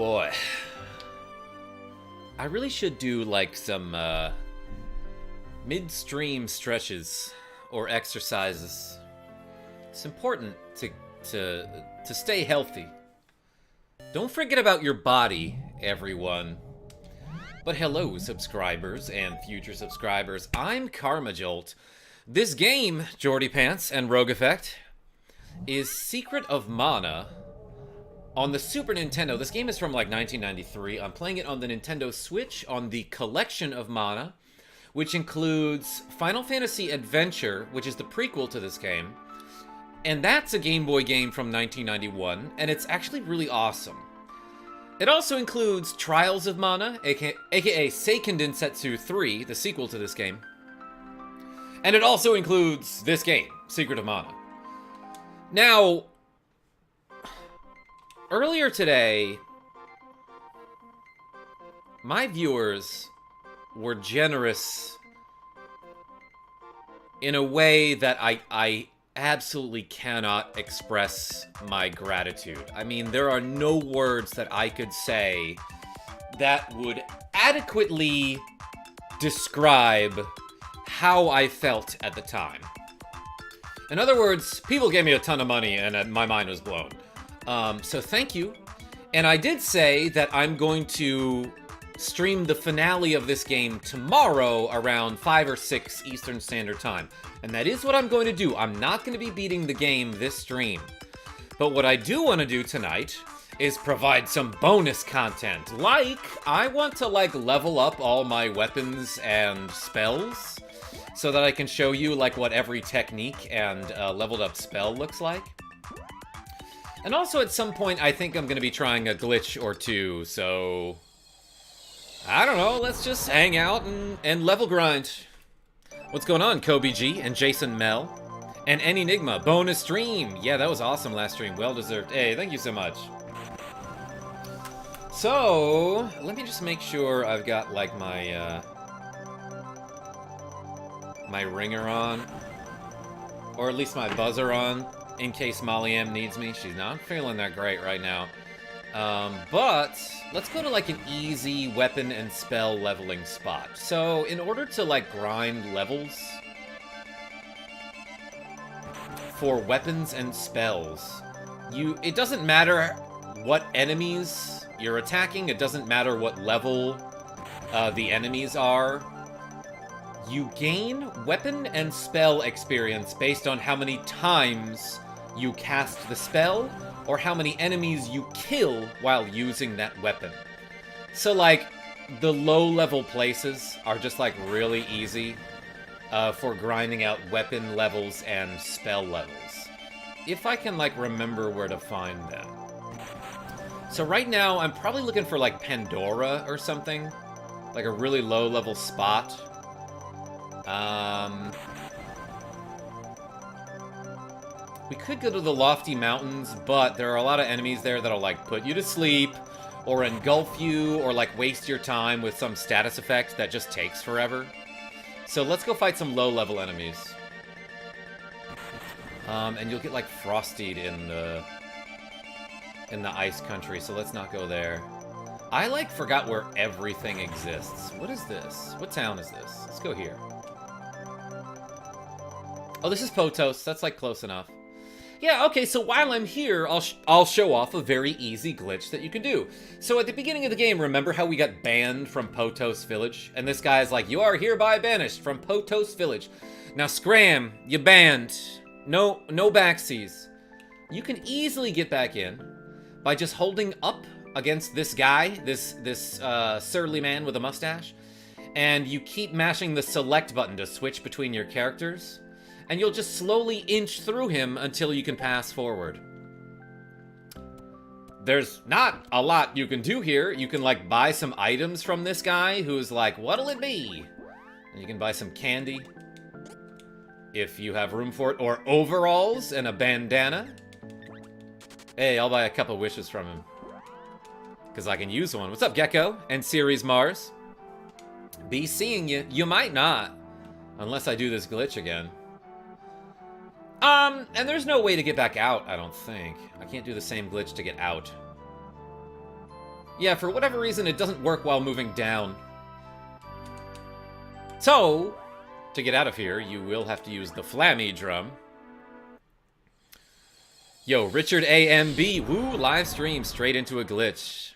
boy. I really should do like some midstream stretches or exercises. It's important to stay healthy. Don't forget about your body, everyone. But hello, subscribers and future subscribers. I'm KarmaJolt. This game, Jordy Pants and Rogue Effect, is Secret of Mana on the Super Nintendo. This game is from like 1993. I'm playing it on the Nintendo Switch on the Collection of Mana, which includes Final Fantasy Adventure, which is the prequel to this game. And that's a Game Boy game from 1991, and it's actually really awesome. It also includes Trials of Mana, aka Seiken Densetsu 3, the sequel to this game. And it also includes this game, Secret of Mana. Now, earlier today, my viewers were generous in a way that I absolutely cannot express my gratitude. I mean, there are no words that I could say that would adequately describe how I felt at the time. In other words, people gave me a ton of money and my mind was blown. So thank you. And I did say that I'm going to stream the finale of this game tomorrow around 5 or 6 Eastern Standard Time. And that is what I'm going to do. I'm not going to be beating the game this stream. But what I do want to do tonight is provide some bonus content. Like, I want to level up all my weapons and spells so that I can show you what every technique and leveled up spell looks like. And also at some point I think I'm going to be trying a glitch or two, so I don't know, let's just hang out and level grind. What's going on, Kobe G and Jason Mel? And Enigma, bonus stream. Yeah, that was awesome last stream. Well deserved. Hey, thank you so much. So, let me just make sure I've got my my ringer on. Or at least my buzzer on, in case Molly M needs me. She's not feeling that great right now. But let's go to an easy weapon and spell leveling spot. So in order to grind levels for weapons and spells, it doesn't matter what enemies you're attacking, it doesn't matter what level the enemies are. You gain weapon and spell experience based on how many times you cast the spell or how many enemies you kill while using that weapon. So the low-level places are just really easy for grinding out weapon levels and spell levels. If I can remember where to find them. So right now I'm probably looking for Pandora or something, a really low-level spot. We could go to the Lofty Mountains, but there are a lot of enemies there that'll put you to sleep, or engulf you, or waste your time with some status effect that just takes forever. So let's go fight some low-level enemies. And you'll get Frostied in the Ice Country, so let's not go there. I forgot where everything exists. What is this? What town is this? Let's go here. Oh, this is Potos. That's close enough. Yeah, okay, so while I'm here, I'll show off a very easy glitch that you can do. So at the beginning of the game, remember how we got banned from Potos Village? And this guy's you are hereby banished from Potos Village. Now scram, you banned. No backsies. You can easily get back in by just holding up against this guy, this surly man with a mustache, and you keep mashing the select button to switch between your characters. And you'll just slowly inch through him until you can pass forward. There's not a lot you can do here. You can, buy some items from this guy who's what'll it be? And you can buy some candy, if you have room for it, or overalls and a bandana. Hey, I'll buy a couple wishes from him, because I can use one. What's up, Gecko? And Series Mars. Be seeing you. You might not, unless I do this glitch again. And there's no way to get back out, I don't think. I can't do the same glitch to get out. Yeah, for whatever reason, it doesn't work while moving down. So, to get out of here, you will have to use the Flammy Drum. Yo, Richard AMB, woo, live stream straight into a glitch.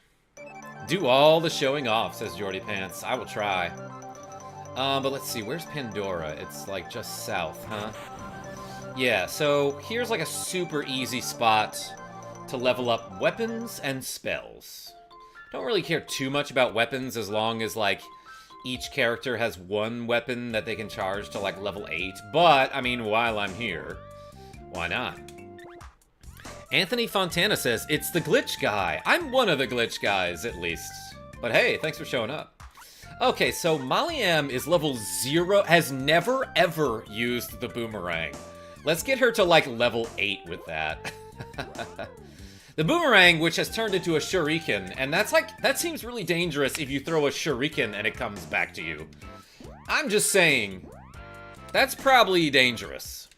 Do all the showing off, says Jordy Pants. I will try. But let's see, where's Pandora? It's like just south, huh? Yeah, so here's like a super easy spot to level up weapons and spells. Don't really care too much about weapons as long as like each character has one weapon that they can charge to like level 8. But, I mean, while I'm here, why not? Anthony Fontana says, it's the glitch guy. I'm one of the glitch guys, at least. But hey, thanks for showing up. Okay, so Molly M is level 0, has never ever used the boomerang. Let's get her to like level 8 with that. The boomerang, which has turned into a shuriken, and that seems really dangerous if you throw a shuriken and it comes back to you. I'm just saying, that's probably dangerous.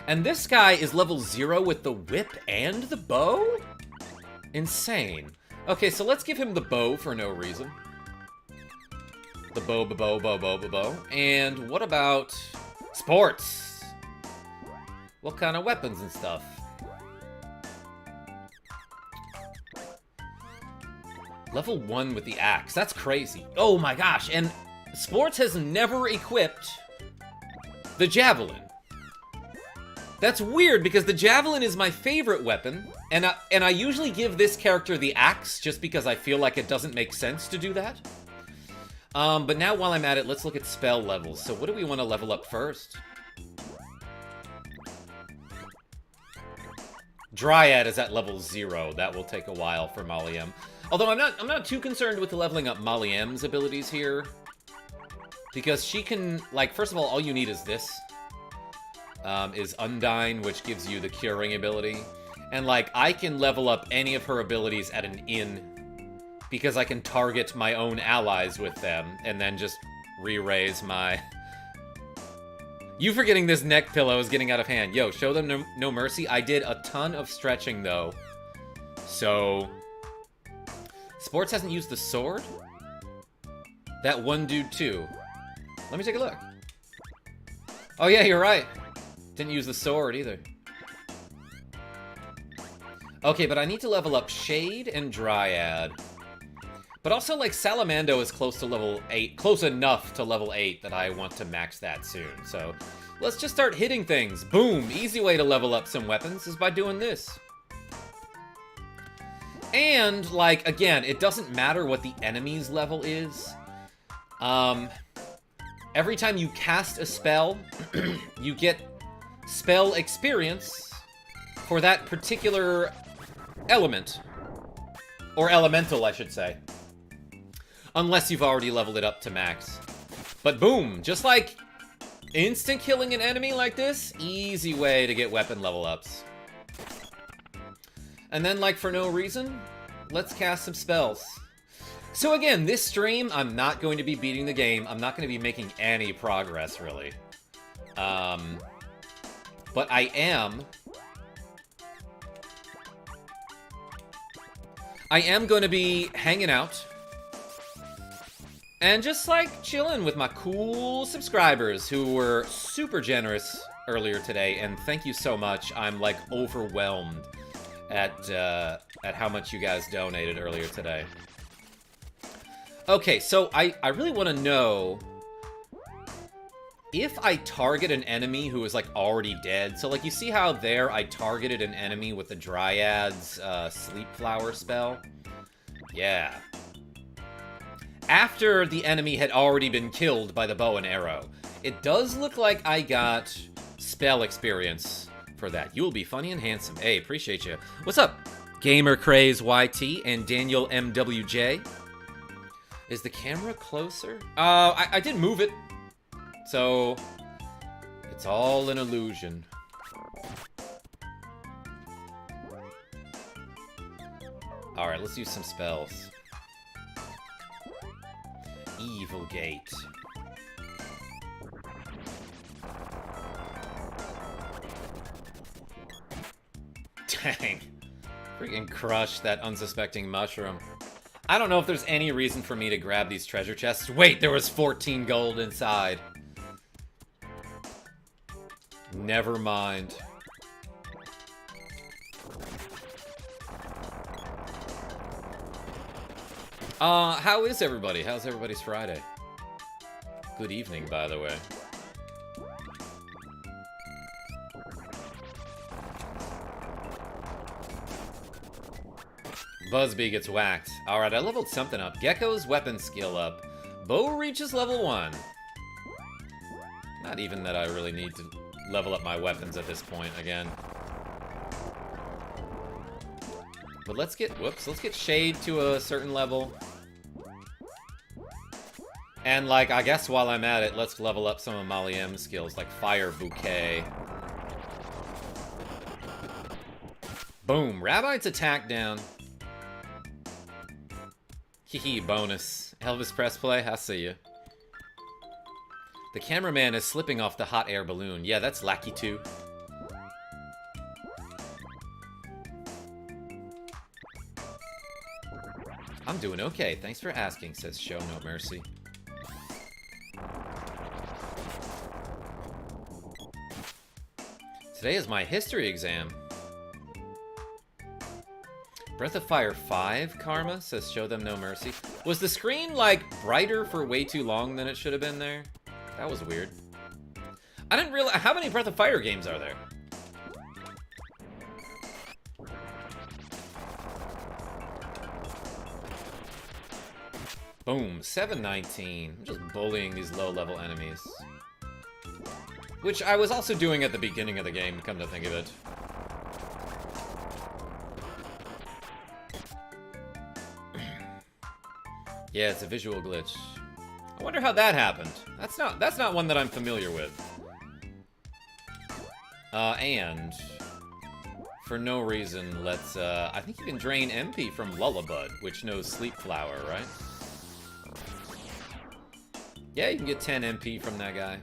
And this guy is level 0 with the whip and the bow? Insane. Okay, so let's give him the bow for no reason. The bow. And what about sports? What kind of weapons and stuff? Level 1 with the axe. That's crazy. Oh my gosh. And sports has never equipped the javelin. That's weird because the javelin is my favorite weapon. And I usually give this character the axe just because I feel like it doesn't make sense to do that. But now while I'm at it, let's look at spell levels. So what do we want to level up first? Dryad is at level 0. That will take a while for Molly M. Although I'm not too concerned with the leveling up Molly M's abilities here. Because she can, like, first of all you need is this. Is Undyne, which gives you the curing ability. And, like, I can level up any of her abilities at an inn. Because I can target my own allies with them. And then just re-raise my... You forgetting this neck pillow is getting out of hand. Yo, show them no mercy. I did a ton of stretching, though. So... Sports hasn't used the sword? That one dude, too. Let me take a look. Oh, yeah, you're right. Didn't use the sword, either. Okay, but I need to level up Shade and Dryad. But also, like, Salamando is close to level 8. Close enough to level 8 that I want to max that soon. So, let's just start hitting things. Boom! Easy way to level up some weapons is by doing this. And, like, again, it doesn't matter what the enemy's level is. Every time you cast a spell, you get spell experience for that particular element. Or elemental, I should say. Unless you've already leveled it up to max. But boom, just like instant killing an enemy like this, easy way to get weapon level ups. And then, like, for no reason, let's cast some spells. So again, this stream, I'm not going to be beating the game. I'm not going to be making any progress, really. But I am going to be hanging out and just, like, chilling with my cool subscribers who were super generous earlier today. And thank you so much. I'm, like, overwhelmed at how much you guys donated earlier today. Okay, so I really want to know if I target an enemy who is, like, already dead. So, like, you see how there I targeted an enemy with the Dryad's Sleep Flower spell? Yeah. After the enemy had already been killed by the bow and arrow. It does look like I got spell experience for that. You'll be funny and handsome. Hey, appreciate you. What's up? Gamer Craze YT and Daniel MWJ. Is the camera closer? I did move it. So, it's all an illusion. Alright, let's use some spells. Evil Gate. Dang. Freaking crush that unsuspecting mushroom. I don't know if there's any reason for me to grab these treasure chests. Wait, there was 14 gold inside. Never mind. How is everybody? How's everybody's Friday? Good evening, by the way. Buzzbee gets whacked. Alright, I leveled something up. Gecko's weapon skill up. Bow reaches level 1. Not even that I really need to level up my weapons at this point again. But let's get, whoops, let's get Shade to a certain level. And, like, I guess while I'm at it, let's level up some of Molly M's skills, like Fire Bouquet. Boom. Rabbite's attack down. Hee bonus. Elvis press play, I see you. The cameraman is slipping off the hot air balloon. Yeah, that's Lackey 2. I'm doing okay. Thanks for asking, says Show No Mercy. Today is my history exam. Breath of Fire 5, Karma, says Show Them No Mercy. Was the screen, like, brighter for way too long than it should have been there? That was weird. I didn't realize... How many Breath of Fire games are there? Boom, 719. I'm just bullying these low-level enemies. Which I was also doing at the beginning of the game, come to think of it. Yeah, it's a visual glitch. I wonder how that happened. That's not one that I'm familiar with. And for no reason, let's I think you can drain MP from Lullabud, which knows Sleep Flower, right? Yeah, you can get 10 MP from that guy.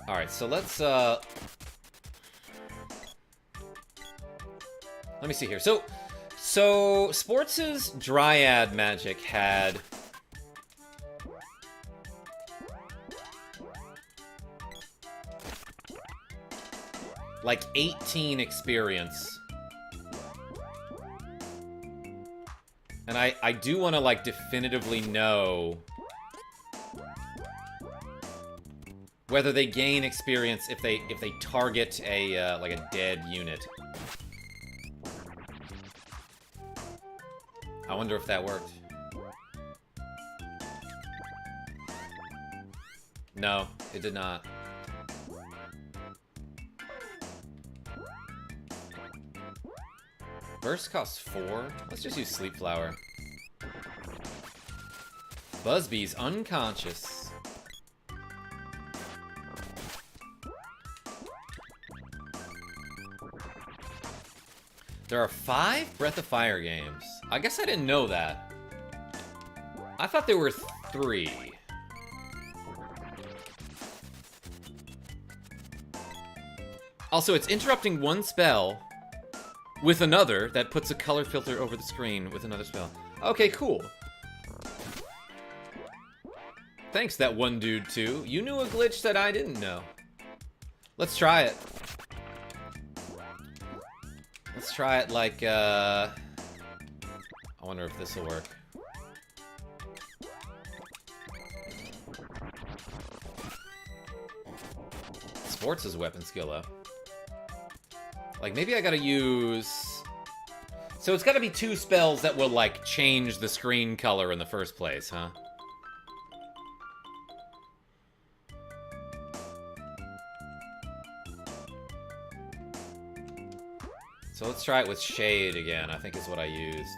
Alright, so let's let me see here. So Sports' Dryad magic had like 18 experience. And I do want to like definitively know whether they gain experience if they target a like a dead unit. I wonder if that worked. No, it did not. Burst costs 4. Let's just use Sleep Flower. Buzzbee's unconscious. There are 5 Breath of Fire games. I guess I didn't know that. I thought there were 3. Also, it's interrupting one spell with another that puts a color filter over the screen with another spell. Okay, cool. Thanks, that one dude, too. You knew a glitch that I didn't know. Let's try it. Let's try it like, I wonder if this will work. Sports' weapon skill up. Like, maybe I gotta use... So it's gotta be 2 spells that will, like, change the screen color in the first place, huh? So let's try it with Shade again, I think is what I used.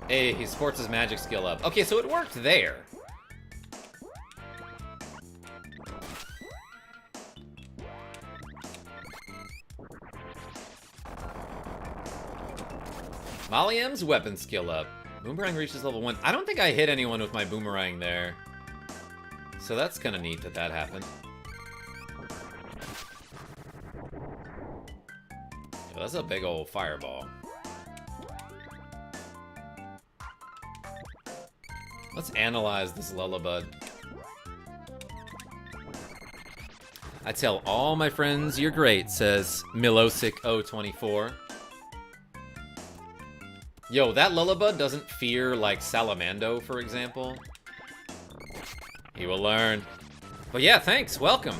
Hey, he sports his magic skill up. Okay, so it worked there. Molly M's weapon skill up. Boomerang reaches level 1. I don't think I hit anyone with my boomerang there. So that's kind of neat that that happened. Yo, that's a big old fireball. Let's analyze this lullabud. I tell all my friends you're great, says Milosic024. Yo, that lullabud doesn't fear like Salamando, for example. He will learn. But yeah, thanks. Welcome.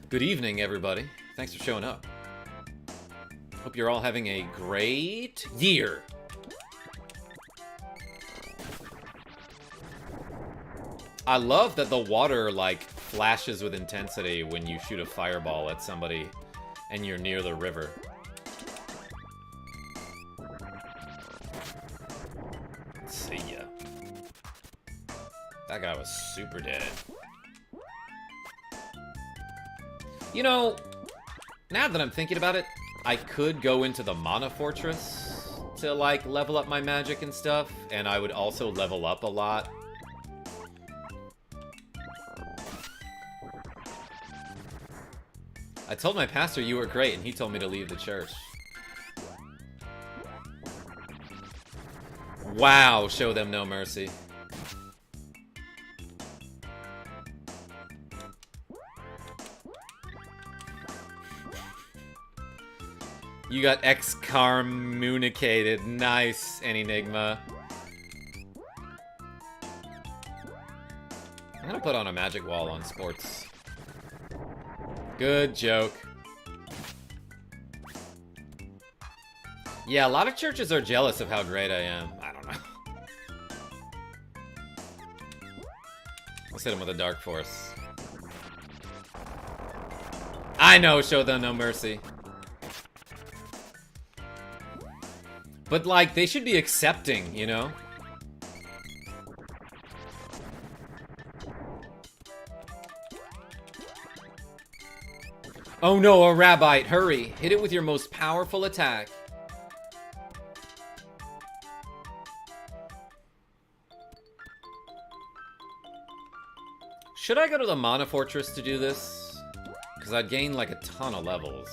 Good evening, everybody. Thanks for showing up. Hope you're all having a great year. I love that the water, like, flashes with intensity when you shoot a fireball at somebody and you're near the river. See ya. That guy was super dead. You know, now that I'm thinking about it, I could go into the Mana Fortress to, like, level up my magic and stuff, and I would also level up a lot. I told my pastor you were great, and he told me to leave the church. Wow, show them no mercy. You got excommunicated. Nice, Enigma. I'm gonna put on a magic wall on sports. Good joke. Yeah, a lot of churches are jealous of how great I am. I don't know. Let's hit him with a Dark Force. I know, show them no mercy. But, like, they should be accepting, you know? Oh no, a Rabbite, hurry. Hit it with your most powerful attack. Should I go to the Mana Fortress to do this? Because I'd gain like a ton of levels.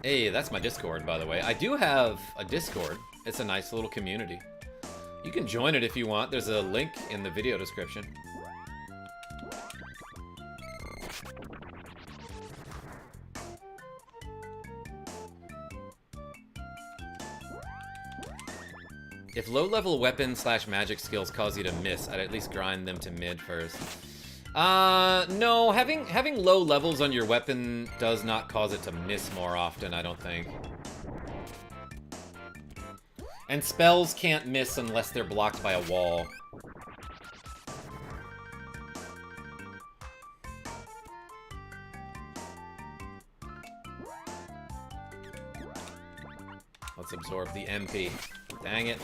Hey, that's my Discord, by the way. I do have a Discord. It's a nice little community. You can join it if you want. There's a link in the video description. If low-level weapon/magic skills cause you to miss, I'd at least grind them to mid first. No, having low levels on your weapon does not cause it to miss more often, I don't think. And spells can't miss unless they're blocked by a wall. Let's absorb the MP. Dang it.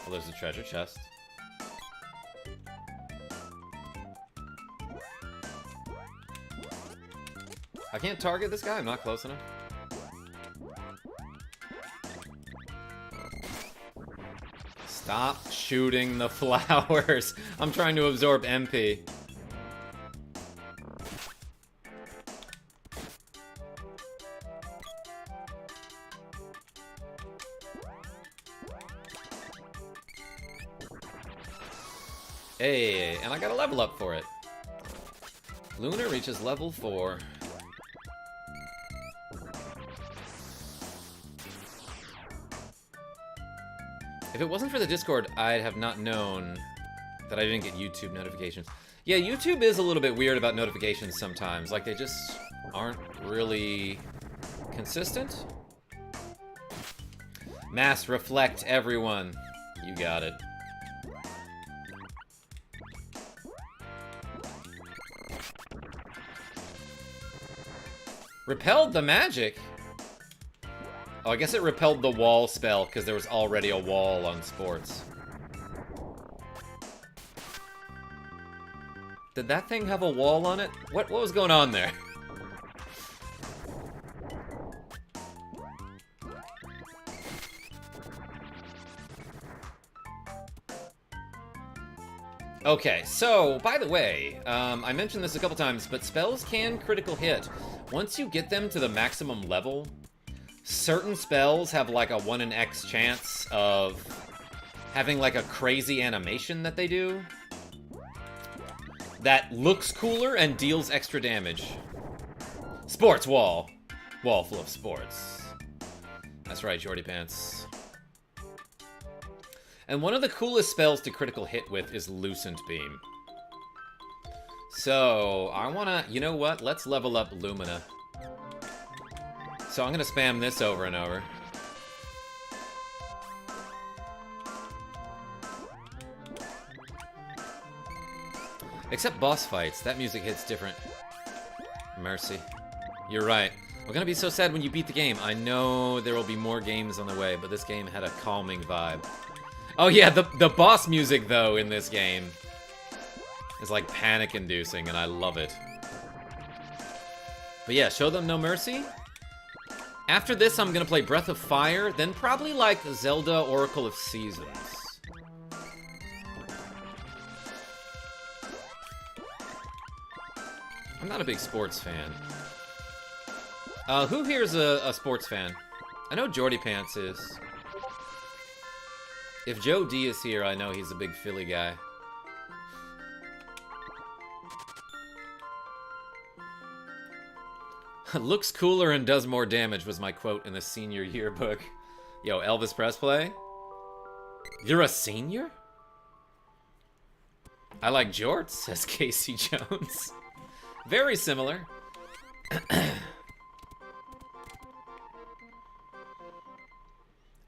Oh, there's a treasure chest. I can't target this guy? I'm not close enough? Stop shooting the flowers. I'm trying to absorb MP. Hey, and I got a level up for it. Lunar reaches level 4. If it wasn't for the Discord, I'd have not known that I didn't get YouTube notifications. Yeah, YouTube is a little bit weird about notifications sometimes. Like, they just aren't really consistent. Mass reflect, everyone. You got it. Repelled the magic? Oh, I guess it repelled the wall spell because there was already a wall on sports. Did that thing have a wall on it? What was going on there? Okay, so, by the way, I mentioned this a couple times, but spells can critical hit. Once you get them to the maximum level, certain spells have like a 1 in X chance of having like a crazy animation that they do that looks cooler and deals extra damage. Sports wall. Wall full of sports. That's right, Jordy Pants. And one of the coolest spells to critical hit with is Lucent Beam. So, I wanna... You know what? Let's level up Lumina. So I'm gonna spam this over and over. Except boss fights. That music hits different. Mercy. You're right. We're gonna be so sad when you beat the game. I know there will be more games on the way, but this game had a calming vibe. Oh yeah, the boss music, though, in this game is like panic-inducing, and I love it. But yeah, show them no mercy. After this, I'm gonna play Breath of Fire, then probably like Zelda Oracle of Seasons. I'm not a big sports fan. Who here is a sports fan? I know Jordy Pants is. If Joe D is here, I know he's a big Philly guy. Looks cooler and does more damage was my quote in the senior yearbook. Yo, Elvis Presley? You're a senior? I like jorts, says Casey Jones. Very similar.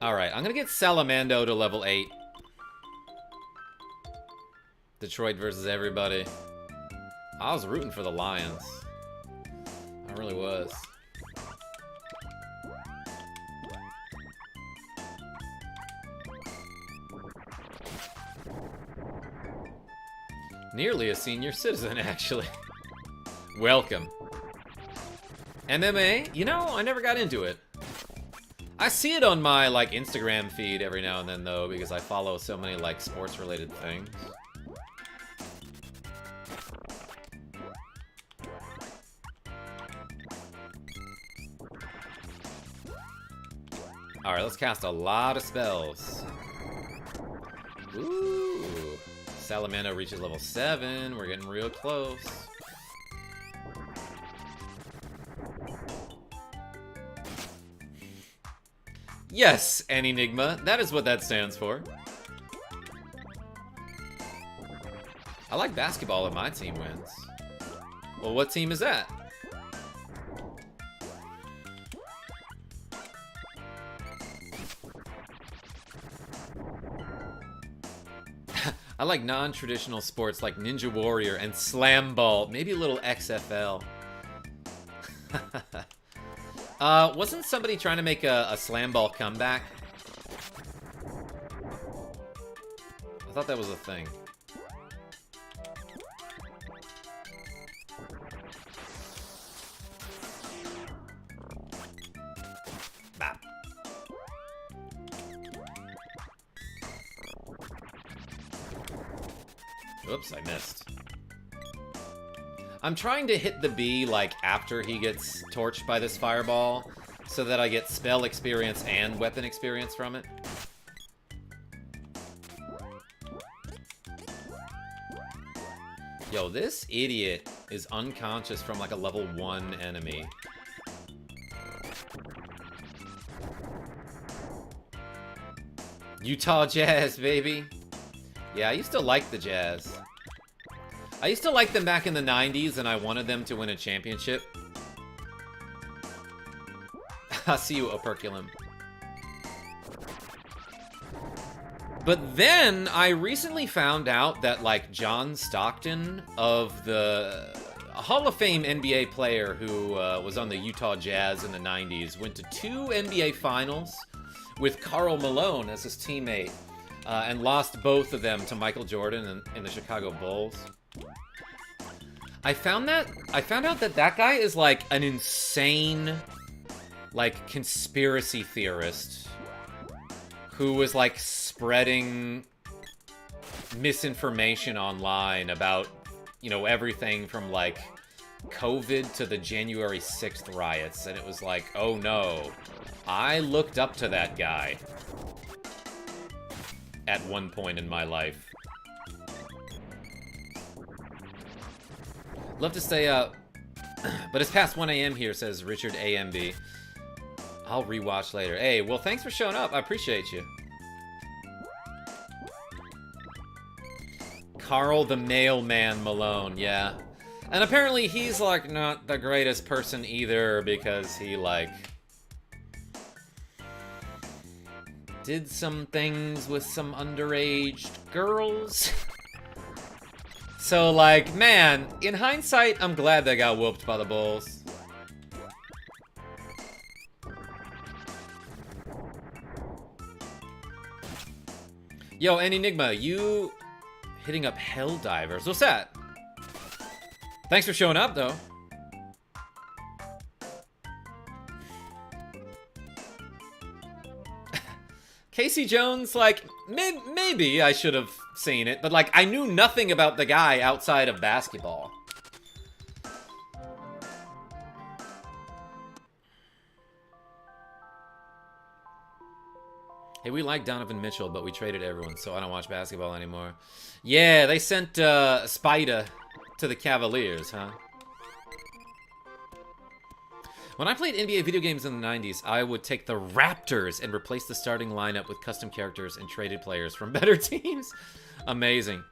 Alright, I'm gonna get Salamando to level 8. Detroit versus everybody. I was rooting for the Lions. I really was. Nearly a senior citizen, actually. Welcome. MMA? You know, I never got into it. I see it on my, like, Instagram feed every now and then, though, because I follow so many, like, sports-related things. Alright, let's cast a lot of spells. Ooh. Salamando reaches level 7. We're getting real close. Yes, Enigma. That is what that stands for. I like basketball if my team wins. Well, what team is that? I like non-traditional sports like Ninja Warrior and Slam Ball. Maybe a little XFL. Wasn't somebody trying to make a Slam Ball comeback? I thought that was a thing. Bop. Oops, I missed. I'm trying to hit the B, like, after he gets torched by this fireball, so that I get spell experience and weapon experience from it. Yo, this idiot is unconscious from, like, a level 1 enemy. Utah Jazz, baby! Yeah, I used to like the Jazz. I used to like them back in the 90s, and I wanted them to win a championship. I see you, Operculum. But then, I recently found out that, like, John Stockton of the Hall of Fame NBA player who was on the Utah Jazz in the 90s, went to 2 NBA Finals with Karl Malone as his teammate, and lost both of them to Michael Jordan in the Chicago Bulls. I found out that guy is, like, an insane, like, conspiracy theorist who was, like, spreading misinformation online about, you know, everything from, like, COVID to the January 6th riots, and it was like, oh no, I looked up to that guy at one point in my life. Love to stay up, but it's past 1 a.m. here, says Richard AMB. I'll rewatch later. Hey, well, thanks for showing up. I appreciate you. Carl the Mailman Malone, yeah. And apparently he's, like, not the greatest person either, because he, like, did some things with some underage girls. So, like, man, in hindsight, I'm glad they got whooped by the Bulls. Yo, Enigma, you hitting up Helldivers. What's that? Thanks for showing up, though. Casey Jones, like, maybe I should have seen it, but, like, I knew nothing about the guy outside of basketball. Hey, we like Donovan Mitchell, but we traded everyone, so I don't watch basketball anymore. Yeah, they sent Spider to the Cavaliers, huh? When I played NBA video games in the 90s, I would take the Raptors and replace the starting lineup with custom characters and traded players from better teams. Amazing.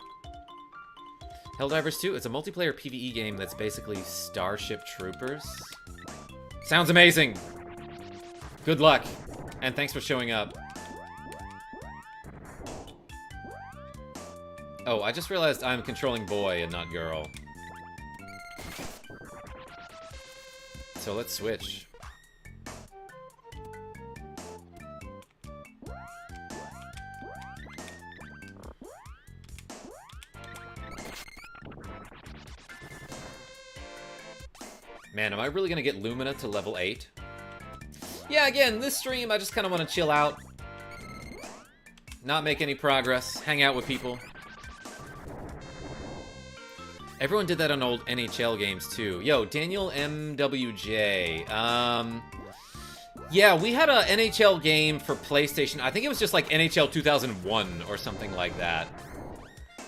Helldivers 2, it's a multiplayer PvE game that's basically Starship Troopers. Sounds amazing. Good luck, and thanks for showing up. Oh, I just realized I'm controlling boy and not girl. So let's switch. Man, am I really gonna get Lumina to level 8? Yeah, again, this stream, I just kind of want to chill out. Not make any progress. Hang out with people. Everyone did that on old NHL games, too. Yo, Daniel MWJ. Yeah, we had a NHL game for PlayStation. I think it was just like NHL 2001 or something like that.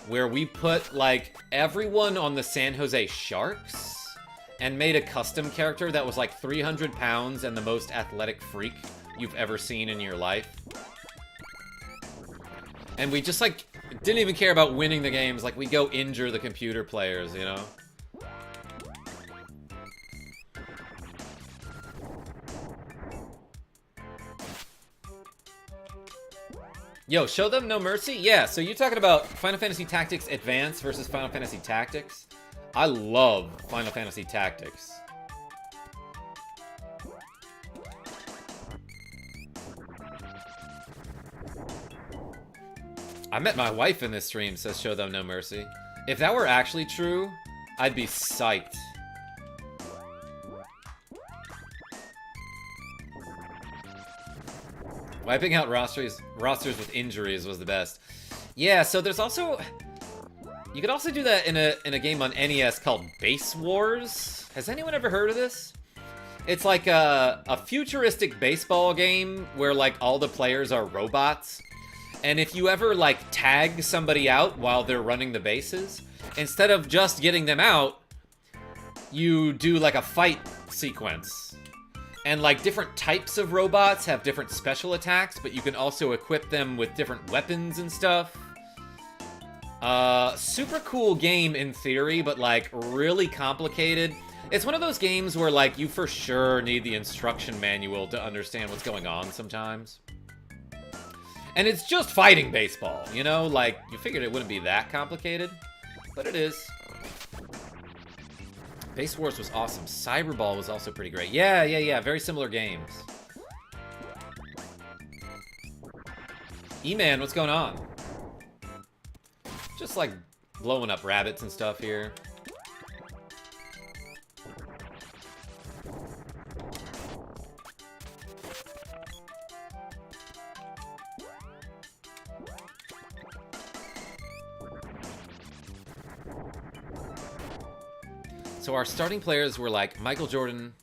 Where we put, like, everyone on the San Jose Sharks and made a custom character that was like 300 pounds and the most athletic freak you've ever seen in your life. And we just, like, didn't even care about winning the games. Like, we go injure the computer players, you know? Yo, Show Them No Mercy? Yeah, so you're talking about Final Fantasy Tactics Advance versus Final Fantasy Tactics? I love Final Fantasy Tactics. I met my wife in this stream, says Show Them No Mercy. If that were actually true, I'd be psyched. Wiping out rosters with injuries was the best. Yeah, so there's also... You could also do that in a game on NES called Base Wars. Has anyone ever heard of this? It's like a futuristic baseball game where, like, all the players are robots. And if you ever, like, tag somebody out while they're running the bases, instead of just getting them out, you do, like, a fight sequence. And, like, different types of robots have different special attacks, but you can also equip them with different weapons and stuff. Super cool game in theory, but, like, really complicated. It's one of those games where, like, you for sure need the instruction manual to understand what's going on sometimes. And it's just fighting baseball, you know? Like, you figured it wouldn't be that complicated, but it is. Base Wars was awesome. Cyberball was also pretty great. Yeah. Very similar games. E-Man, what's going on? Just, like, blowing up rabbits and stuff here. So our starting players were like Michael Jordan,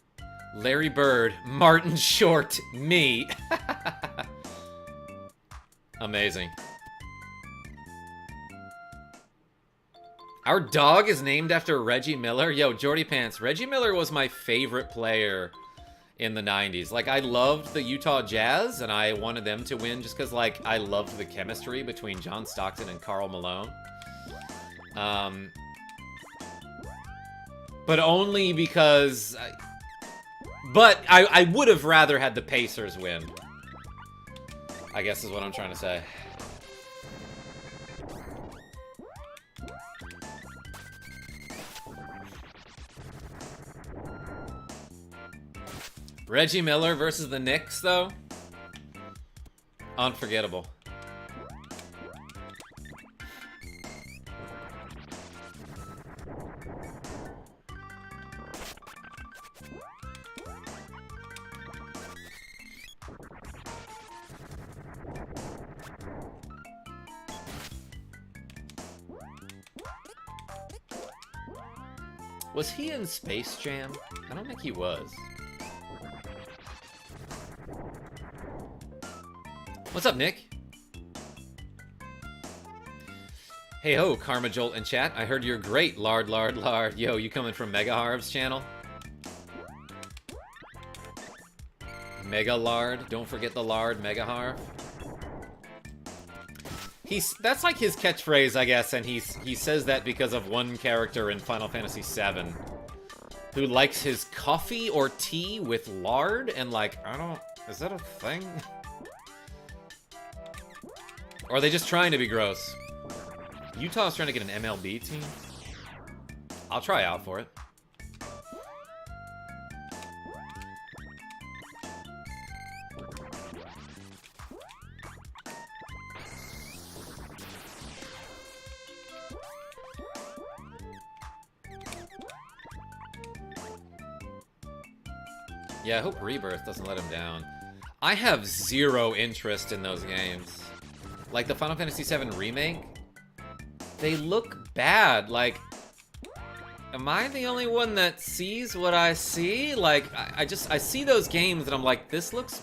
Larry Bird, Martin Short, me. Amazing. Our dog is named after Reggie Miller. Yo, Jordy Pants. Reggie Miller was my favorite player in the 90s. Like, I loved the Utah Jazz, and I wanted them to win just because, like, I loved the chemistry between John Stockton and Karl Malone. But only because... I would have rather had the Pacers win. I guess is what I'm trying to say. Reggie Miller versus the Knicks, though? Unforgettable. Was he in Space Jam? I don't think he was. What's up, Nick? Hey ho, KarmaJolt in chat. I heard you're great, lard. Yo, you coming from Mega Harv's channel? Mega Lard. Don't forget the lard, Mega Harv. That's like his catchphrase, I guess, and he says that because of one character in Final Fantasy VII who likes his coffee or tea with lard, and like, is that a thing? Or are they just trying to be gross? Utah's trying to get an MLB team? I'll try out for it. Yeah, I hope Rebirth doesn't let him down. I have zero interest in those games. Like the Final Fantasy VII Remake, they look bad. Like, am I the only one that sees what I see? Like, I see those games and I'm like, this looks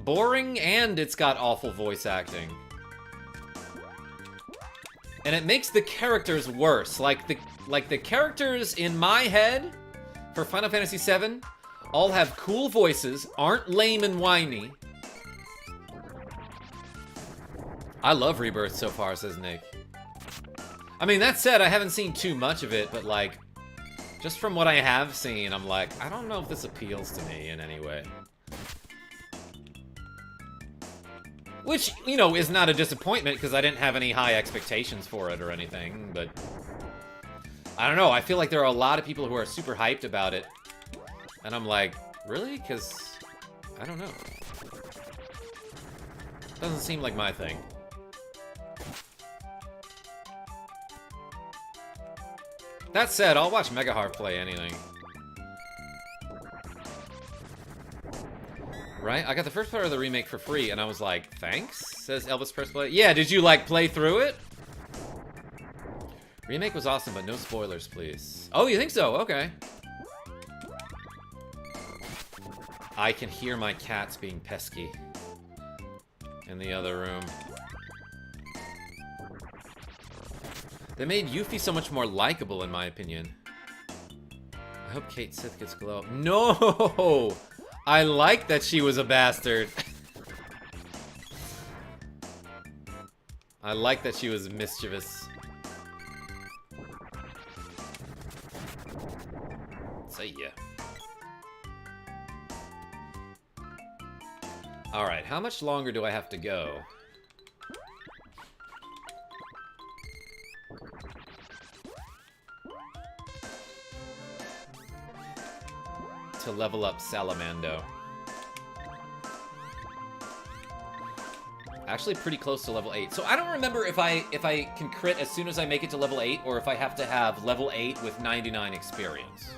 boring and it's got awful voice acting. And it makes the characters worse. Like the characters in my head for Final Fantasy VII all have cool voices, aren't lame and whiny. I love Rebirth so far, says Nick. I mean, that said, I haven't seen too much of it, but like, just from what I have seen, I'm like, I don't know if this appeals to me in any way. Which, you know, is not a disappointment, because I didn't have any high expectations for it or anything, but... I don't know, I feel like there are a lot of people who are super hyped about it. And I'm like, really? Because, I don't know. Doesn't seem like my thing. That said, I'll watch Mega Harv play anything. Right? I got the first part of the remake for free, and I was like, thanks? Says Elvis Presley. Yeah, did you, like, play through it? Remake was awesome, but no spoilers, please. Oh, you think so? Okay. I can hear my cats being pesky in the other room. They made Yuffie so much more likable, in my opinion. I hope Kate Sith gets glow up. No! I like that she was a bastard. I like that she was mischievous. See ya. Alright, how much longer do I have to go? To level up Salamando. Actually pretty close to level 8. So I don't remember if I can crit as soon as I make it to level 8, or if I have to have level 8 with 99 experience.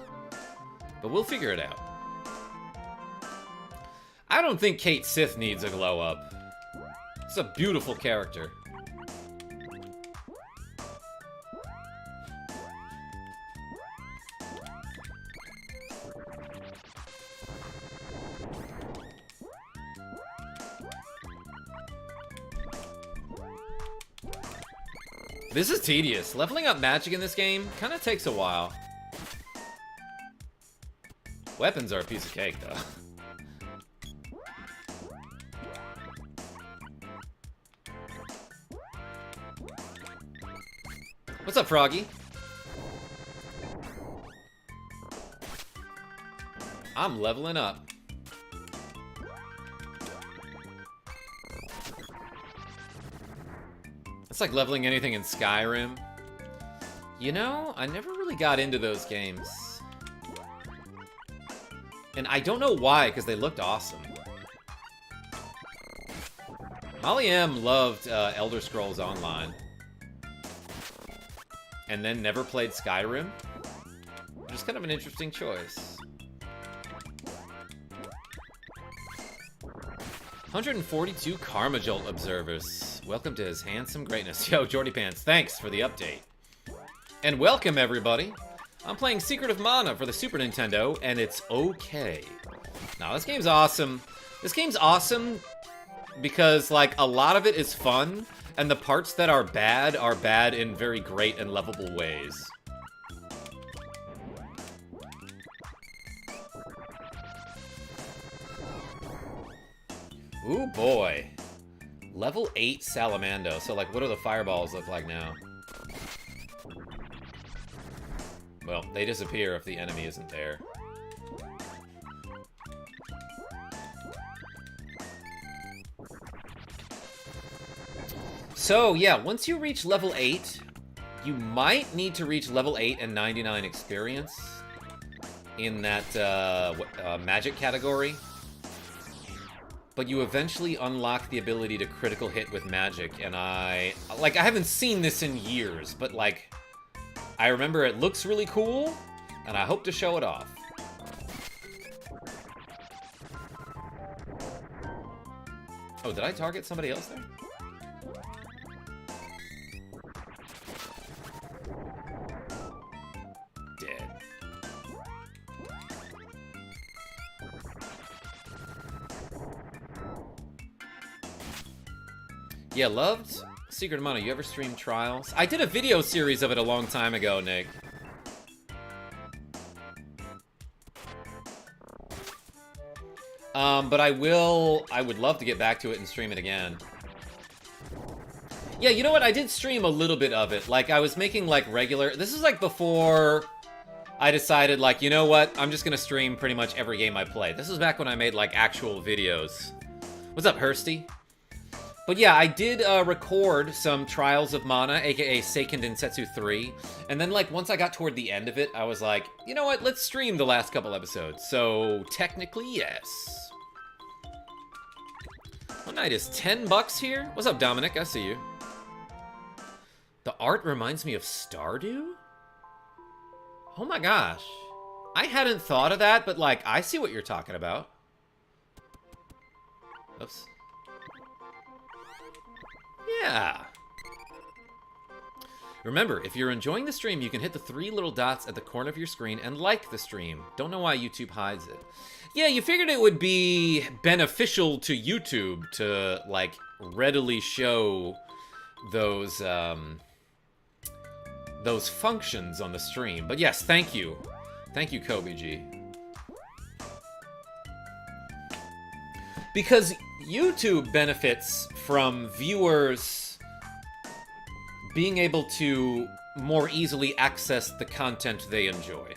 But we'll figure it out. I don't think Kate Sith needs a glow up. It's a beautiful character. This is tedious. Leveling up magic in this game kind of takes a while. Weapons are a piece of cake, though. What's up, Froggy? I'm leveling up. It's like leveling anything in Skyrim. You know, I never really got into those games. And I don't know why, because they looked awesome. Molly M loved Elder Scrolls Online. And then never played Skyrim. Which is kind of an interesting choice. 142 KarmaJolt observers. Welcome to his handsome greatness. Yo, Jordy Pants, thanks for the update. And welcome, everybody. I'm playing Secret of Mana for the Super Nintendo, and it's okay. Now, this game's awesome. This game's awesome because, like, a lot of it is fun, and the parts that are bad in very great and lovable ways. Ooh, boy. Level 8 Salamando. So, like, what do the fireballs look like now? Well, they disappear if the enemy isn't there. So, yeah, once you reach level 8, you might need to reach level 8 and 99 experience in that magic category. But you eventually unlock the ability to critical hit with magic, and I haven't seen this in years, but, like, I remember it looks really cool, and I hope to show it off. Oh, did I target somebody else there? Dead. Yeah, loved Secret of Mana. You ever stream Trials? I did a video series of it a long time ago, Nick. But I would love to get back to it and stream it again. Yeah, you know what? I did stream a little bit of it. Like, I was making, like, regular... This is, like, before I decided, like, you know what? I'm just gonna stream pretty much every game I play. This was back when I made, like, actual videos. What's up, Hursty? But yeah, I did record some Trials of Mana, aka Seiken Densetsu 3. And then, like, once I got toward the end of it, I was like, you know what? Let's stream the last couple episodes. So, technically, yes. What night is $10 here? What's up, Dominic? I see you. The art reminds me of Stardew? Oh my gosh. I hadn't thought of that, but, like, I see what you're talking about. Oops. Yeah. Remember, if you're enjoying the stream, you can hit the 3 little dots at the corner of your screen and like the stream. Don't know why YouTube hides it. Yeah, you figured it would be beneficial to YouTube to, like, readily show those functions on the stream. But yes, thank you. Thank you, Kobe G. Because YouTube benefits from viewers being able to more easily access the content they enjoy.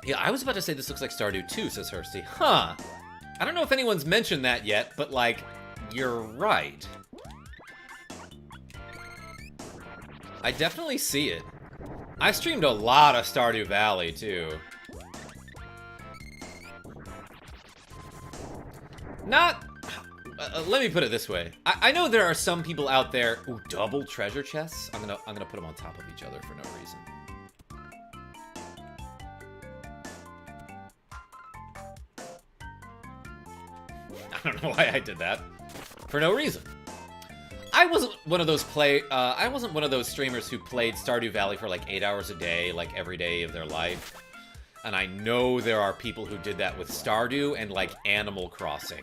Yeah, I was about to say this looks like Stardew 2, says Hursty. Huh. I don't know if anyone's mentioned that yet, but, like, you're right. I definitely see it. I streamed a lot of Stardew Valley, too. Not... let me put it this way. I know there are some people out there... Ooh, double treasure chests? I'm gonna put them on top of each other for no reason. I don't know why I did that. For no reason. I wasn't one of those streamers who played Stardew Valley for like 8 hours a day, like every day of their life. And I know there are people who did that with Stardew and like Animal Crossing.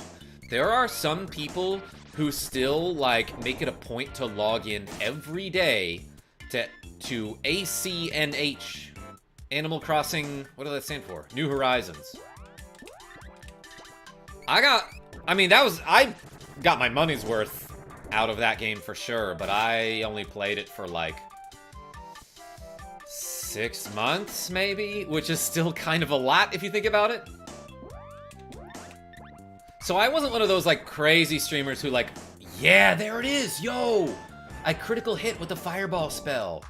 There are some people who still, like, make it a point to log in every day to ACNH. Animal Crossing, what does that stand for? New Horizons. I got my money's worth out of that game for sure, but I only played it for, like, 6 months, maybe? Which is still kind of a lot, if you think about it. So I wasn't one of those, like, crazy streamers who, like, yeah, there it is, yo! I critical hit with the fireball spell.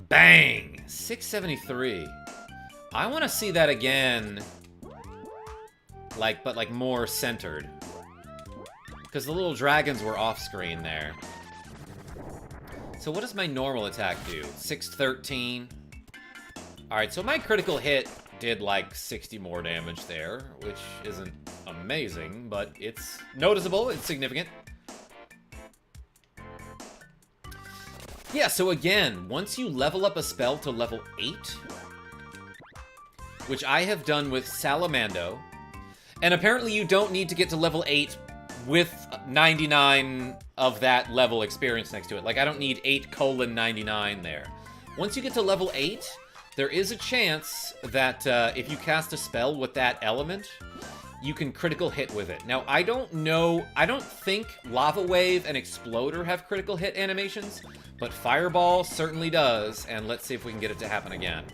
Bang! 673. I want to see that again. Like, but, like, more centered. Because the little dragons were off-screen there. So what does my normal attack do? 613. Alright, so my critical hit did, like, 60 more damage there, which isn't amazing, but it's noticeable, it's significant. Yeah, so again, once you level up a spell to level 8, which I have done with Salamando, and apparently you don't need to get to level 8 with 99 of that level experience next to it. Like, I don't need 8:99 there. Once you get to level 8, there is a chance that if you cast a spell with that element, you can critical hit with it. Now, I don't think Lava Wave and Exploder have critical hit animations, but Fireball certainly does, and let's see if we can get it to happen again.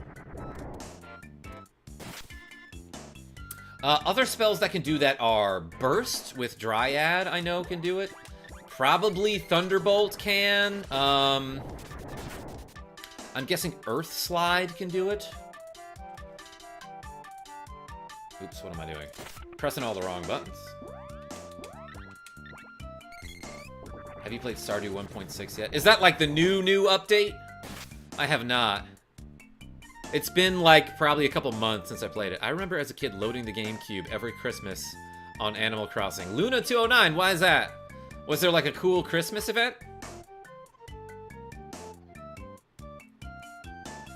Other spells that can do that are Burst with Dryad, I know can do it. Probably Thunderbolt can. I'm guessing Earth Slide can do it. Oops, what am I doing? Pressing all the wrong buttons. Have you played Stardew 1.6 yet? Is that like the new update? I have not. It's been like probably a couple months since I played it. I remember as a kid loading the GameCube every Christmas on Animal Crossing. Luna 209, why is that? Was there like a cool Christmas event?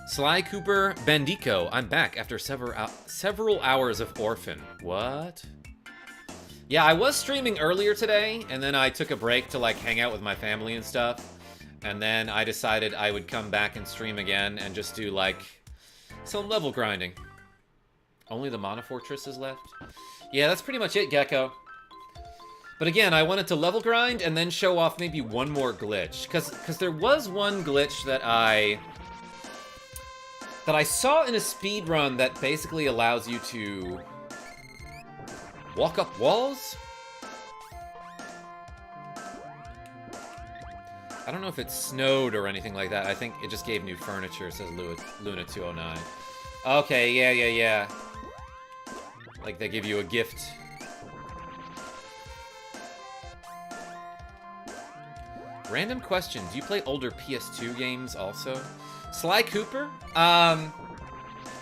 Sly Cooper Bendico, I'm back after several hours of Orphan. What? Yeah, I was streaming earlier today, and then I took a break to, like, hang out with my family and stuff. And then I decided I would come back and stream again and just do, like, some level grinding. Only the Mana Fortress is left? Yeah, that's pretty much it, Gecko. But again, I wanted to level grind and then show off maybe one more glitch. Because there was one glitch that I saw in a speedrun that basically allows you to walk up walls? I don't know if it snowed or anything like that. I think it just gave new furniture, says Luna 209. Okay, yeah. Like they give you a gift. Random question, do you play older PS2 games also? Sly Cooper?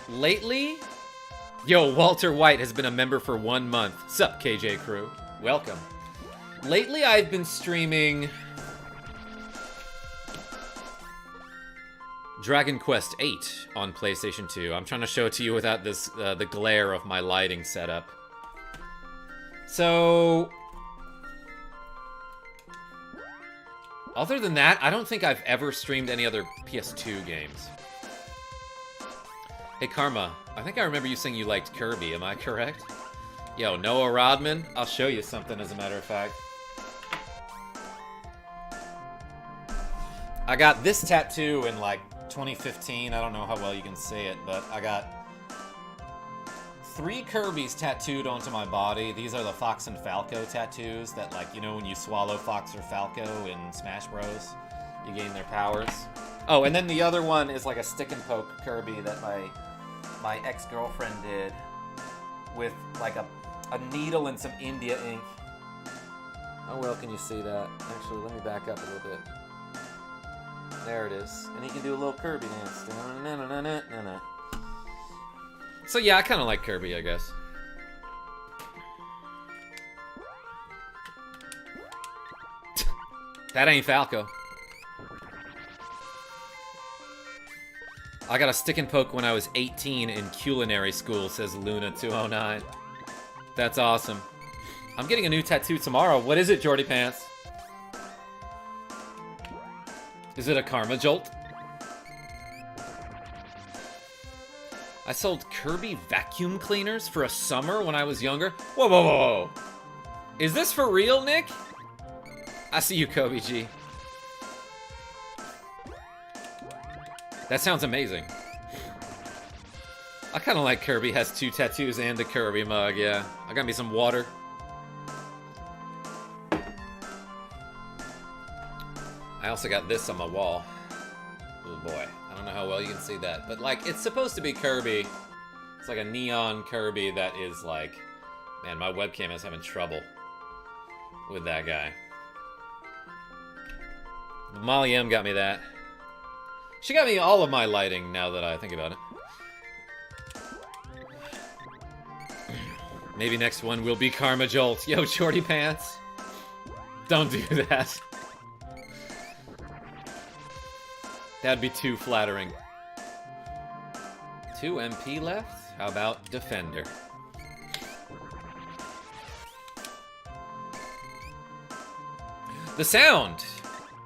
Lately? Yo, Walter White has been a member for 1 month. Sup, KJ Crew? Welcome. Lately, I've been streaming Dragon Quest VIII on PlayStation 2. I'm trying to show it to you without this the glare of my lighting setup. So, other than that, I don't think I've ever streamed any other PS2 games. Hey, Karma, I think I remember you saying you liked Kirby, am I correct? Yo, Noah Rodman, I'll show you something, as a matter of fact. I got this tattoo in, like, 2015. I don't know how well you can see it, but I got 3 Kirbys tattooed onto my body. These are the Fox and Falco tattoos that, like, you know when you swallow Fox or Falco in Smash Bros, you gain their powers. Oh, and then the other one is like a stick and poke Kirby that my ex-girlfriend did with like a needle and some India ink. How well can you see that? Actually, let me back up a little bit. There it is. And he can do a little Kirby dance. So yeah, I kind of like Kirby, I guess. That ain't Falco. I got a stick and poke when I was 18 in culinary school, says Luna209. That's awesome. I'm getting a new tattoo tomorrow. What is it, Jordy Pants? Is it a KarmaJolt? I sold Kirby vacuum cleaners for a summer when I was younger. Whoa, whoa, whoa, whoa. Is this for real, Nick? I see you, Kobe G. That sounds amazing. I kind of like Kirby has 2 tattoos and a Kirby mug, yeah. I got me some water. I also got this on my wall. Oh boy, I don't know how well you can see that, but like, it's supposed to be Kirby. It's like a neon Kirby that is like, man, my webcam is having trouble with that guy. Molly M got me that. She got me all of my lighting now that I think about it. Maybe next one will be KarmaJolt. Yo, Shorty Pants. Don't do that. That'd be too flattering. 2 MP left? How about Defender? The sound!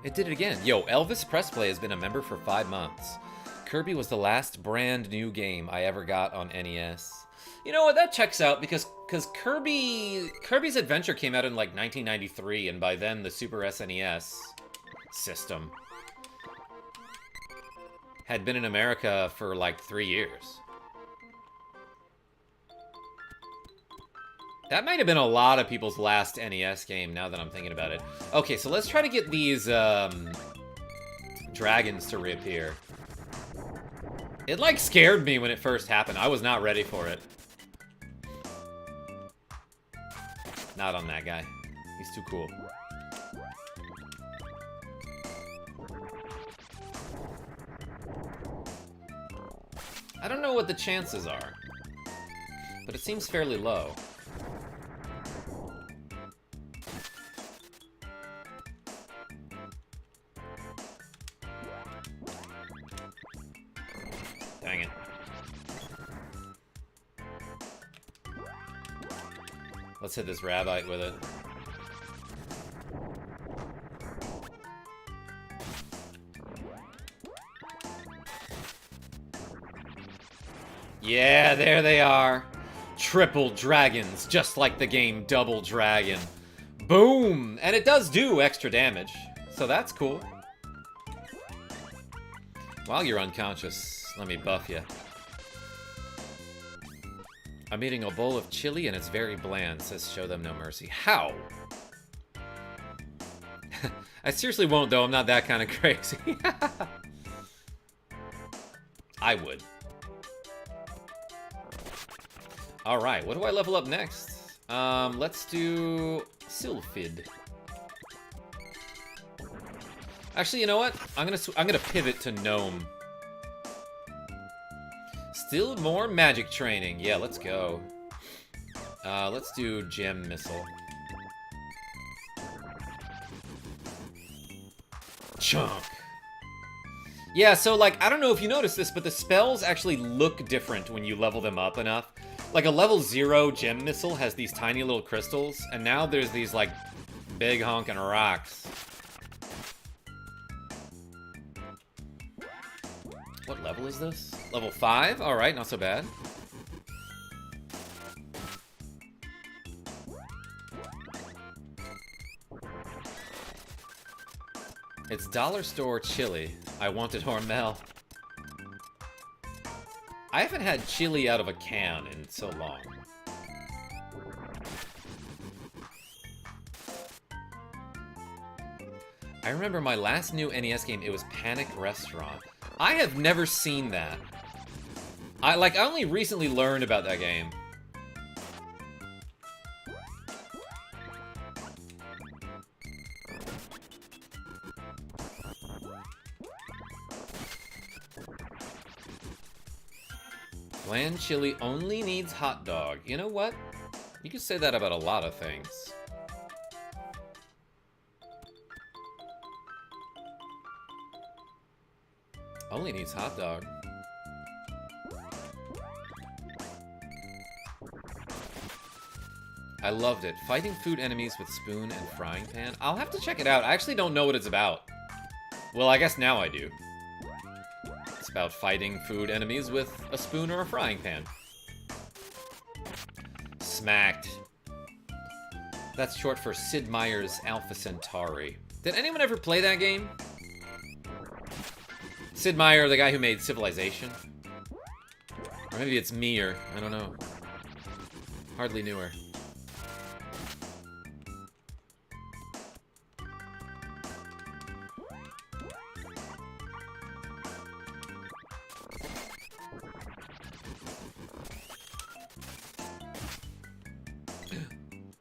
It did it again. Yo, Elvis Presley has been a member for 5 months. Kirby was the last brand new game I ever got on NES. You know what, that checks out because Kirby's Adventure came out in like 1993, and by then the Super SNES system had been in America for like 3 years. That might have been a lot of people's last NES game, now that I'm thinking about it. Okay, so let's try to get these dragons to reappear. It, like, scared me when it first happened. I was not ready for it. Not on that guy. He's too cool. I don't know what the chances are, but it seems fairly low. Dang it. Let's hit this rabbite with it. Yeah, there they are. Triple dragons, just like the game Double Dragon. Boom! And it does do extra damage, so that's cool. While you're unconscious, let me buff you. I'm eating a bowl of chili and it's very bland, says Show Them No Mercy. How? I seriously won't, though. I'm not that kind of crazy. I would. Alright, what do I level up next? Let's do Sylphid. Actually, you know what? I'm gonna pivot to Gnome. Still more magic training. Yeah, let's go. Let's do Gem Missile. Chunk. Yeah, so, like, I don't know if you noticed this, but the spells actually look different when you level them up enough. Like, a level 0 Gem Missile has these tiny little crystals, and now there's these, like, big honking rocks. What level is this? Level 5? Alright, not so bad. It's Dollar Store chili. I wanted Hormel. I haven't had chili out of a can in so long. I remember my last new NES game, it was Panic Restaurant. I have never seen that. I only recently learned about that game. Bland chili only needs hot dog. You know what? You can say that about a lot of things. Only needs hot dog. I loved it. Fighting food enemies with spoon and frying pan. I'll have to check it out. I actually don't know what it's about. Well, I guess now I do. It's about fighting food enemies with a spoon or a frying pan. Smacked. That's short for Sid Meier's Alpha Centauri. Did anyone ever play that game? Sid Meier, the guy who made Civilization? Or maybe it's Meir. I don't know. Hardly knew her.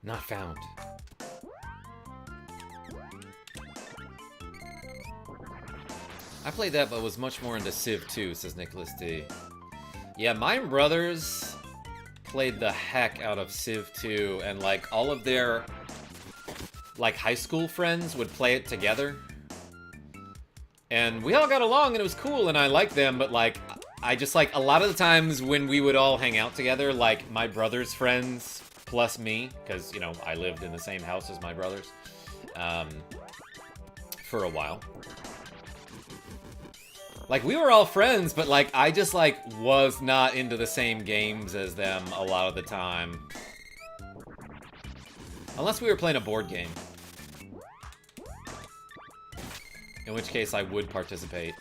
Not found. I played that, but was much more into Civ 2, says Nicholas D. Yeah, my brothers played the heck out of Civ 2, and like all of their like high school friends would play it together. And we all got along and it was cool and I liked them, but like I just like a lot of the times when we would all hang out together, like my brother's friends plus me, because you know I lived in the same house as my brothers for a while. Like, we were all friends, but, like, I just, like, was not into the same games as them a lot of the time. Unless we were playing a board game. In which case, I would participate.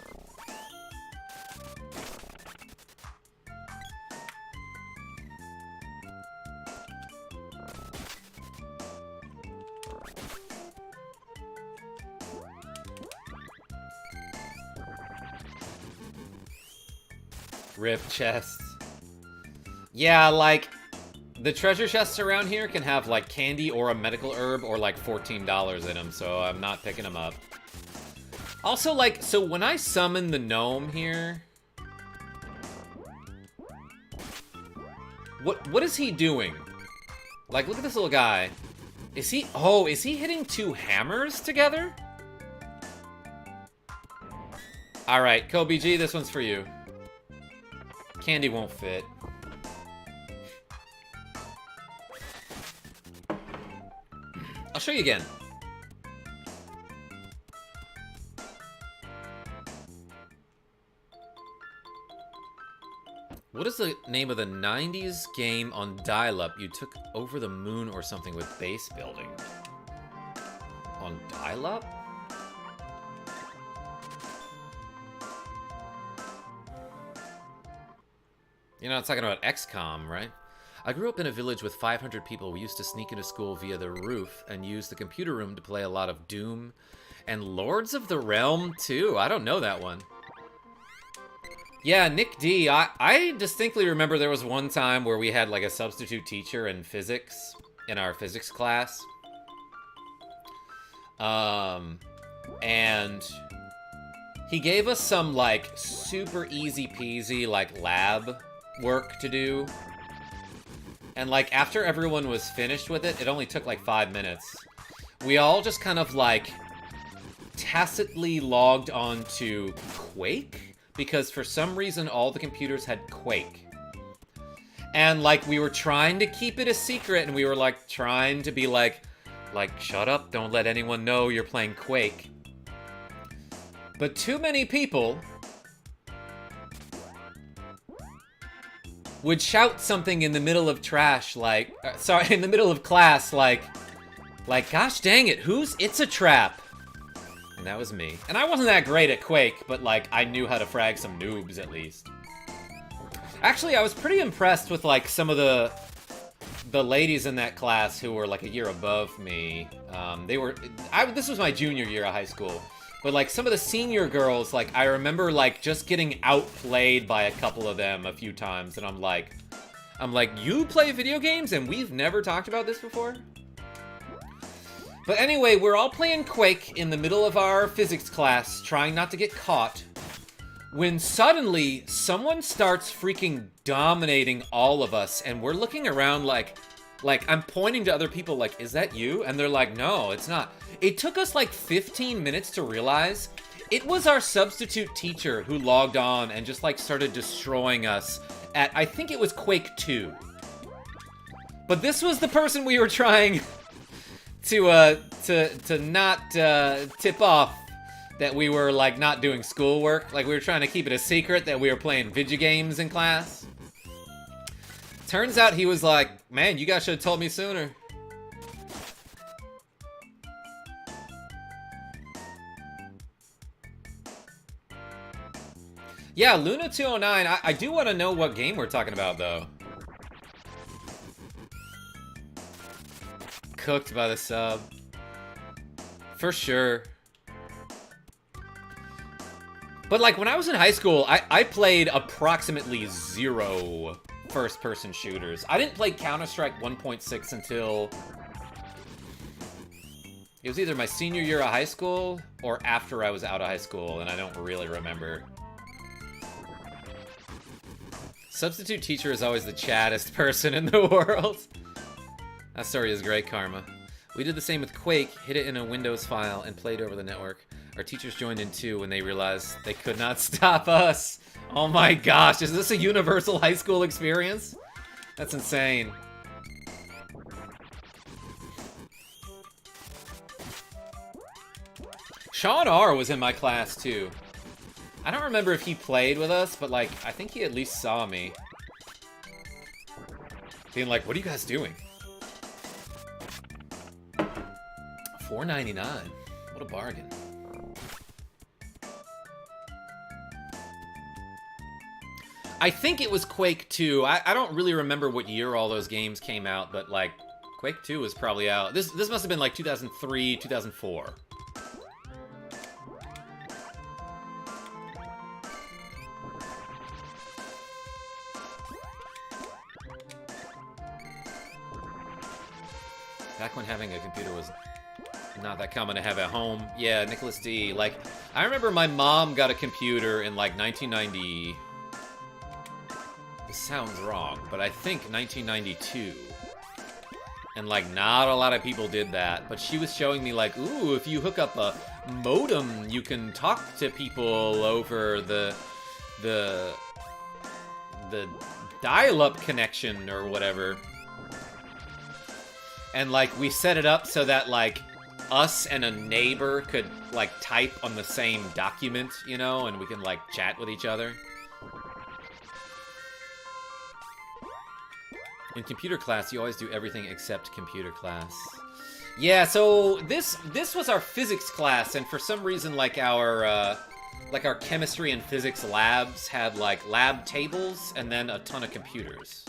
Rip chests. Yeah, like, the treasure chests around here can have, like, candy or a medical herb or, like, $14 in them, so I'm not picking them up. Also, like, so when I summon the gnome here... What is he doing? Like, look at this little guy. Is he... Oh, is he hitting two hammers together? Alright, Kobe G, this one's for you. Candy won't fit. I'll show you again. What is the name of the 90s game on dial-up you took over the moon or something with base building? On dial-up? You know, it's talking about XCOM, right? I grew up in a village with 500 people. We used to sneak into school via the roof and use the computer room to play a lot of Doom and Lords of the Realm, too. I don't know that one. Yeah, Nick D. I distinctly remember there was one time where we had, like, a substitute teacher in physics, in our physics class. And he gave us some, like, super easy peasy, like, lab work to do, and like after everyone was finished with it, it only took like 5 minutes. We all just kind of like tacitly logged on to Quake because for some reason all the computers had Quake, and like we were trying to keep it a secret, and we were like trying to be like shut up, don't let anyone know you're playing Quake. But too many people would shout something in the middle of trash, like, in the middle of class, like, gosh dang it, it's a trap. And that was me. And I wasn't that great at Quake, but, like, I knew how to frag some noobs, at least. Actually, I was pretty impressed with, like, some of the ladies in that class who were, like, a year above me. This was my junior year of high school. But, like, some of the senior girls, like, I remember, like, just getting outplayed by a couple of them a few times. And I'm like, you play video games and we've never talked about this before? But anyway, we're all playing Quake in the middle of our physics class, trying not to get caught, when suddenly someone starts freaking dominating all of us. And we're looking around like I'm pointing to other people like, is that you? And they're like, no, it's not. It took us like 15 minutes to realize it was our substitute teacher who logged on and just like started destroying us at, I think it was Quake 2. But this was the person we were trying to not tip off that we were, like, not doing schoolwork. Like, we were trying to keep it a secret that we were playing video games in class. Turns out he was like, man, you guys should have told me sooner. Yeah, Luna 209, I do want to know what game we're talking about, though. Cooked by the sub. For sure. But, like, when I was in high school, I played approximately 0 first-person shooters. I didn't play Counter-Strike 1.6 until... It was either my senior year of high school or after I was out of high school, and I don't really remember. Substitute teacher is always the chattest person in the world. That story is great, Karma. We did the same with Quake, hid it in a Windows file, and played over the network. Our teachers joined in too when they realized they could not stop us. Oh my gosh, is this a universal high school experience? That's insane. Sean R was in my class too. I don't remember if he played with us, but like, I think he at least saw me. Being like, what are you guys doing? $4.99. What a bargain. I think it was Quake 2. I don't really remember what year all those games came out, but like, Quake 2 was probably out. This must have been like 2003, 2004. Back when having a computer was not that common to have at home. Yeah, Nicholas D. Like, I remember my mom got a computer in like 1990... This sounds wrong, but I think 1992. And like, not a lot of people did that. But she was showing me like, ooh, if you hook up a modem, you can talk to people over the dial-up connection or whatever. And, like, we set it up so that, like, us and a neighbor could, like, type on the same document, you know? And we can, like, chat with each other. In computer class, you always do everything except computer class. Yeah, so this was our physics class, and for some reason, like, our chemistry and physics labs had, like, lab tables and then a ton of computers.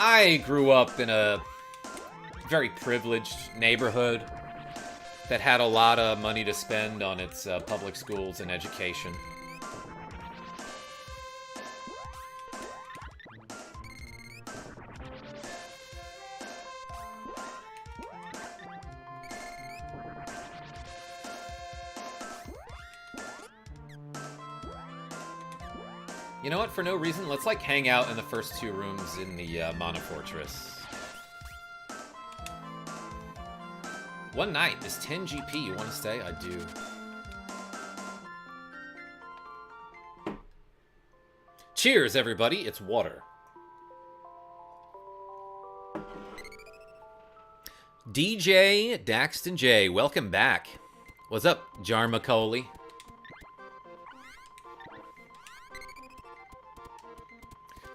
I grew up in a very privileged neighborhood that had a lot of money to spend on its public schools and education. You know what? For no reason, let's like hang out in the first 2 rooms in the Mana Fortress. One night is 10 GP. You want to stay? I do. Cheers, everybody. It's water. DJ Daxton J, welcome back. What's up, Jar McCauley?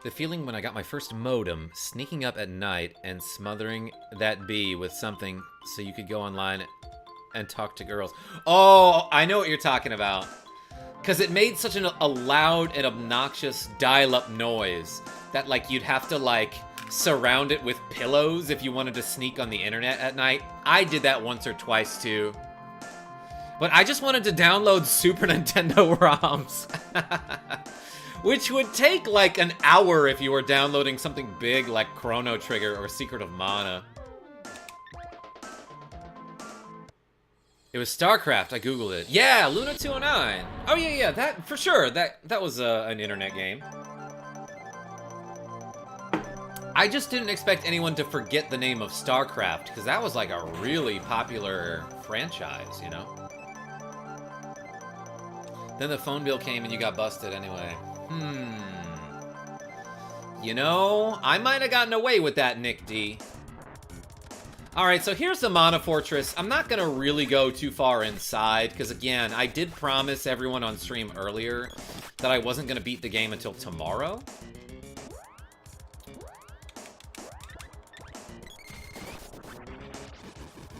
The feeling when I got my first modem, sneaking up at night and smothering that bee with something so you could go online and talk to girls. Oh, I know what you're talking about. Because it made such a loud and obnoxious dial-up noise that, like, you'd have to, like, surround it with pillows if you wanted to sneak on the internet at night. I did that once or twice, too. But I just wanted to download Super Nintendo ROMs. Which would take like an hour if you were downloading something big like Chrono Trigger or Secret of Mana. It was StarCraft, I googled it. Yeah, Luna 209. Oh yeah, that for sure. That was an internet game. I just didn't expect anyone to forget the name of StarCraft, because that was like a really popular franchise, you know? Then the phone bill came and you got busted anyway. You know, I might have gotten away with that, Nick D. Alright, so here's the Mana Fortress. I'm not gonna really go too far inside, because again, I did promise everyone on stream earlier that I wasn't gonna beat the game until tomorrow.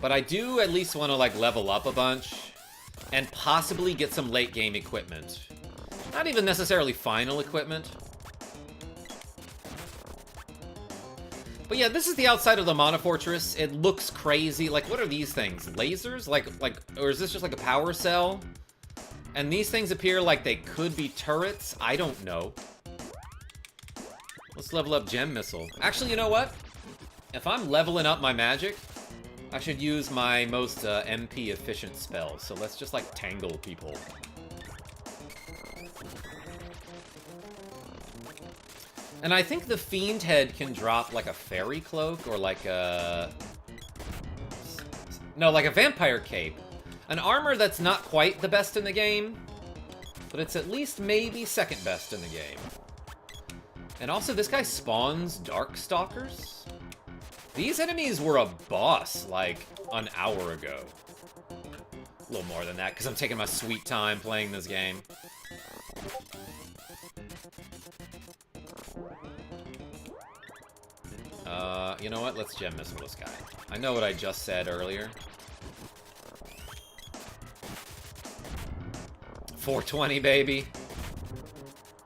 But I do at least want to, like, level up a bunch and possibly get some late game equipment. Not even necessarily final equipment. But yeah, this is the outside of the Mana Fortress. It looks crazy. Like, what are these things? Lasers? Like, or is this just like a power cell? And these things appear like they could be turrets? I don't know. Let's level up Gem Missile. Actually, you know what? If I'm leveling up my magic, I should use my most MP efficient spell. So let's just, like, tangle people. And I think the Fiend Head can drop, like, a Fairy Cloak or, like, a... No, like a Vampire Cape. An armor that's not quite the best in the game, but it's at least maybe second best in the game. And also, this guy spawns Darkstalkers? These enemies were a boss, like, an hour ago. A little more than that, because I'm taking my sweet time playing this game. You know what? Let's Gem Missile this guy. I know what I just said earlier. 420, baby.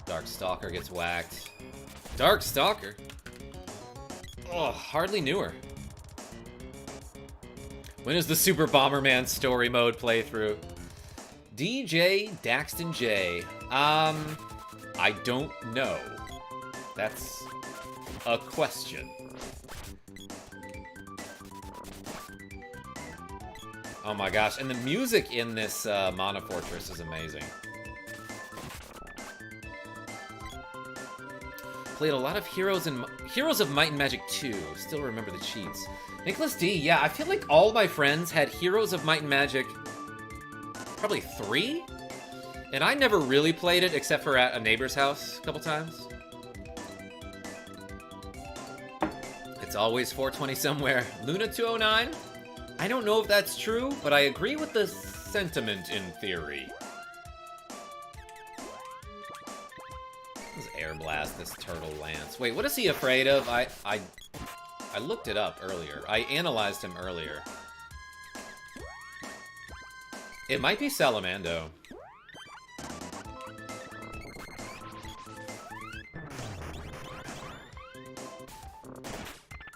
Darkstalker gets whacked. Darkstalker? Oh, hardly knew her. When is the Super Bomberman story mode playthrough? DJ Daxton J. I don't know. That's a question. Oh my gosh, and the music in this Mana Fortress is amazing. Played a lot of Heroes of Might and Magic 2. Still remember the cheats. Nicholas D, yeah, I feel like all my friends had Heroes of Might and Magic probably 3? And I never really played it except for at a neighbor's house a couple times. It's always 420 somewhere. Luna 209? I don't know if that's true, but I agree with the sentiment in theory. Let's air blast this Turtle Lance. Wait, what is he afraid of? I looked it up earlier. I analyzed him earlier. It might be Salamando.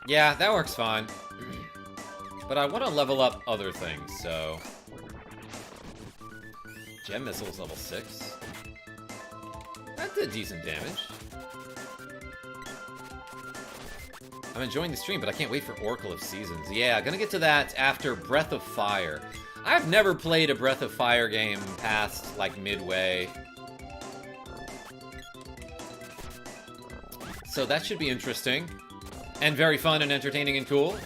Yeah, that works fine. But I want to level up other things, so... Gem Missile's level 6. That did decent damage. I'm enjoying the stream, but I can't wait for Oracle of Seasons. Yeah, gonna get to that after Breath of Fire. I've never played a Breath of Fire game past, like, midway. So that should be interesting. And very fun and entertaining and cool.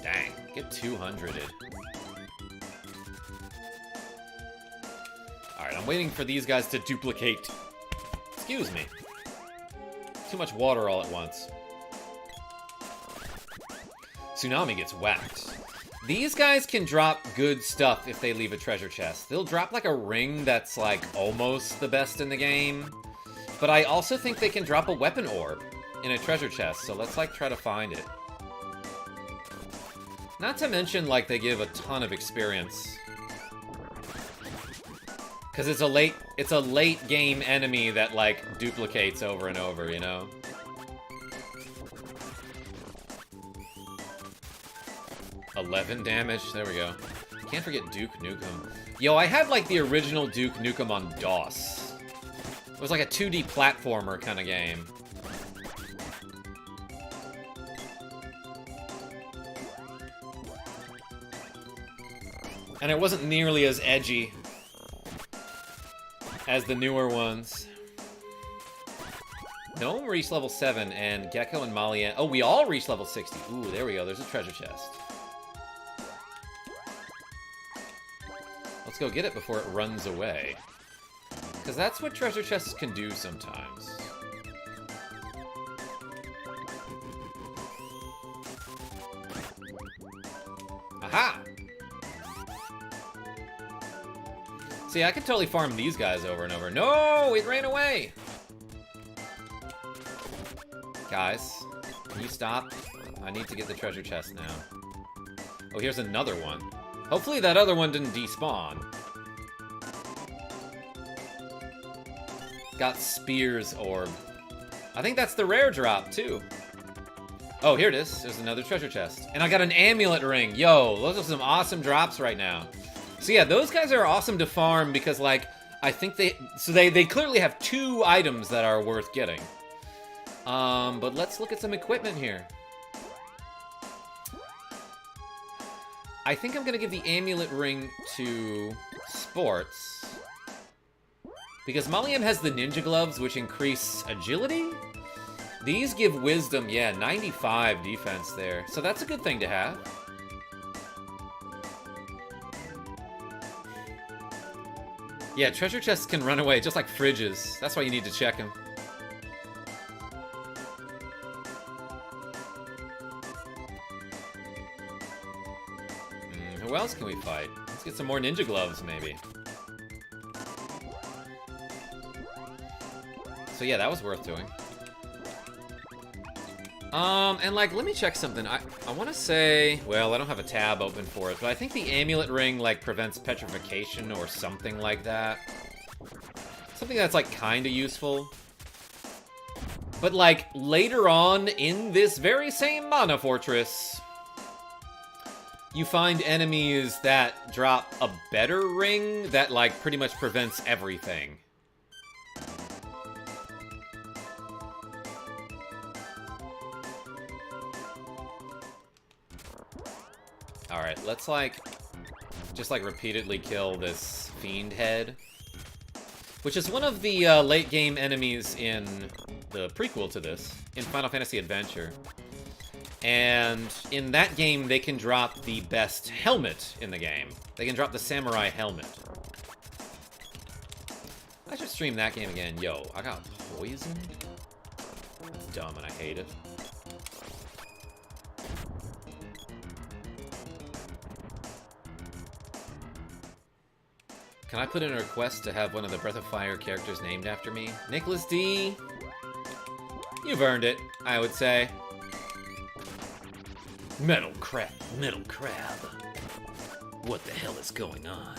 Dang, get 200'd. Alright, I'm waiting for these guys to duplicate. Excuse me. Too much water all at once. Tsunami gets whacked. These guys can drop good stuff if they leave a treasure chest. They'll drop like a ring that's like almost the best in the game. But I also think they can drop a weapon orb in a treasure chest, so let's like try to find it. Not to mention, like, they give a ton of experience. Because it's a late game enemy that, like, duplicates over and over, you know? $11 damage, there we go. Can't forget Duke Nukem. Yo, I had, like, the original Duke Nukem on DOS. It was like a 2D platformer kind of game. And it wasn't nearly as edgy as the newer ones. Gnome reached level 7, and Gecko and Molly... Oh, we all reached level 60. Ooh, there we go. There's a treasure chest. Let's go get it before it runs away. Because that's what treasure chests can do sometimes. Aha! See, I could totally farm these guys over and over. No, it ran away! Guys, can you stop? I need to get the treasure chest now. Oh, here's another one. Hopefully that other one didn't despawn. Got Spears Orb. I think that's the rare drop, too. Oh, here it is. There's another treasure chest. And I got an amulet ring. Yo, those are some awesome drops right now. So yeah, those guys are awesome to farm because, like, I think they clearly have 2 items that are worth getting. But let's look at some equipment here. I think I'm gonna give the amulet ring to Sports. Because Maliam has the ninja gloves, which increase agility? These give wisdom, yeah, 95 defense there. So that's a good thing to have. Yeah, treasure chests can run away, just like fridges. That's why you need to check them. Who else can we fight? Let's get some more ninja gloves, maybe. So yeah, that was worth doing. And like, let me check something. I want to say, well, I don't have a tab open for it, but I think the amulet ring, like, prevents petrification or something like that. Something that's, like, kind of useful. But, like, later on in this very same mana fortress, you find enemies that drop a better ring that, like, pretty much prevents everything. Alright, let's, like, just, like, repeatedly kill this fiend head. Which is one of the late-game enemies in the prequel to this, in Final Fantasy Adventure. And in that game, they can drop the best helmet in the game. They can drop the samurai helmet. I should stream that game again. Yo, I got poisoned? That's dumb and I hate it. Can I put in a request to have one of the Breath of Fire characters named after me? Nicholas D. You've earned it, I would say. Metal crab. What the hell is going on?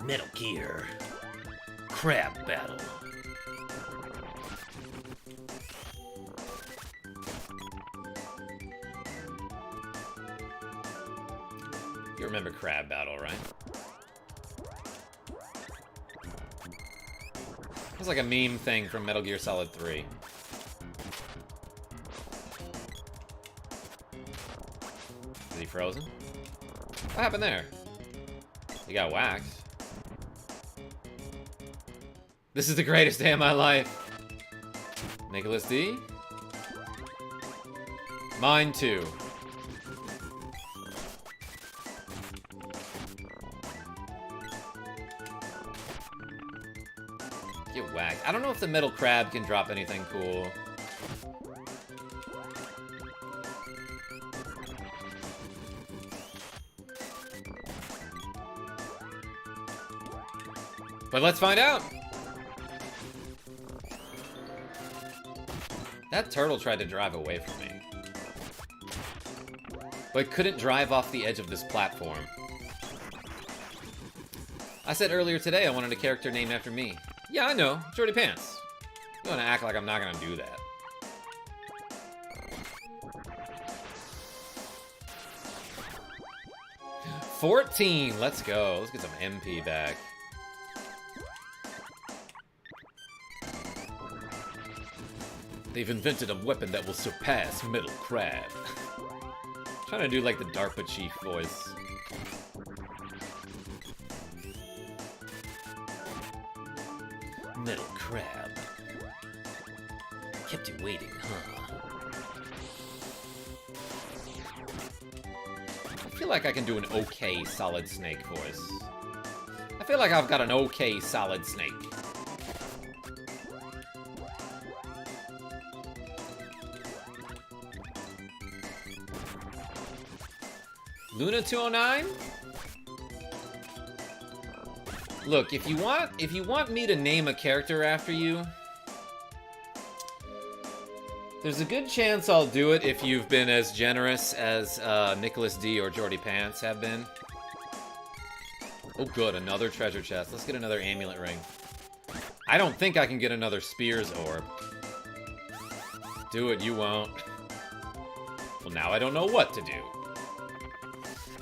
Metal Gear. Crab battle. You remember Crab Battle, right? It was like a meme thing from Metal Gear Solid 3. Is he frozen? What happened there? He got whacked. This is the greatest day of my life. Nicholas D. Mine too. Get whacked. I don't know if the metal crab can drop anything cool. But let's find out. That turtle tried to drive away from me, but couldn't drive off the edge of this platform. I said earlier today I wanted a character named after me. Yeah, I know. Jordy Pants. You want to act like I'm not going to do that. $14. Let's go. Let's get some MP back. They've invented a weapon that will surpass Metal Crab. Trying to do like the DARPA chief voice. Metal Crab. Kept you waiting, huh? I feel like I can do an okay Solid Snake voice. I feel like I've got an okay Solid Snake. Luna 209? Look, if you want me to name a character after you, there's a good chance I'll do it if you've been as generous as Nicholas D or Jordy Pants have been. Oh good, another treasure chest. Let's get another amulet ring. I don't think I can get another Spears orb. Do it, you won't. Well, now I don't know what to do.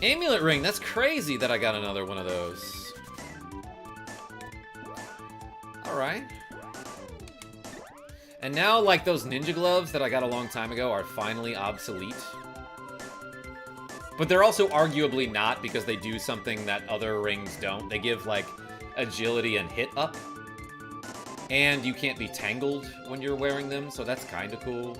Amulet ring, that's crazy that I got another one of those. Alright. And now, like, those ninja gloves that I got a long time ago are finally obsolete. But they're also arguably not, because they do something that other rings don't. They give, like, agility and hit up. And you can't be tangled when you're wearing them, so that's kind of cool.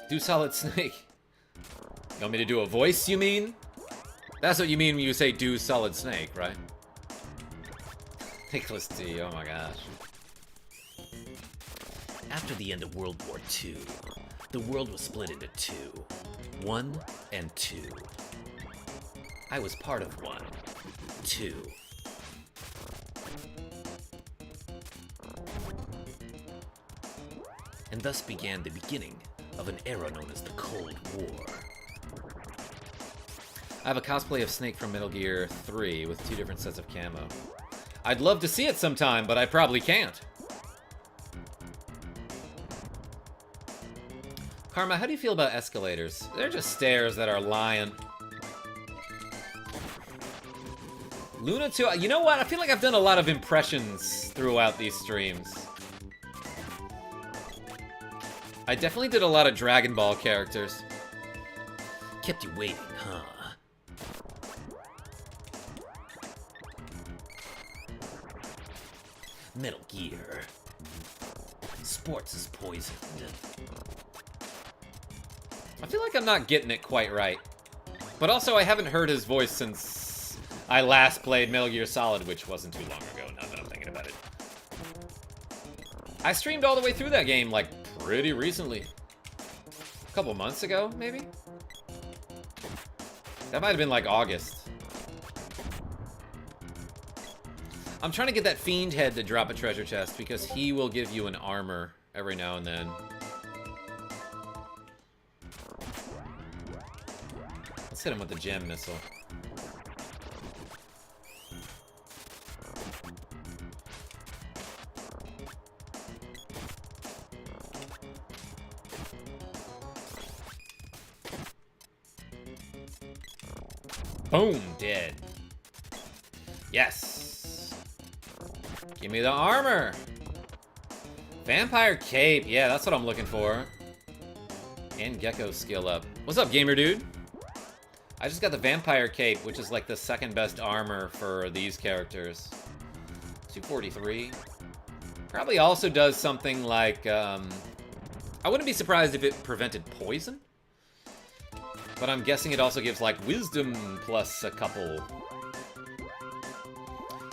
Do Solid Snake. You want me to do a voice, you mean? That's what you mean when you say do Solid Snake, right? Nicholas D, oh my gosh. After the end of World War II, the world was split into two. 1 and 2. I was part of 1. 2. And thus began the beginning of an era known as the Cold War. I have a cosplay of Snake from Metal Gear 3 with 2 different sets of camo. I'd love to see it sometime, but I probably can't. Karma, how do you feel about escalators? They're just stairs that are lying. Luna 2, you know what? I feel like I've done a lot of impressions throughout these streams. I definitely did a lot of Dragon Ball characters. Kept you waiting, huh? Metal Gear. Sports is poisoned. I feel like I'm not getting it quite right. But also, I haven't heard his voice since I last played Metal Gear Solid, which wasn't too long ago, now that I'm thinking about it. I streamed all the way through that game, like, pretty recently. A couple months ago, maybe? That might have been, like, August. I'm trying to get that Fiend Head to drop a treasure chest, because he will give you an armor every now and then. Let's hit him with the gem missile. Boom, dead. Yes. Give me the armor. Vampire cape. Yeah, that's what I'm looking for. And Gecko skill up. What's up, gamer dude? I just got the Vampire Cape, which is like the second best armor for these characters. 243. Probably also does something like, I wouldn't be surprised if it prevented poison. But I'm guessing it also gives, like, wisdom plus a couple.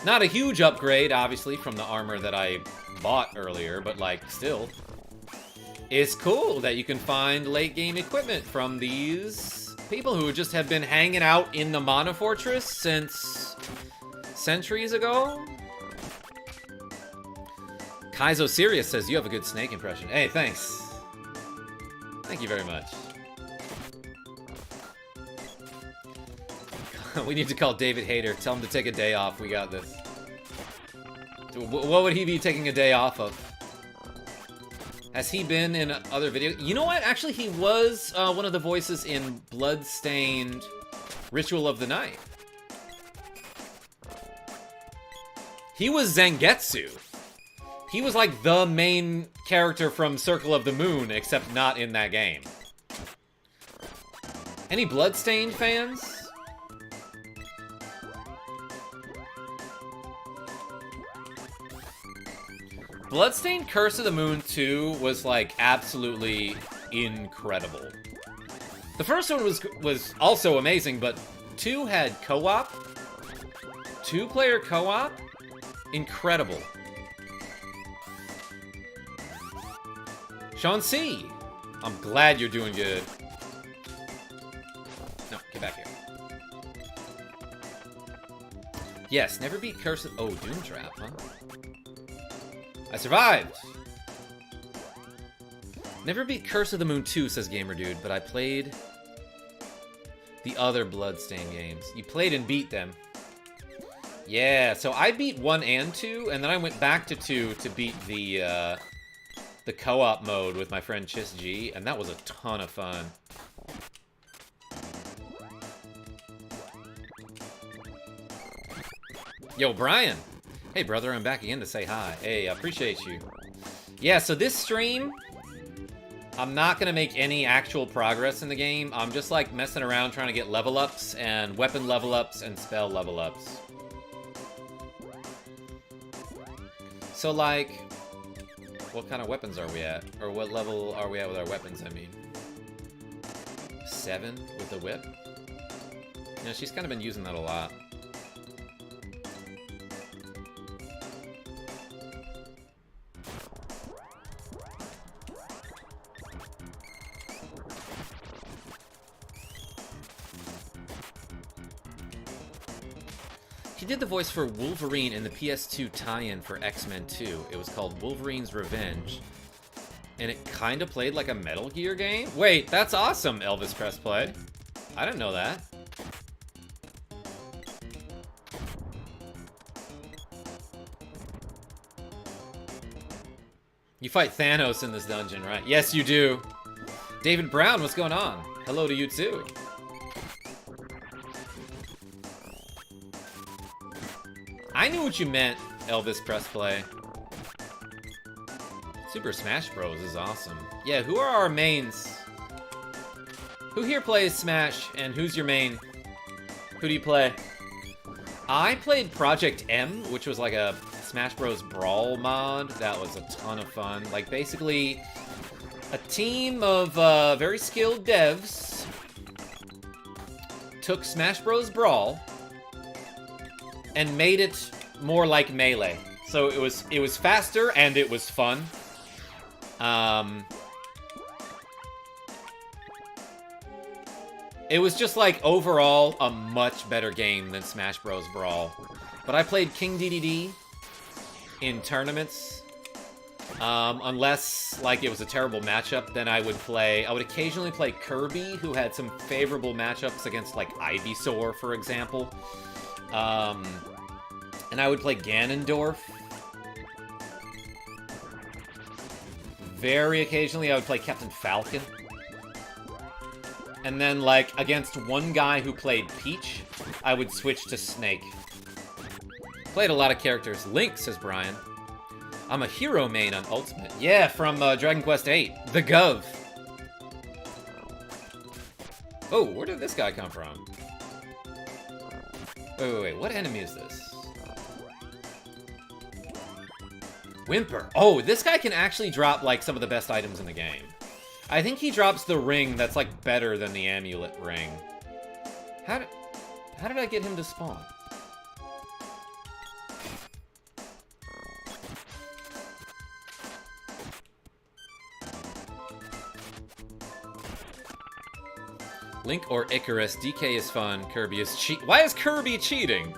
Not a huge upgrade, obviously, from the armor that I bought earlier, but, like, still. It's cool that you can find late-game equipment from these people who just have been hanging out in the Mana Fortress since centuries ago. Kaizo Sirius says, you have a good Snake impression. Hey, thanks. Thank you very much. We need to call David Hayter. Tell him to take a day off. We got this. What would he be taking a day off of? Has he been in other videos? You know what? Actually, he was one of the voices in Bloodstained Ritual of the Night. He was Zangetsu. He was like the main character from Circle of the Moon, except not in that game. Any Bloodstained fans? Bloodstained Curse of the Moon 2 was, like, absolutely incredible. The first one was also amazing, but 2 had co-op, 2-player co-op, Incredible. Sean C. I'm glad you're doing good. No, get back here. Yes, never beat Curse of... Oh, Doom Trap, huh? I survived! Never beat Curse of the Moon 2, says Gamer Dude, but I played the other Bloodstained games. You played and beat them. Yeah, so I beat 1 and 2, and then I went back to 2 to beat the co-op mode with my friend Chis G, and that was a ton of fun. Yo, Brian! Hey, brother, I'm back again to say hi. Hey, I appreciate you. Yeah, so this stream, I'm not gonna make any actual progress in the game. I'm just, like, messing around trying to get level ups, and weapon level ups, and spell level ups. So, like, what kind of weapons are we at? Or what level are we at with our weapons, I mean? 7 with the whip? You know, she's kind of been using that a lot. He did the voice for Wolverine in the PS2 tie-in for X-Men 2. It was called Wolverine's Revenge. And it kind of played like a Metal Gear game? Wait, that's awesome, Elvis Press Play. I didn't know that. You fight Thanos in this dungeon, right? Yes, you do. David Brown, what's going on? Hello to you too. I knew what you meant, Elvis Press Play. Super Smash Bros. Is awesome. Yeah, who are our mains? Who here plays Smash, and who's your main? Who do you play? I played Project M, which was like a Smash Bros. Brawl mod. That was a ton of fun. Like, basically, a team of very skilled devs took Smash Bros. Brawl and made it more like Melee. So it was faster and it was fun. It was just like overall a much better game than Smash Bros. Brawl. But I played King DDD in tournaments. Unless like it was a terrible matchup, then I would occasionally play Kirby, who had some favorable matchups against like Ivysaur, for example. And I would play Ganondorf. Very occasionally, I would play Captain Falcon. And then, like, against one guy who played Peach, I would switch to Snake. Played a lot of characters. Link, says Brian. I'm a hero main on Ultimate. Yeah, from Dragon Quest VIII. The Gov. Oh, where did this guy come from? Wait. What enemy is this? Whimper. Oh, this guy can actually drop, like, some of the best items in the game. I think he drops the ring that's, like, better than the amulet ring. How did I get him to spawn? Link or Icarus. DK is fun. Kirby is Why is Kirby cheating?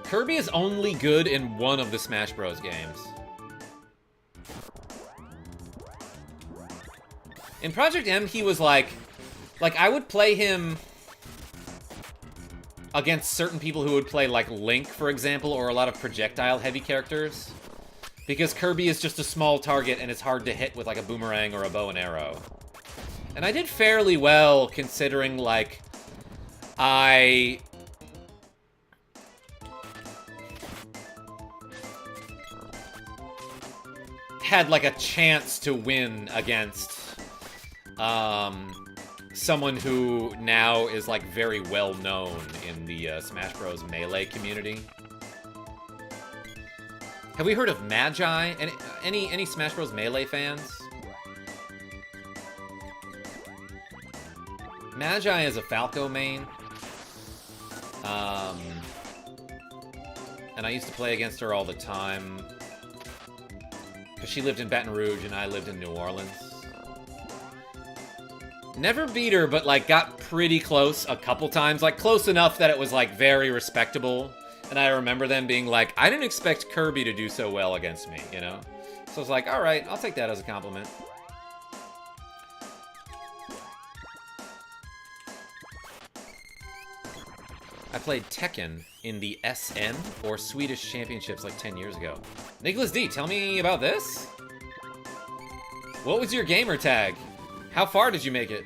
Kirby is only good in one of the Smash Bros. Games. In Project M, he was like I would play him against certain people who would play like Link, for example, or a lot of projectile-heavy characters. Because Kirby is just a small target and it's hard to hit with like a boomerang or a bow and arrow. And I did fairly well considering like I had like a chance to win against someone who now is like very well known in the Smash Bros. Melee community. Have we heard of Magi? Any Smash Bros. Melee fans? Magi is a Falco main. And I used to play against her all the time. Because she lived in Baton Rouge and I lived in New Orleans. Never beat her, but, like, got pretty close a couple times. Like, close enough that it was, like, very respectable. And I remember them being like, I didn't expect Kirby to do so well against me, you know? So I was like, alright, I'll take that as a compliment. I played Tekken in the SN, or Swedish Championships, like 10 years ago. Nicholas D, tell me about this. What was your gamer tag? How far did you make it?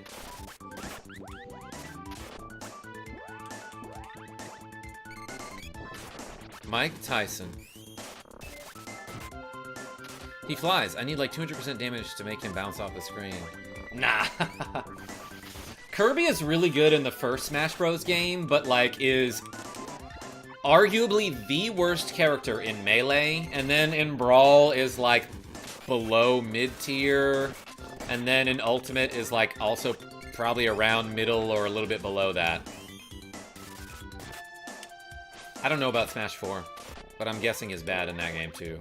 Mike Tyson. He flies. I need like 200% damage to make him bounce off the screen. Nah. Kirby is really good in the first Smash Bros. Game, but like is arguably the worst character in Melee, and then in Brawl is like below mid-tier, and then in Ultimate is like also probably around middle or a little bit below that. I don't know about Smash 4, but I'm guessing is bad in that game too.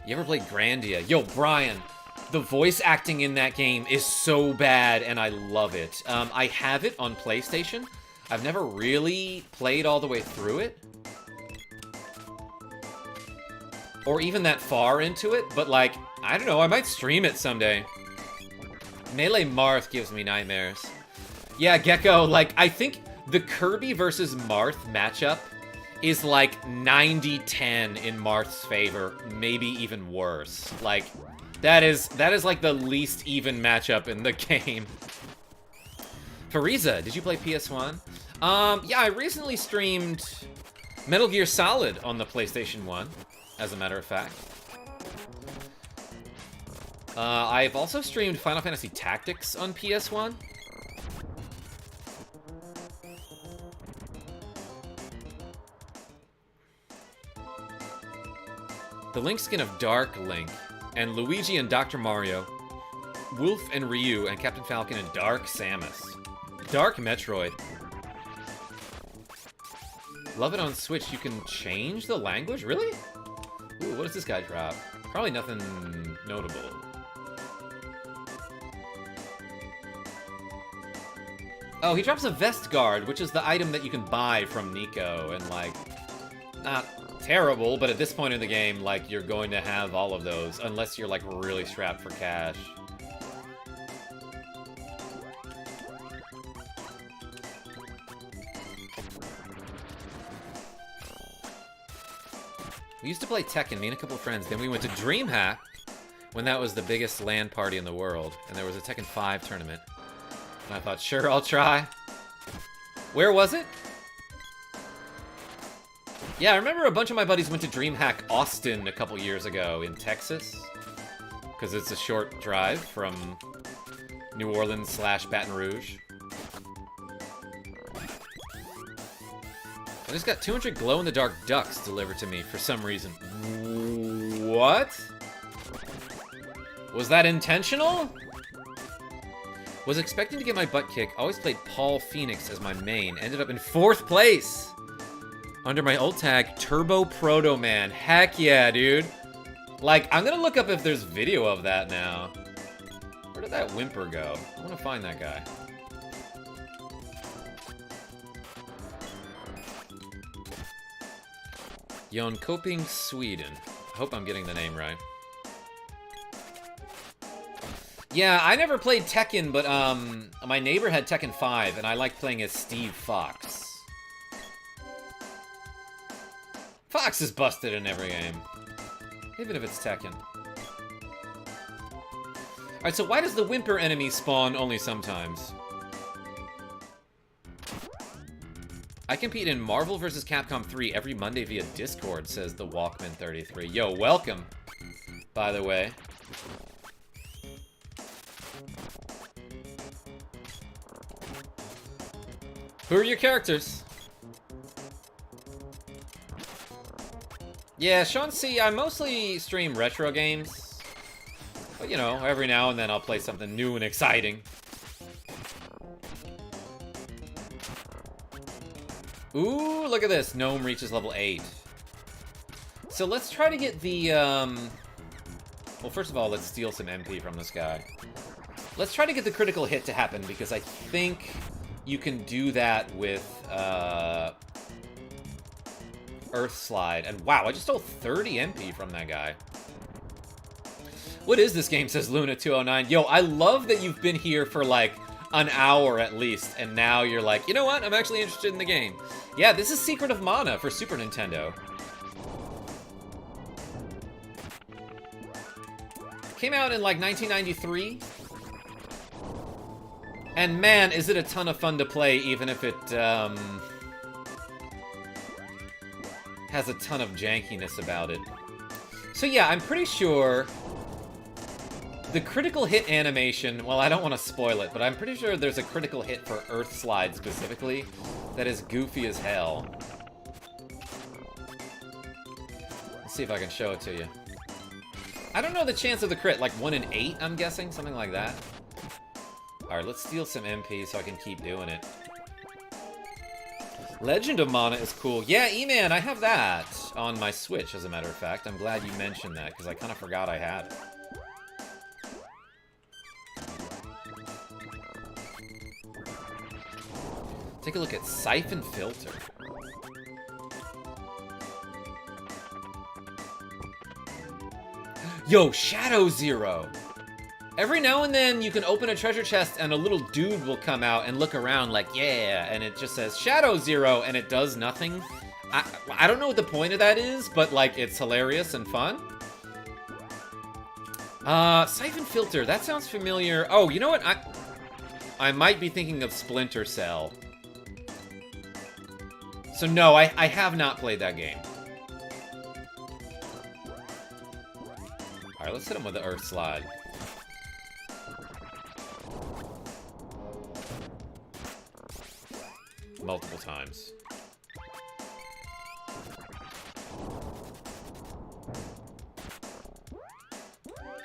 You ever played Grandia? Yo, Brian, the voice acting in that game is so bad, and I love it. I have it on PlayStation. I've never really played all the way through it. Or even that far into it, but like, I don't know, I might stream it someday. Melee Marth gives me nightmares. Yeah, Gecko, like, I think the Kirby versus Marth matchup is like 90-10 in Marth's favor, maybe even worse. Like, that is like the least even matchup in the game. Fariza, did you play PS1? Yeah, I recently streamed Metal Gear Solid on the PlayStation 1, as a matter of fact. I've also streamed Final Fantasy Tactics on PS1. The Link skin of Dark Link, and Luigi and Dr. Mario, Wolf and Ryu, and Captain Falcon and Dark Samus. Dark Metroid. Love it on Switch. You can change the language? Really? Ooh, what does this guy drop? Probably nothing notable. Oh, he drops a Vest Guard, which is the item that you can buy from Nico, and like, not terrible, but at this point in the game, like, you're going to have all of those, unless you're like really strapped for cash. We used to play Tekken, me and a couple of friends. Then we went to DreamHack when that was the biggest LAN party in the world, and there was a Tekken 5 tournament. And I thought, sure, I'll try. Where was it? Yeah, I remember a bunch of my buddies went to DreamHack Austin a couple years ago in Texas, because it's a short drive from New Orleans / Baton Rouge. I just got 200 glow-in-the-dark ducks delivered to me for some reason. What? Was that intentional? Was expecting to get my butt kicked. Always played Paul Phoenix as my main. Ended up in 4th place. Under my old tag, Turbo Proto Man. Heck yeah, dude. Like, I'm gonna look up if there's video of that now. Where did that whimper go? I wanna find that guy. Jönköping, Sweden. I hope I'm getting the name right. Yeah, I never played Tekken, but my neighbor had Tekken 5, and I liked playing as Steve Fox. Fox is busted in every game, even if it's Tekken. Alright, so why does the Whimper enemy spawn only sometimes? I compete in Marvel vs. Capcom 3 every Monday via Discord, says the Walkman33. Yo, welcome, by the way. Who are your characters? Yeah, Sean C., I mostly stream retro games. But, you know, every now and then I'll play something new and exciting. Ooh, look at this. Gnome reaches level 8. So let's try to get the, well, first of all, let's steal some MP from this guy. Let's try to get the critical hit to happen, because I think you can do that with, Earth Slide. And wow, I just stole 30 MP from that guy. What is this game, says Luna209. Yo, I love that you've been here for, like, an hour at least, and now you're like, you know what? I'm actually interested in the game. Yeah, this is Secret of Mana for Super Nintendo. Came out in, like, 1993. And man, is it a ton of fun to play, even if it, has a ton of jankiness about it. So yeah, I'm pretty sure the critical hit animation, well, I don't want to spoil it, but I'm pretty sure there's a critical hit for Earth Slide specifically that is goofy as hell. Let's see if I can show it to you. I don't know the chance of the crit, like 1 in 8, I'm guessing, something like that. Alright, let's steal some MP so I can keep doing it. Legend of Mana is cool. Yeah, E-Man, I have that on my Switch, as a matter of fact. I'm glad you mentioned that, because I kind of forgot I had it. Take a look at Siphon Filter. Yo, Shadow Zero! Every now and then, you can open a treasure chest and a little dude will come out and look around like, yeah, and it just says Shadow Zero, and it does nothing. I don't know what the point of that is, but, like, it's hilarious and fun. Siphon Filter, that sounds familiar. Oh, you know what? I might be thinking of Splinter Cell. So no, I have not played that game. Alright, let's hit him with the Earth Slide. Multiple times.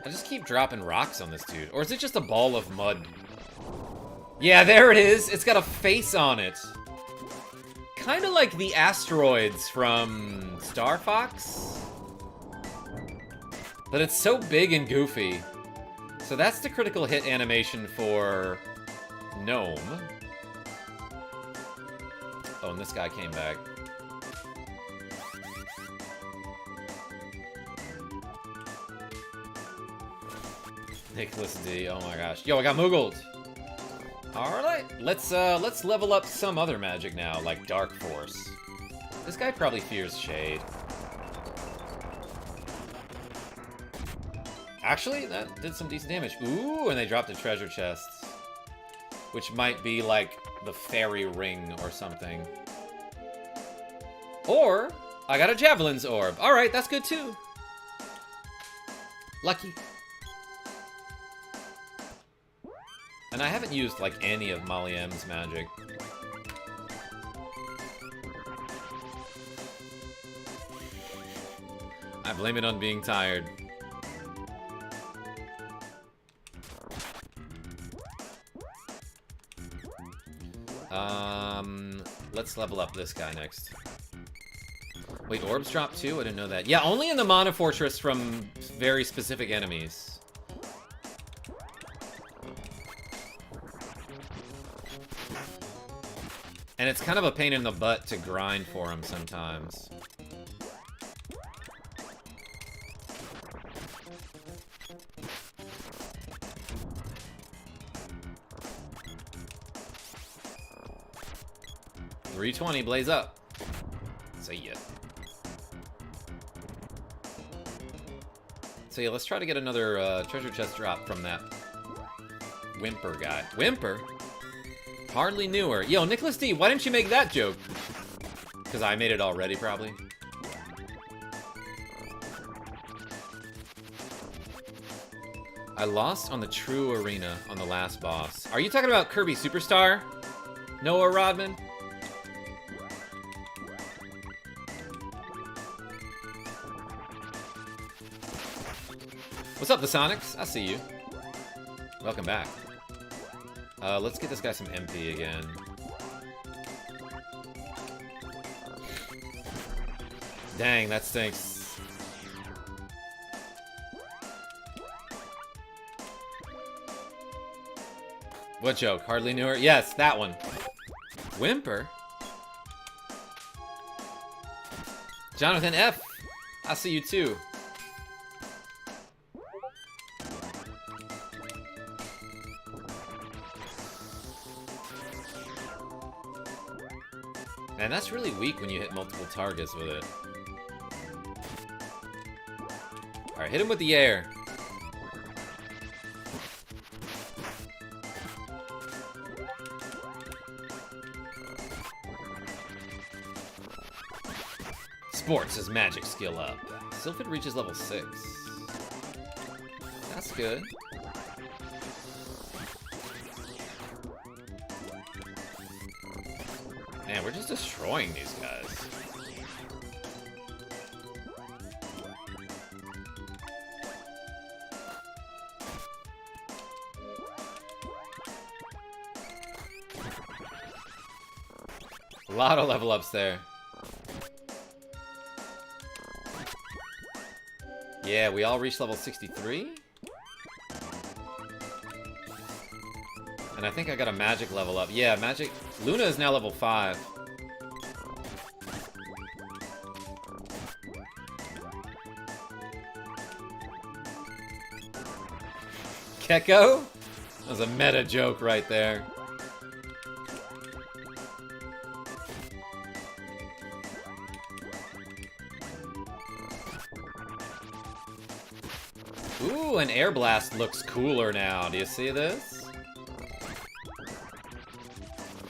I just keep dropping rocks on this dude. Or is it just a ball of mud? Yeah, there it is! It's got a face on it. Kind of like the asteroids from Star Fox. But it's so big and goofy. So that's the critical hit animation for Gnome. Oh, and this guy came back. Nicholas D. Oh my gosh. Yo, I got Moogled. Alright, let's level up some other magic now, like Dark Force. This guy probably fears Shade. Actually, that did some decent damage. Ooh, and they dropped a treasure chest. Which might be like the fairy ring or something. Or, I got a Javelin's Orb. Alright, that's good too. Lucky. And I haven't used, like, any of Molly M's magic. I blame it on being tired. Let's level up this guy next. Wait, orbs drop too? I didn't know that. Yeah, only in the Mana Fortress from very specific enemies. And it's kind of a pain in the butt to grind for them sometimes. $320, blaze up. See ya. So yeah, let's try to get another treasure chest drop from that Whimper guy. Whimper? Hardly knew her. Yo, Nicholas D, why didn't you make that joke? Because I made it already, probably. I lost on the true arena on the last boss. Are you talking about Kirby Superstar? Noah Rodman? What's up, the Sonics? I see you. Welcome back. Let's get this guy some MP again. Dang, that stinks. What joke? Hardly knew her? Yes, that one. Whimper? Jonathan F. I see you too. Man, that's really weak when you hit multiple targets with it. Alright, hit him with the air. Sports his magic skill up. Sylphid reaches level 6. That's good. Man, we're just destroying these guys. A lot of level ups there. Yeah, we all reached level 63. And I think I got a magic level up. Yeah, magic. Luna is now level 5. Keko? That was a meta joke right there. Ooh, an air blast looks cooler now. Do you see this?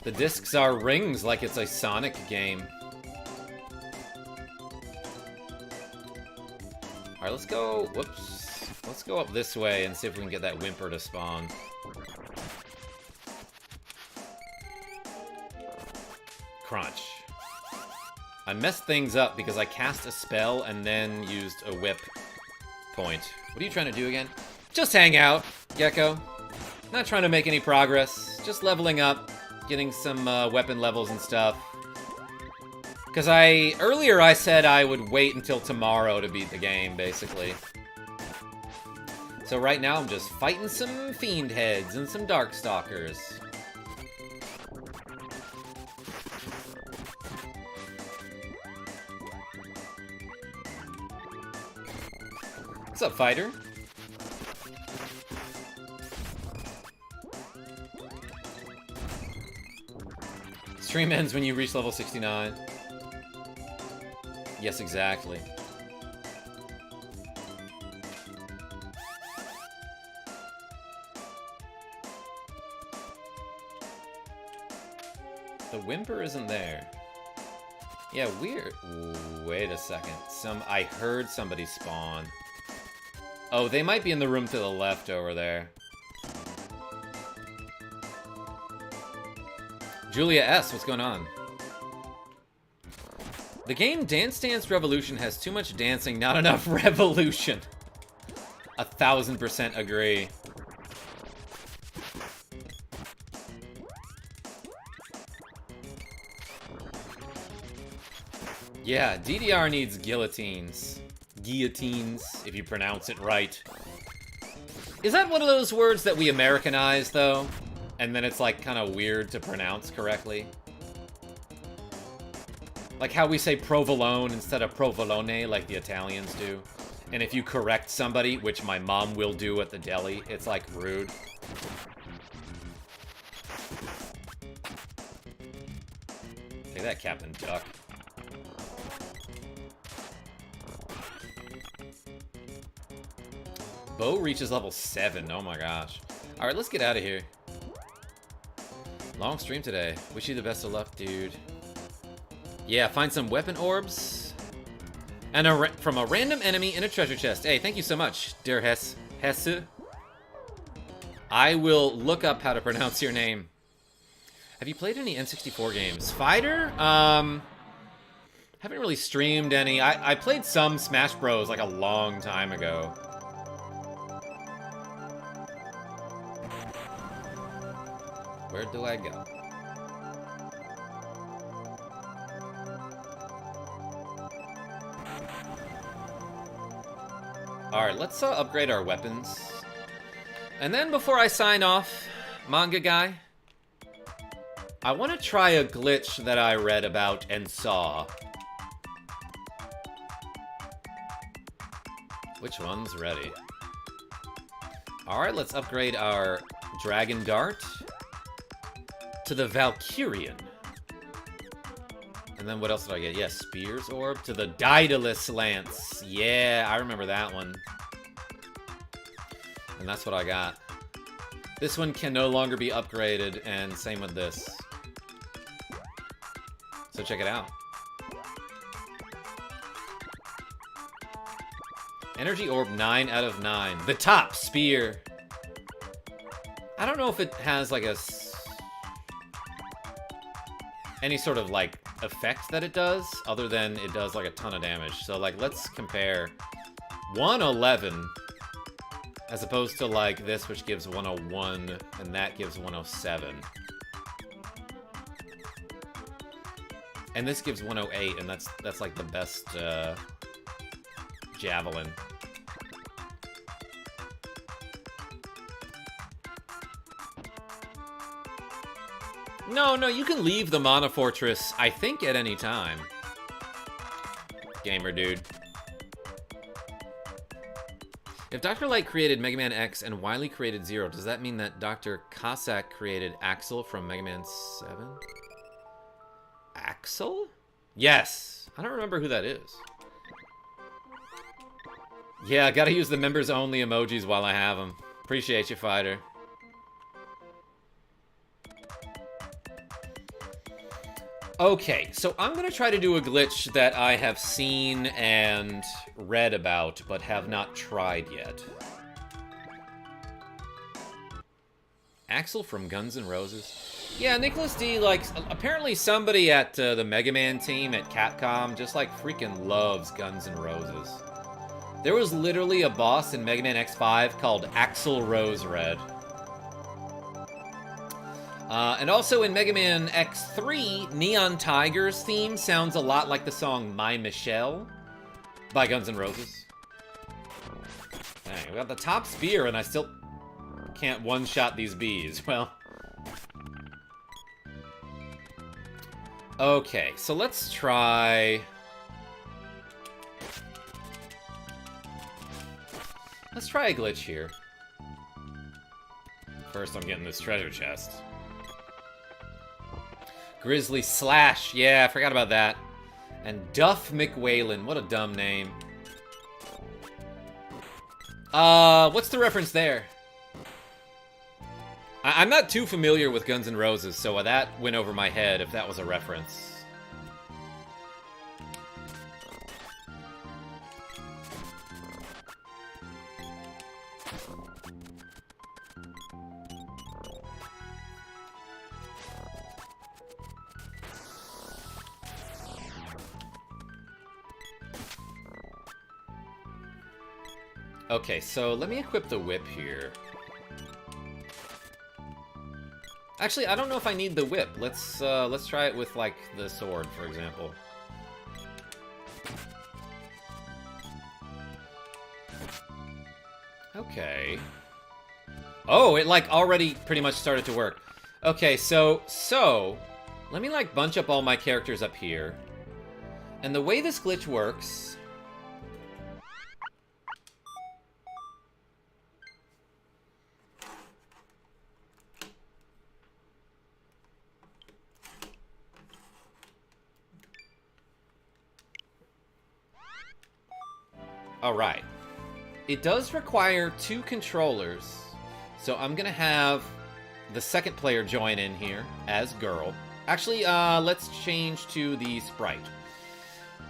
The discs are rings like it's a Sonic game. Alright, let's go... Whoops. Let's go up this way and see if we can get that Whimper to spawn. Crunch. I messed things up because I cast a spell and then used a whip point. What are you trying to do again? Just hang out, Gecko. Not trying to make any progress. Just leveling up. Getting some weapon levels and stuff. Because earlier I said I would wait until tomorrow to beat the game, basically. So right now I'm just fighting some fiend heads and some darkstalkers. What's up, fighter? Stream ends when you reach level 69. Yes, exactly. The Whimper isn't there. Yeah, weird. Wait a second. I heard somebody spawn. Oh, they might be in the room to the left over there. Julia S., what's going on? The game Dance Dance Revolution has too much dancing, not enough revolution. 1000% agree. Yeah, DDR needs guillotines. Guillotines, if you pronounce it right. Is that one of those words that we Americanize, though? And then it's, like, kind of weird to pronounce correctly? Like how we say provolone instead of provolone, like the Italians do. And if you correct somebody, which my mom will do at the deli, it's, like, rude. Take that, Captain Duck. Bo reaches level 7. Oh my gosh. Alright, let's get out of here. Long stream today. Wish you the best of luck, dude. Yeah, find some weapon orbs. And from a random enemy in a treasure chest. Hey, thank you so much, dear Hesse. I will look up how to pronounce your name. Have you played any N64 games? Fighter? Haven't really streamed any. I played some Smash Bros. Like a long time ago. Where do I go? Alright, let's upgrade our weapons. And then before I sign off, manga guy, I want to try a glitch that I read about and saw. Which one's ready? Alright, let's upgrade our Dragon Dart to the Valkyrian. And then what else did I get? Yes, Spears Orb to the Daedalus Lance. Yeah, I remember that one. And that's what I got. This one can no longer be upgraded, and same with this. So check it out. Energy Orb 9 out of 9. The top spear. I don't know if it has like any sort of like effect that it does, other than it does like a ton of damage. So like let's compare 111 as opposed to like this, which gives 101, and that gives 107. And this gives 108, and that's like the best javelin. No, you can leave the Mana Fortress, I think, at any time. Gamer dude. If Dr. Light created Mega Man X and Wily created Zero, does that mean that Dr. Cossack created Axel from Mega Man 7? Axel? Yes. I don't remember who that is. Yeah, I gotta use the members only emojis while I have them. Appreciate you, fighter. Okay, so I'm gonna try to do a glitch that I have seen and read about, but have not tried yet. Axel from Guns N' Roses. Yeah, Nicholas D likes... Apparently somebody at the Mega Man team at Capcom just, like, freaking loves Guns N' Roses. There was literally a boss in Mega Man X5 called Axel Rose Red. And also in Mega Man X3, Neon Tiger's theme sounds a lot like the song My Michelle by Guns N' Roses. Dang, we got the top spear and I still can't one-shot these bees. Well. Okay, so let's try... Let's try a glitch here. First, I'm getting this treasure chest. Grizzly Slash. Yeah, I forgot about that. And Duff McWhalen. What a dumb name. What's the reference there? I'm not too familiar with Guns N' Roses, so that went over my head if that was a reference. Okay, so let me equip the whip here. Actually, I don't know if I need the whip. Let's try it with, like, the sword, for example. Okay. Oh, it, like, already pretty much started to work. Okay, so, let me, like, bunch up all my characters up here. And the way this glitch works... Alright. It does require 2 controllers, so I'm gonna have the second player join in here as girl. Actually, let's change to the sprite.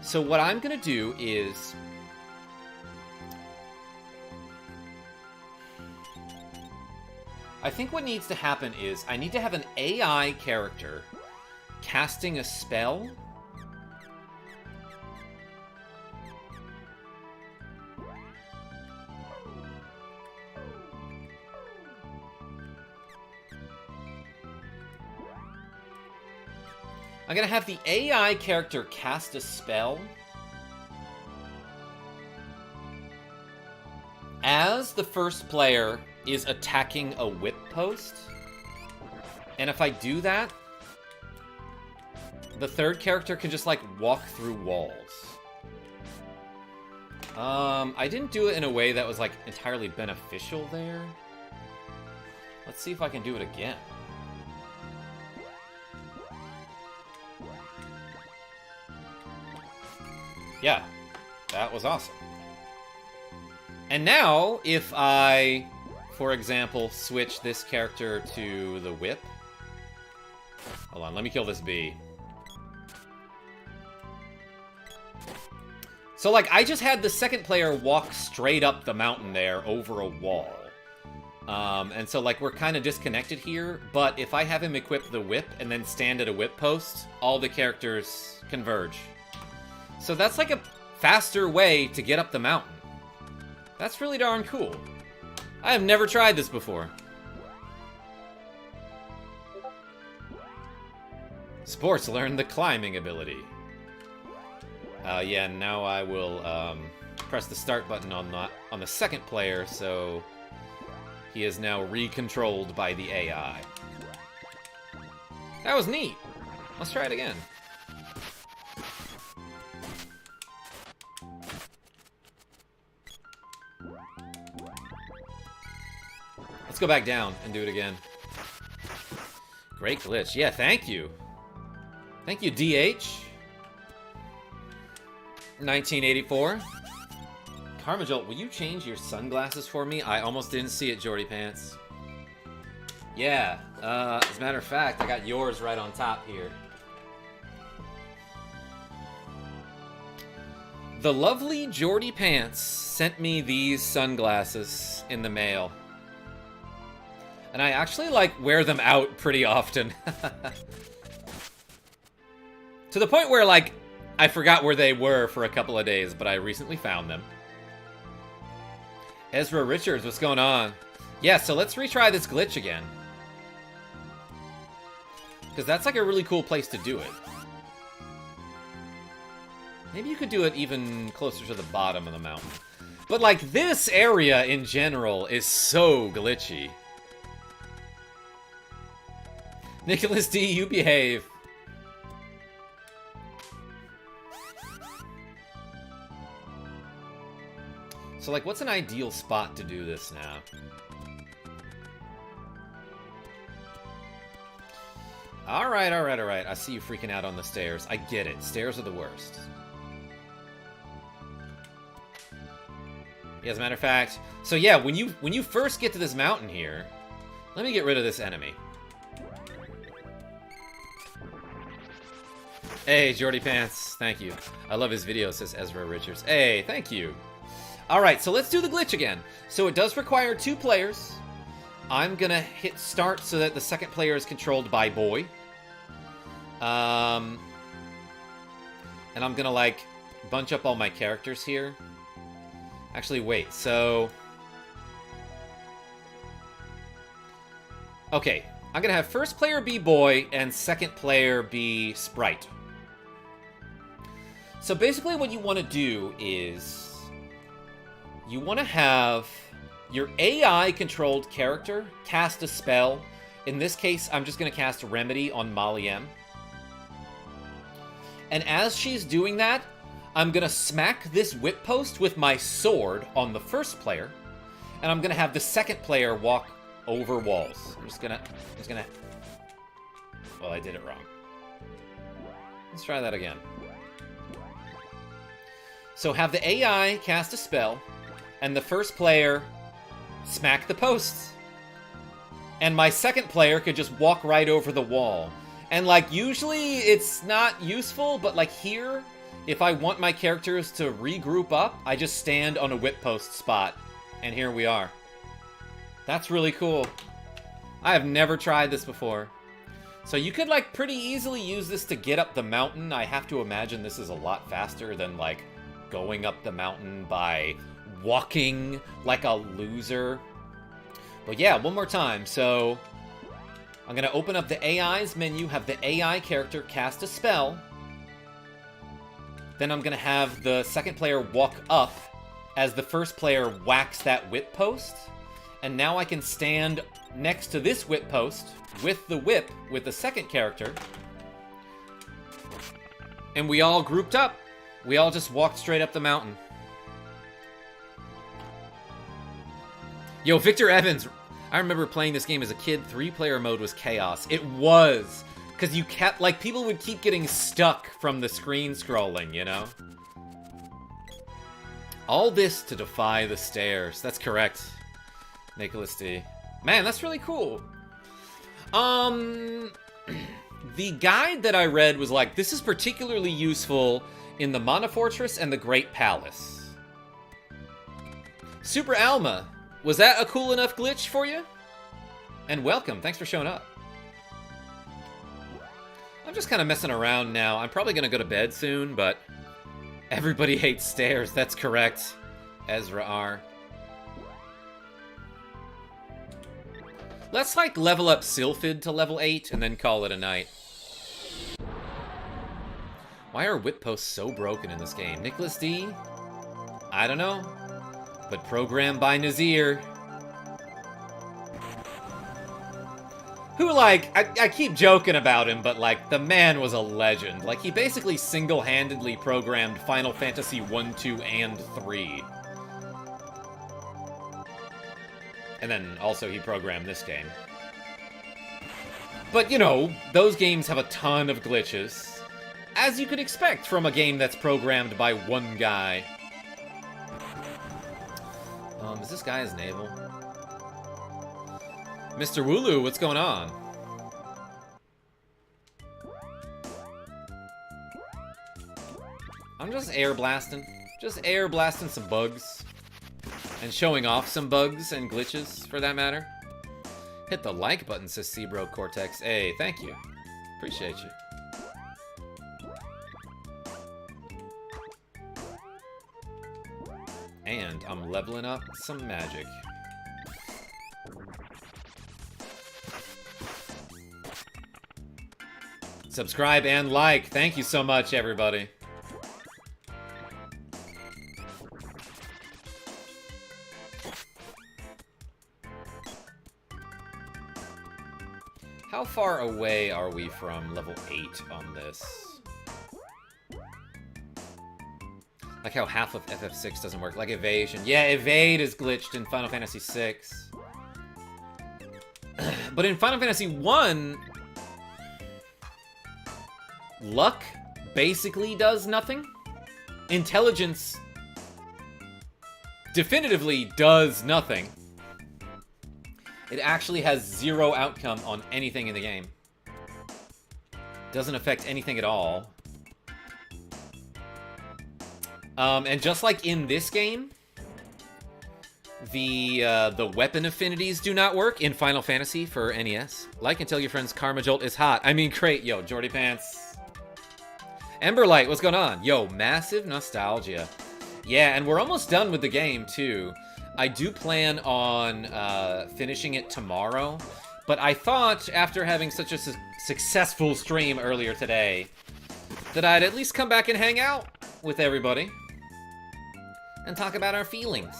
So what I'm gonna do is... I think what needs to happen is I need to have an AI character casting a spell. I'm gonna have the AI character cast a spell. as the first player is attacking a whip post, and if I do that, the third character can just, like, walk through walls. I didn't do it in a way that was, like, entirely beneficial there. Let's see if I can do it again. Yeah, that was awesome. And now, if I, for example, switch this character to the whip. Hold on, let me kill this bee. So, like, I just had the second player walk straight up the mountain there over a wall. And so, like, we're kind of disconnected here, but if I have him equip the whip and then stand at a whip post, all the characters converge. So that's like a faster way to get up the mountain. That's really darn cool. I have never tried this before. Sports learn the climbing ability. Yeah, now I will press the start button on the second player, so he is now re-controlled by the AI. That was neat. Let's try it again. Let's go back down and do it again. Great glitch. Yeah, thank you. Thank you, DH. 1984. KarmaJolt, will you change your sunglasses for me? I almost didn't see it, Jordy Pants. Yeah, as a matter of fact, I got yours right on top here. The lovely Jordy Pants sent me these sunglasses in the mail. And I actually, like, wear them out pretty often. To the point where, like, I forgot where they were for a couple of days, but I recently found them. Ezra Richards, what's going on? Yeah, so let's retry this glitch again. Because that's, like, a really cool place to do it. Maybe you could do it even closer to the bottom of the mountain. But, like, this area in general is so glitchy. Nicholas D, you behave. So, like, what's an ideal spot to do this now? Alright, alright, alright. I see you freaking out on the stairs. I get it. Stairs are the worst. Yeah, as a matter of fact... So, yeah, when you first get to this mountain here... Let me get rid of this enemy. Hey, Jordy Pants. Thank you. I love his video, says Ezra Richards. Hey, thank you. Alright, so let's do the glitch again. So it does require 2 players. I'm gonna hit start so that the second player is controlled by Boy. And I'm gonna, like, bunch up all my characters here. Actually, wait, so... Okay, I'm gonna have first player be Boy and second player be Sprite. So basically what you want to do is... You want to have your AI-controlled character cast a spell. In this case, I'm just going to cast Remedy on Molly M. And as she's doing that, I'm going to smack this whip post with my sword on the first player. And I'm going to have the second player walk over walls. I'm just gonna... Well, I did it wrong. Let's try that again. So have the AI cast a spell, and the first player smack the posts. And my second player could just walk right over the wall. And, like, usually it's not useful, but, like, here, if I want my characters to regroup up, I just stand on a whip post spot. And here we are. That's really cool. I have never tried this before. So you could, like, pretty easily use this to get up the mountain. I have to imagine this is a lot faster than, like, going up the mountain by walking like a loser. But yeah, one more time. So I'm going to open up the AI's menu, have the AI character cast a spell. Then I'm going to have the second player walk up as the first player whacks that whip post. And now I can stand next to this whip post with the whip with the second character. And we all grouped up. We all just walked straight up the mountain. Yo, Victor Evans. I remember playing this game as a kid. 3-player mode was chaos. It was. Because you kept, like, people would keep getting stuck from the screen scrolling, you know? All this to defy the stairs. That's correct. Nicholas D. Man, that's really cool. The guide that I read was like, this is particularly useful in the Mana Fortress and the Great Palace. Super Alma, was that a cool enough glitch for you? And welcome, thanks for showing up. I'm just kind of messing around now. I'm probably going to go to bed soon, but everybody hates stairs. That's correct. Ezra R. Let's, like, level up Sylphid to level 8 and then call it a night. Why are whip posts so broken in this game? Nicholas D? I don't know. But programmed by Nasir. Who, like, I keep joking about him, but, like, the man was a legend. Like, he basically single-handedly programmed Final Fantasy 1, 2, and 3. And then also he programmed this game. But, you know, those games have a ton of glitches. As you could expect from a game that's programmed by one guy. Is this guy his navel? Mr. Wooloo, what's going on? I'm just air blasting. Just air blasting some bugs. And showing off some bugs and glitches, for that matter. Hit the like button, says Cbro Cortex. Hey, thank you. Appreciate you. And I'm leveling up some magic. Subscribe and like. Thank you so much, everybody. How far away are we from level 8 on this? Like how half of FF6 doesn't work. Like evasion. Yeah, evade is glitched in Final Fantasy VI. But in Final Fantasy 1, luck basically does nothing. Intelligence definitively does nothing. It actually has 0 outcome on anything in the game. Doesn't affect anything at all. And just like in this game, the weapon affinities do not work in Final Fantasy for NES. Like and tell your friends KarmaJolt is hot. I mean, great. Yo, Jordy Pants. Emberlight, what's going on? Yo, massive nostalgia. Yeah, and we're almost done with the game, too. I do plan on finishing it tomorrow, but I thought, after having such a successful stream earlier today, that I'd at least come back and hang out with everybody and talk about our feelings.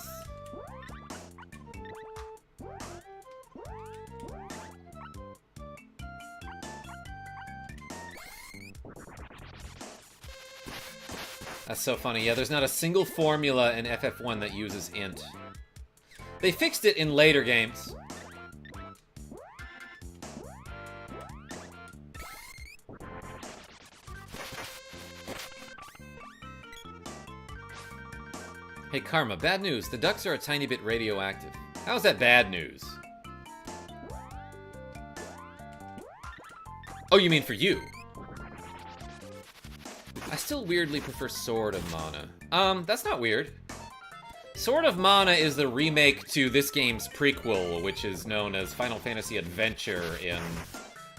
That's so funny. Yeah, there's not a single formula in FF1 that uses int. They fixed it in later games. Hey, Karma, bad news. The ducks are a tiny bit radioactive. How's that bad news? Oh, you mean for you? I still weirdly prefer Sword of Mana. That's not weird. Sword of Mana is the remake to this game's prequel, which is known as Final Fantasy Adventure in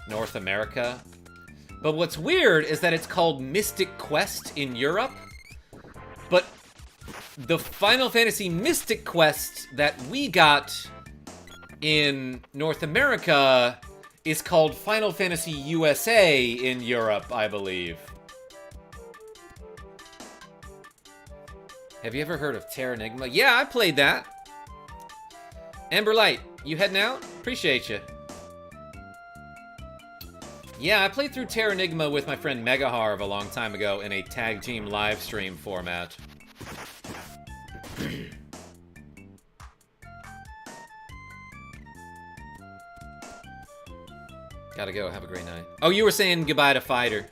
North America. But what's weird is that it's called Mystic Quest in Europe, but the Final Fantasy Mystic Quest that we got in North America is called Final Fantasy USA in Europe, I believe. Have you ever heard of Terra Enigma? Yeah, I played that. Amberlight, you heading out? Appreciate you. Yeah, I played through Terra Enigma with my friend Megaharv a long time ago in a tag team live stream format. Gotta go. Have a great night. Oh, you were saying goodbye to Fighter.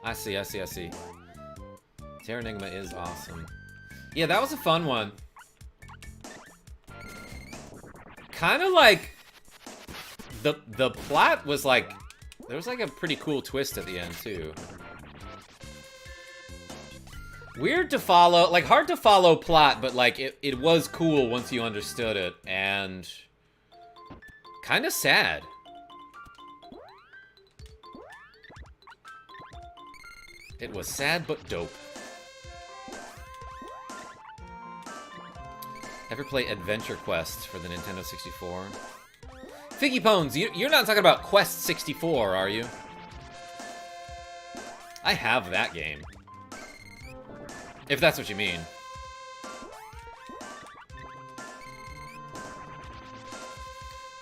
I see. Terra Enigma is awesome. Yeah, that was a fun one. Kind of like... The plot was like... There was like a pretty cool twist at the end, too. Weird to follow. Like, hard to follow plot, but like, it was cool once you understood it. And... kind of sad. It was sad, but dope. Ever play Adventure Quest for the Nintendo 64? Figgy Pones, you're not talking about Quest 64, are you? I have that game. If that's what you mean.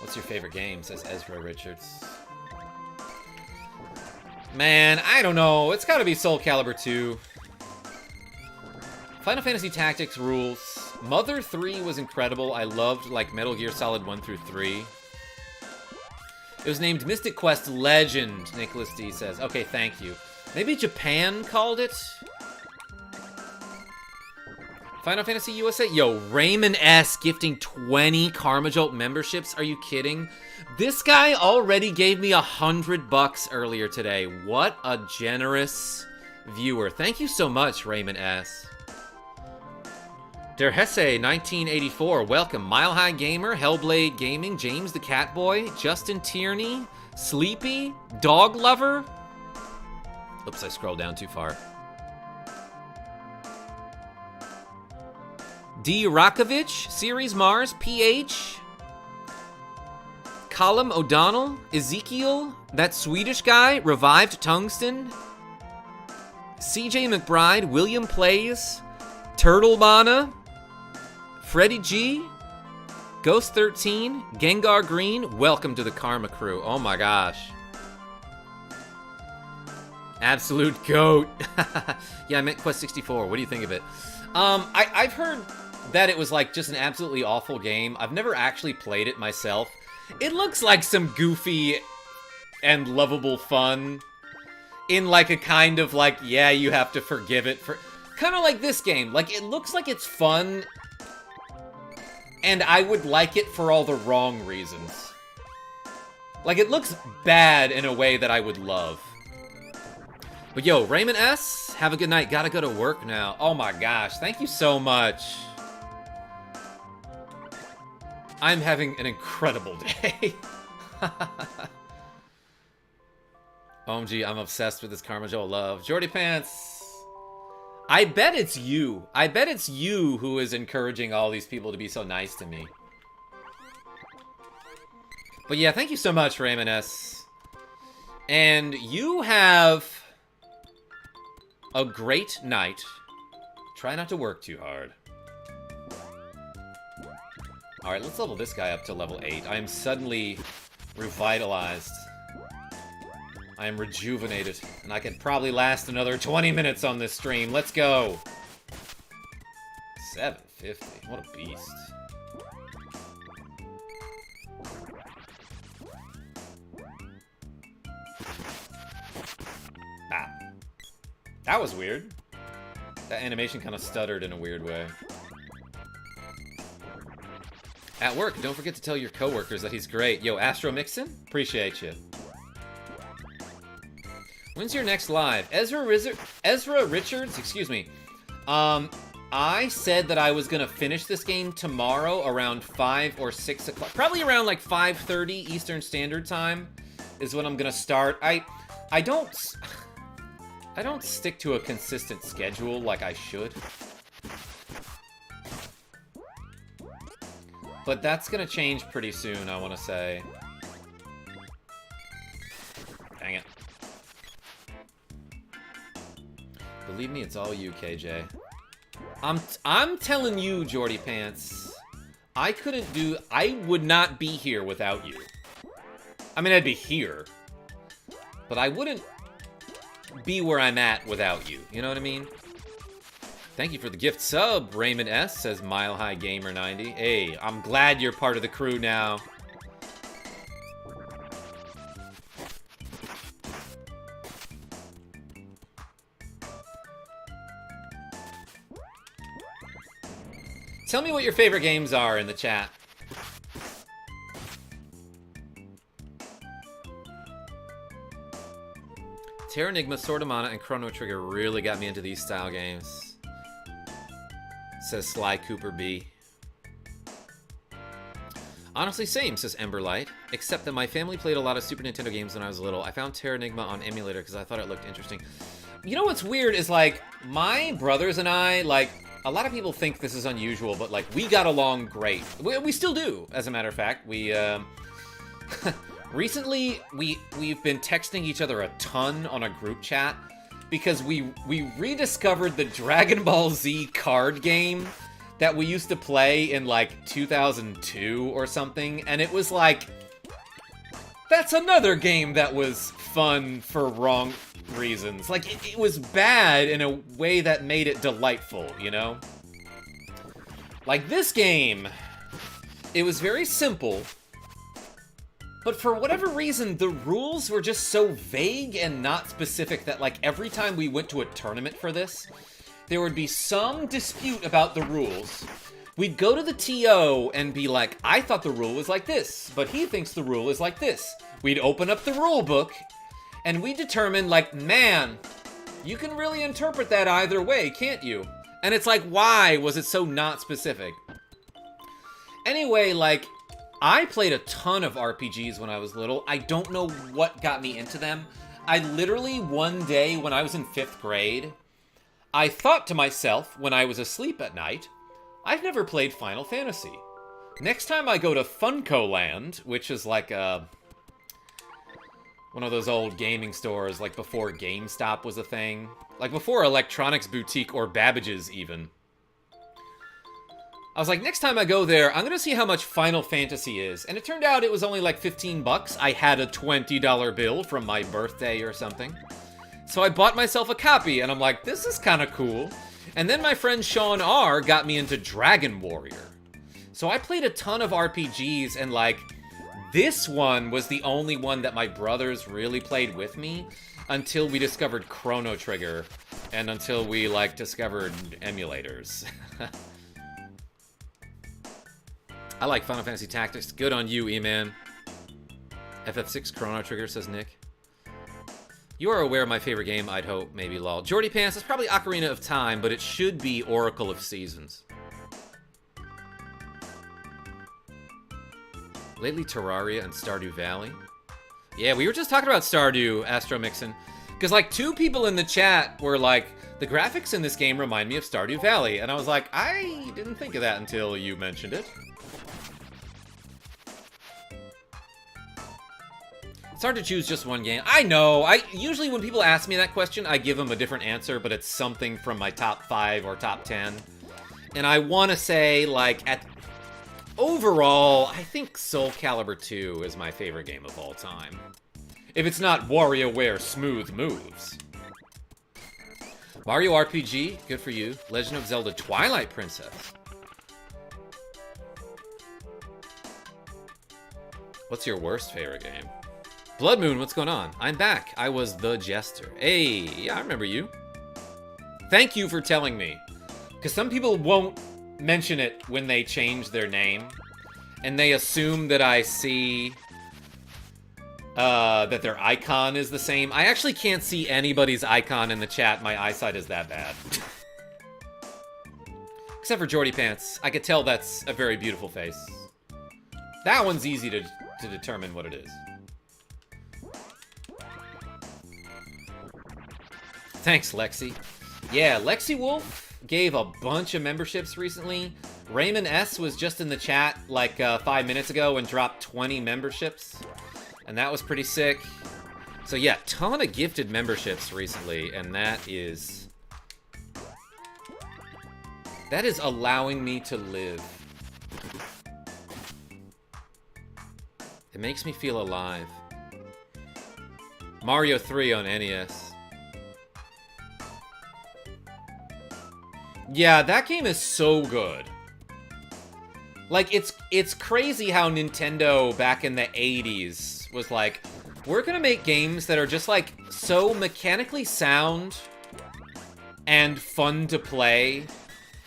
What's your favorite game? Says Ezra Richards. Man, I don't know. It's gotta be Soul Calibur 2. Final Fantasy Tactics rules. Mother 3 was incredible. I loved, like, Metal Gear Solid 1 through 3. It was named Mystic Quest Legend, Nicholas D says. Okay, thank you. Maybe Japan called it? Final Fantasy USA? Yo, Raymond S. gifting 20 KarmaJolt memberships? Are you kidding? This guy already gave me $100 earlier today. What a generous viewer. Thank you so much, Raymond S. Der Hesse 1984, welcome. Mile High Gamer, Hellblade Gaming, James the Catboy, Justin Tierney, Sleepy, Dog Lover. Oops, I scrolled down too far. D. Rakovich, Series Mars, PH, Colum O'Donnell, Ezekiel, that Swedish guy, Revived Tungsten, CJ McBride, William Plays, Turtlebana, Freddie G, Ghost 13, Gengar Green, welcome to the Karma crew. Oh my gosh. Absolute goat. Yeah, I meant Quest 64. What do you think of it? I've heard that it was like just an absolutely awful game. I've never actually played it myself. It looks like some goofy and lovable fun in like a kind of like, yeah, you have to forgive it for... Kind of like this game. Like, it looks like it's fun, and I would like it for all the wrong reasons. Like, it looks bad in a way that I would love. But yo, Raymond S., have a good night. Gotta go to work now. Oh my gosh, thank you so much. I'm having an incredible day. OMG, I'm obsessed with this KarmaJolt love. Jordy Pants. I bet it's you. I bet it's you who is encouraging all these people to be so nice to me. But yeah, thank you so much, Raymond S. And you have a great night. Try not to work too hard. Alright, let's level this guy up to level 8. I am suddenly revitalized. I am rejuvenated, and I can probably last another 20 minutes on this stream. Let's go! 750. What a beast. Ah. That was weird. That animation kind of stuttered in a weird way. At work, don't forget to tell your coworkers that he's great. Yo, Astro Mixon? Appreciate you. When's your next live? Ezra Richards? Excuse me. I said that I was gonna finish this game tomorrow around 5 or 6 o'clock. Probably around like 5:30 Eastern Standard Time is when I'm gonna start. I don't stick to a consistent schedule like I should. But that's gonna change pretty soon, I wanna say. Dang it. Believe me, it's all you, KJ. I'm telling you, Jordy Pants, I would not be here without you. I mean, I'd be here, but I wouldn't be where I'm at without you. You know what I mean? Thank you for the gift sub, Raymond S. says Mile High Gamer 90. Hey, I'm glad you're part of the crew now. Tell me what your favorite games are in the chat. Terra Enigma, Sword of Mana, and Chrono Trigger really got me into these style games. Says Sly Cooper B. Honestly, same, says Emberlight. Except that my family played a lot of Super Nintendo games when I was little. I found Terra Enigma on emulator because I thought it looked interesting. You know what's weird is, like, my brothers and I, like, a lot of people think this is unusual, but, like, we got along great. We still do, as a matter of fact. We, recently, we've been texting each other a ton on a group chat because we rediscovered the Dragon Ball Z card game that we used to play in, like, 2002 or something, and it was like, that's another game that was fun for wrong reasons. Like, it was bad in a way that made it delightful, you know? Like this game, it was very simple, but for whatever reason, the rules were just so vague and not specific that, like, every time we went to a tournament for this, there would be some dispute about the rules. We'd go to the TO and be like, I thought the rule was like this, but he thinks the rule is like this. We'd open up the rule book, and we determined, like, man, you can really interpret that either way, can't you? And it's like, why was it so not specific? Anyway, like, I played a ton of RPGs when I was little. I don't know what got me into them. I literally, one day when I was in 5th grade, I thought to myself, when I was asleep at night, I've never played Final Fantasy. Next time I go to Funko Land, which is like one of those old gaming stores, like before GameStop was a thing. Like before Electronics Boutique or Babbage's even. I was like, next time I go there, I'm gonna see how much Final Fantasy is. And it turned out it was only like 15 bucks. I had a $20 bill from my birthday or something. So I bought myself a copy, and I'm like, this is kind of cool. And then my friend Sean R. got me into Dragon Warrior. So I played a ton of RPGs, and like, this one was the only one that my brothers really played with me until we discovered Chrono Trigger and until we, like, discovered emulators. I like Final Fantasy Tactics. Good on you, E-Man. FF6 Chrono Trigger, says Nick. You are aware of my favorite game, I'd hope, maybe, lol. Jordy Pants, it's probably Ocarina of Time, but it should be Oracle of Seasons. Lately, Terraria and Stardew Valley. Yeah, we were just talking about Stardew, Astro Mixon. Because, like, 2 people in the chat were like, the graphics in this game remind me of Stardew Valley. And I was like, I didn't think of that until you mentioned it. It's hard to choose just one game. I know. Usually when people ask me that question, I give them a different answer, but it's something from my top 5 or top 10. And I want to say, like, overall, I think Soul Calibur 2 is my favorite game of all time. If it's not WarioWare Smooth Moves. Mario RPG, good for you. Legend of Zelda Twilight Princess. What's your worst favorite game? Blood Moon, what's going on? I'm back. I was the Jester. Hey, yeah, I remember you. Thank you for telling me. Because some people won't mention it when they change their name. And they assume that I see that their icon is the same. I actually can't see anybody's icon in the chat. My eyesight is that bad. Except for Jordy Pants. I could tell that's a very beautiful face. That one's easy to determine what it is. Thanks, Lexi. Yeah, Lexi Wolf gave a bunch of memberships recently. Raymond S. was just in the chat like 5 minutes ago and dropped 20 memberships. And that was pretty sick. So yeah, ton of gifted memberships recently, and that is That is allowing me to live. It makes me feel alive. Mario 3 on NES. Yeah, that game is so good. Like, it's crazy how Nintendo back in the 80s was like, we're gonna make games that are just, like, so mechanically sound and fun to play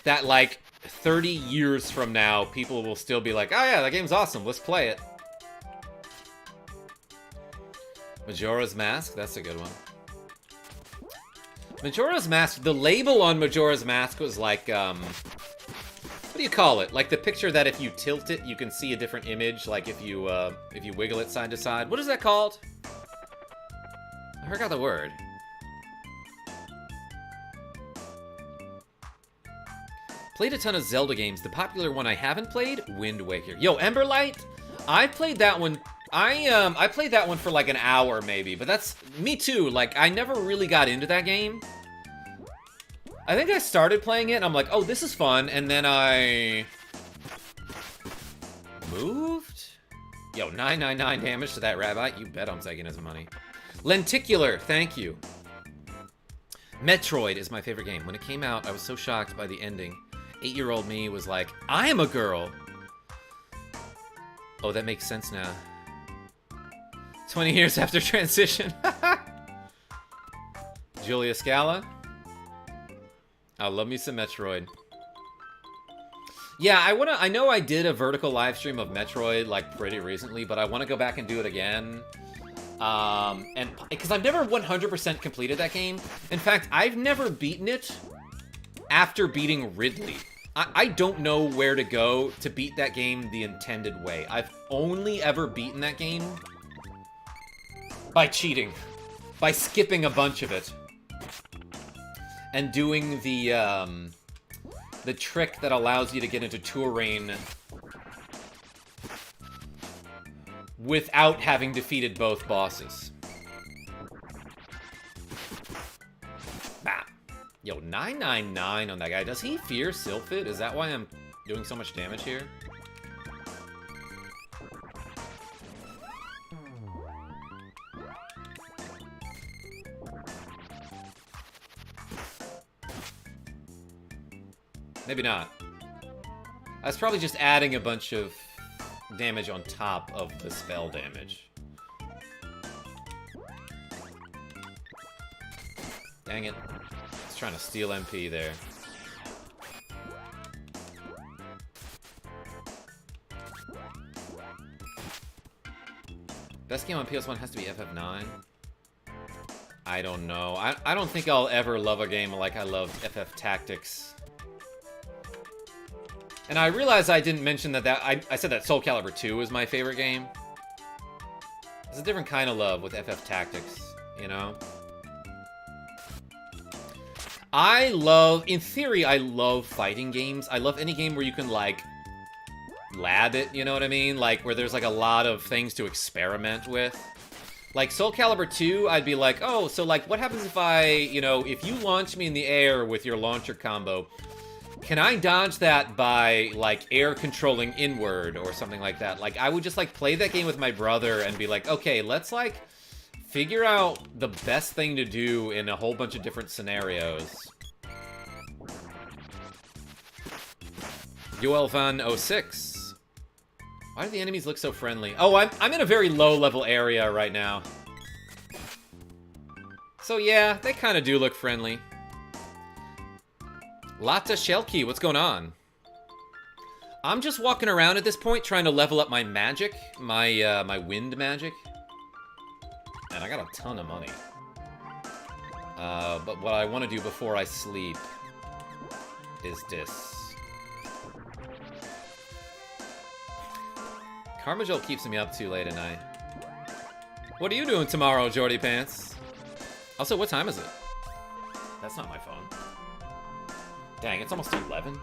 that, like, 30 years from now, people will still be like, oh yeah, that game's awesome, let's play it. Majora's Mask, that's a good one. Majora's Mask, the label on Majora's Mask was like, what do you call it? Like the picture that if you tilt it, you can see a different image, like if you wiggle it side to side. What is that called? I forgot the word. Played a ton of Zelda games. The popular one I haven't played, Wind Waker. Yo, Emberlight? I played that one. I played that one for like an hour maybe, but that's me too. Like I never really got into that game. I think I started playing it and I'm like, oh, this is fun, and then I moved. Yo, 999 damage to that rabbit. You bet I'm taking his money. Lenticular, thank you. Metroid is my favorite game. When it came out, I was so shocked by the ending. 8-year-old me was like, I am a girl. Oh, that makes sense now. 20 years after transition. Julia Scala. I love me some Metroid. Yeah, I know I did a vertical live stream of Metroid like pretty recently, but I want to go back and do it again. And because I've never 100% completed that game. In fact, I've never beaten it after beating Ridley. I don't know where to go to beat that game the intended way. I've only ever beaten that game by cheating. By skipping a bunch of it. And doing the trick that allows you to get into Touraine without having defeated both bosses. Bah. Yo, 999 on that guy. Does he fear Sylphid? Is that why I'm doing so much damage here? Maybe not. I was probably just adding a bunch of damage on top of the spell damage. Dang it. I was trying to steal MP there. Best game on PS1 has to be FF9. I don't know. I don't think I'll ever love a game like I loved FF Tactics. And I realized I didn't mention that I said that Soul Calibur 2 was my favorite game. It's a different kind of love with FF Tactics, you know? In theory, I love fighting games. I love any game where you can, like, lab it, you know what I mean? Like, where there's, like, a lot of things to experiment with. Like, Soul Calibur 2, I'd be like, oh, so, like, what happens if if you launch me in the air with your launcher combo, can I dodge that by, like, air controlling inward or something like that? Like, I would just, like, play that game with my brother and be like, okay, let's, like, figure out the best thing to do in a whole bunch of different scenarios. Yoelvan06. Why do the enemies look so friendly? Oh, I'm in a very low-level area right now. So, yeah, they kind of do look friendly. Lata Shelky, what's going on? I'm just walking around at this point trying to level up my magic, my wind magic. And I got a ton of money. But what I want to do before I sleep is this. KarmaJolt keeps me up too late at night. What are you doing tomorrow, Jordy Pants? Also, what time is it? That's not my phone. Dang, it's almost 11.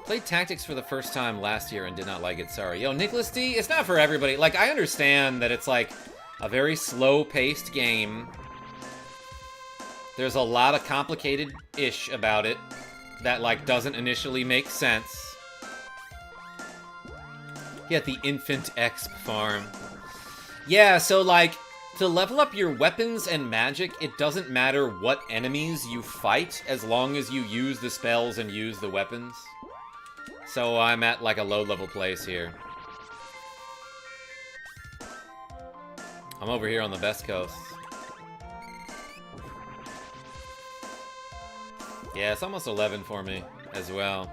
Played Tactics for the first time last year and did not like it, sorry. Yo, Nicholas D, it's not for everybody. Like, I understand that it's, like, a very slow-paced game. There's a lot of complicated-ish about it that, like, doesn't initially make sense. Get the infant exp farm. Yeah, so, like, to level up your weapons and magic, it doesn't matter what enemies you fight, as long as you use the spells and use the weapons. So I'm at, like, a low-level place here. I'm over here on the best coast. Yeah, it's almost 11 for me as well.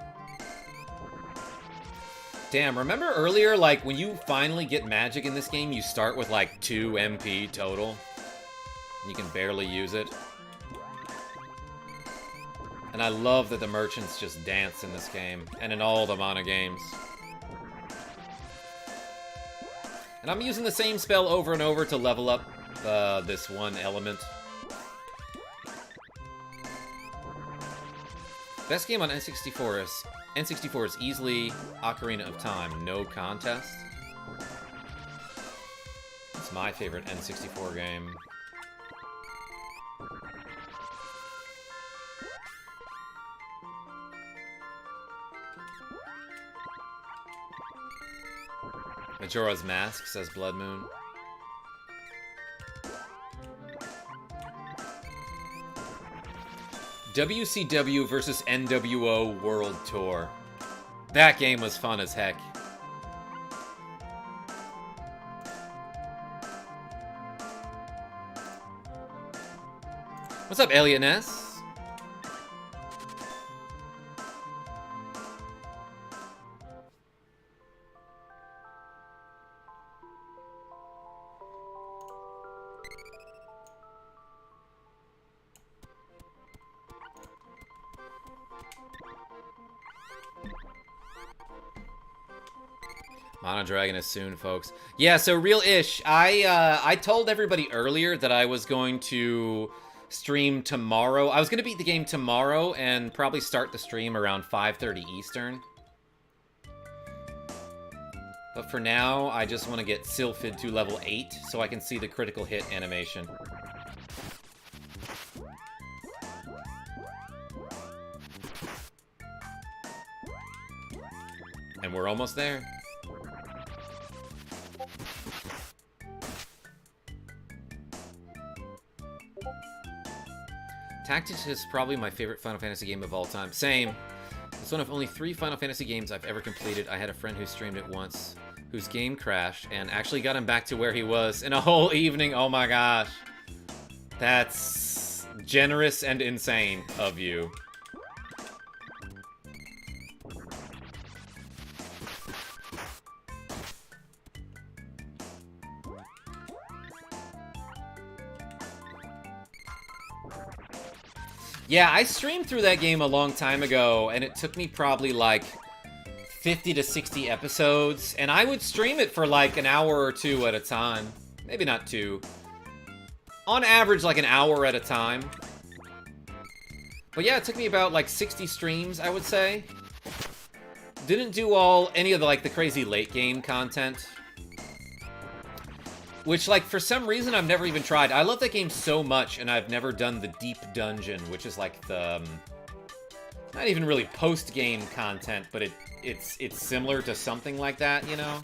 Damn, remember earlier, like, when you finally get magic in this game, you start with, like, 2 MP total? You can barely use it. And I love that the merchants just dance in this game, and in all the mana games. And I'm using the same spell over and over to level up this one element. Best game on N64 is easily Ocarina of Time, no contest. It's my favorite N64 game. Majora's Mask, says Blood Moon. WCW versus NWO World Tour. That game was fun as heck. What's up, Alien S? Mono Dragon is soon, folks. Yeah, so real-ish. I told everybody earlier that I was going to stream tomorrow. I was going to beat the game tomorrow and probably start the stream around 5:30 Eastern. But for now, I just want to get Sylphid to level 8 so I can see the critical hit animation. And we're almost there. Tactics is probably my favorite Final Fantasy game of all time. Same. It's one of only 3 Final Fantasy games I've ever completed. I had a friend who streamed it once, whose game crashed, and actually got him back to where he was in a whole evening. Oh my gosh. That's generous and insane of you. Yeah, I streamed through that game a long time ago, and it took me probably like 50 to 60 episodes, and I would stream it for like an hour or 2 at a time. Maybe not 2. On average, like an hour at a time. But yeah, it took me about like 60 streams, I would say. Didn't do any of the like the crazy late game content. Which, like, for some reason, I've never even tried. I love that game so much, and I've never done the Deep Dungeon, which is, like, the... not even really post-game content, but it's similar to something like that, you know?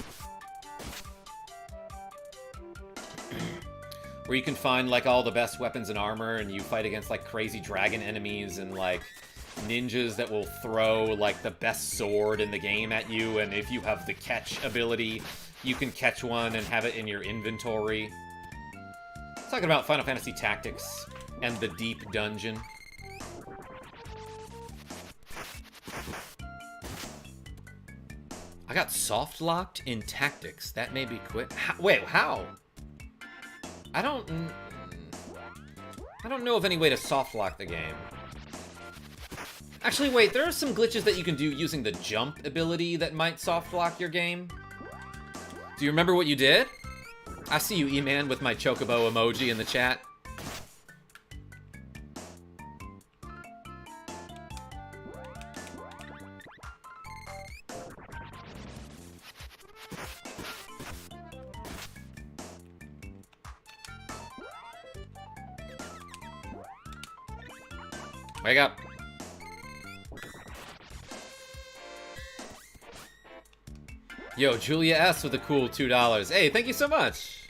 Where you can find, like, all the best weapons and armor, and you fight against, like, crazy dragon enemies, and, like, ninjas that will throw, like, the best sword in the game at you, and if you have the catch ability... you can catch one and have it in your inventory. Talking about Final Fantasy Tactics and the Deep Dungeon. I got soft-locked in Tactics. That made me quit. Wait, how? I don't know of any way to soft-lock the game. Actually, wait, there are some glitches that you can do using the jump ability that might soft-lock your game. Do you remember what you did? I see you, E-Man, with my chocobo emoji in the chat. Wake up. Yo, Julia S with a cool $2. Hey, thank you so much.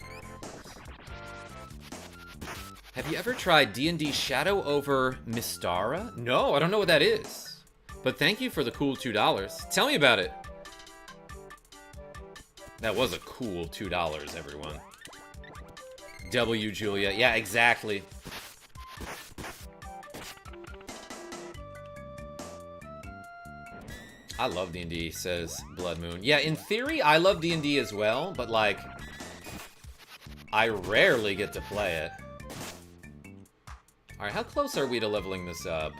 Have you ever tried D&D Shadow over Mystara? No, I don't know what that is. But thank you for the cool $2. Tell me about it. That was a cool $2, everyone. W, Julia. Yeah, exactly. I love D&D, says Blood Moon. Yeah, in theory, I love D&D as well, but, like, I rarely get to play it. Alright, how close are we to leveling this up?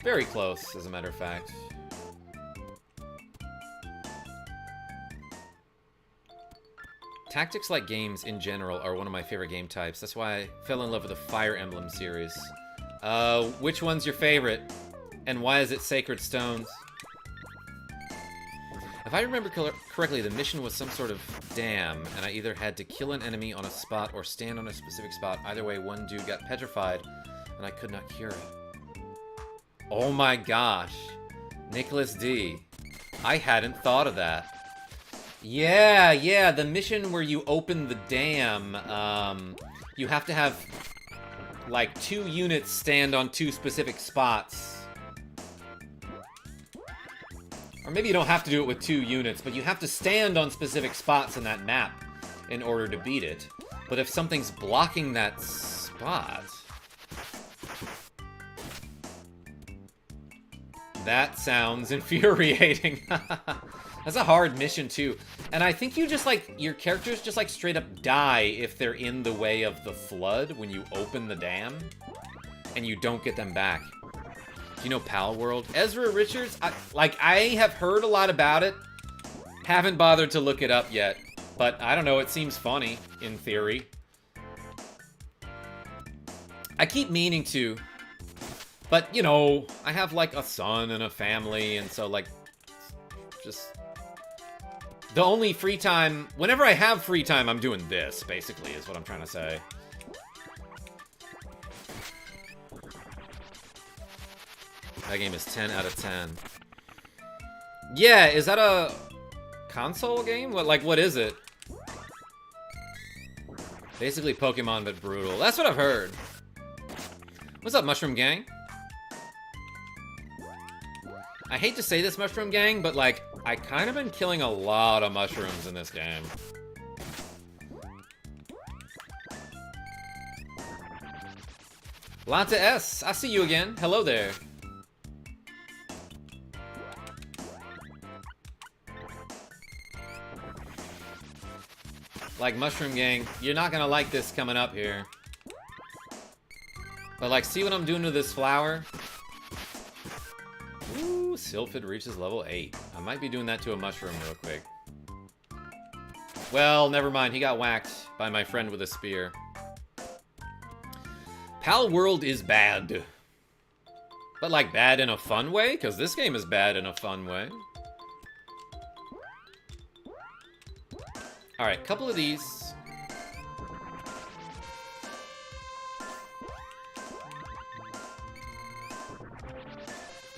Very close, as a matter of fact. Tactics-like games in general are one of my favorite game types. That's why I fell in love with the Fire Emblem series. Which one's your favorite? And why is it Sacred Stones? If I remember correctly, the mission was some sort of dam, and I either had to kill an enemy on a spot or stand on a specific spot. Either way, one dude got petrified, and I could not cure it. Oh my gosh. Nicholas D. I hadn't thought of that. Yeah, the mission where you open the dam, you have to have, like, 2 units stand on 2 specific spots. Or maybe you don't have to do it with 2 units, but you have to stand on specific spots in that map in order to beat it. But if something's blocking that spot... That sounds infuriating. That's a hard mission, too. And I think you just, like, your characters just, like, straight up die if they're in the way of the flood when you open the dam. And you don't get them back. Do you know Pal World? Ezra Richards? I have heard a lot about it. Haven't bothered to look it up yet. But, I don't know, it seems funny, in theory. I keep meaning to. But, you know, I have, like, a son and a family, and so, like, just... The only free time... Whenever I have free time, I'm doing this, basically, is what I'm trying to say. That game is 10 out of 10. Yeah, is that a console game? What is it? Basically Pokemon, but brutal. That's what I've heard. What's up, Mushroom Gang? I hate to say this, Mushroom Gang, but, like, I kind of been killing a lot of mushrooms in this game. Lanta S, I see you again. Hello there. Like, Mushroom Gang, you're not gonna like this coming up here. But, like, see what I'm doing to this flower? Ooh, Sylphid reaches level 8. I might be doing that to a mushroom real quick. Well, never mind. He got whacked by my friend with a spear. Pal World is bad. But, like, bad in a fun way? Because this game is bad in a fun way. Alright, couple of these.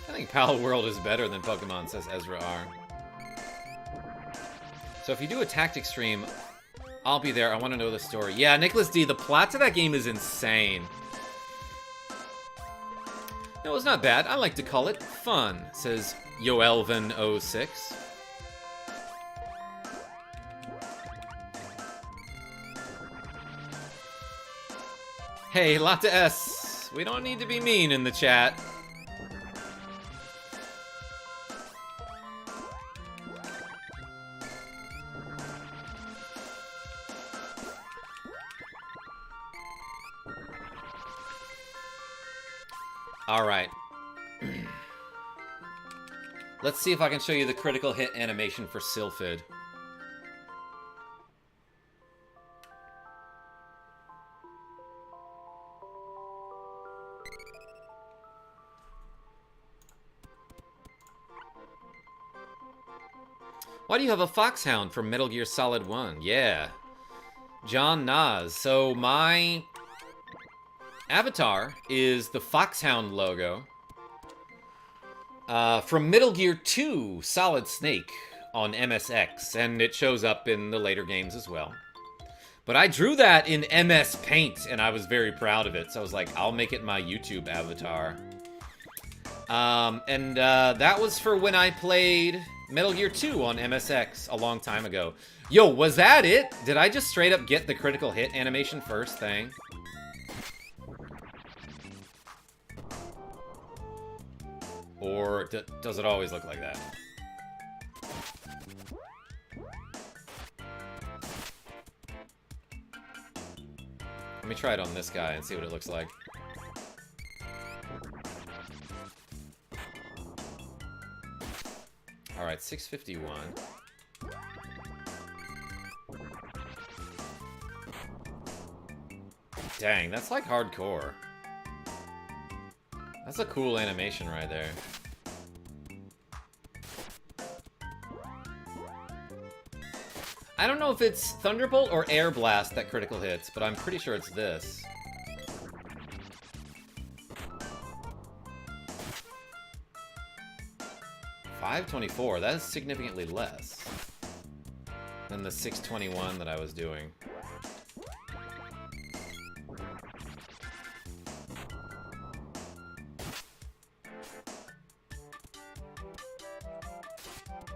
I think Pal World is better than Pokemon, says Ezra R. So if you do a tactics stream, I'll be there. I want to know the story. Yeah, Nicholas D, the plot to that game is insane. No, it's not bad. I like to call it fun, says Yoelvin06. Hey, Lotta S, we don't need to be mean in the chat. Alright. Let's see if I can show you the critical hit animation for Sylphid. Why do you have a Foxhound from Metal Gear Solid 1? Yeah. John Nas. So my avatar is the Foxhound logo from Metal Gear 2 Solid Snake on MSX, and it shows up in the later games as well. But I drew that in MS Paint, and I was very proud of it. So I was like, I'll make it my YouTube avatar. That was for when I played Metal Gear 2 on MSX a long time ago. Yo, was that it? Did I just straight up get the critical hit animation first thing? Or does it always look like that? Let me try it on this guy and see what it looks like. Alright, 651. Dang, that's like hardcore. That's a cool animation right there. I don't know if it's Thunderbolt or Air Blast that critical hits, but I'm pretty sure it's this. $524, that is significantly less than the 621 that I was doing.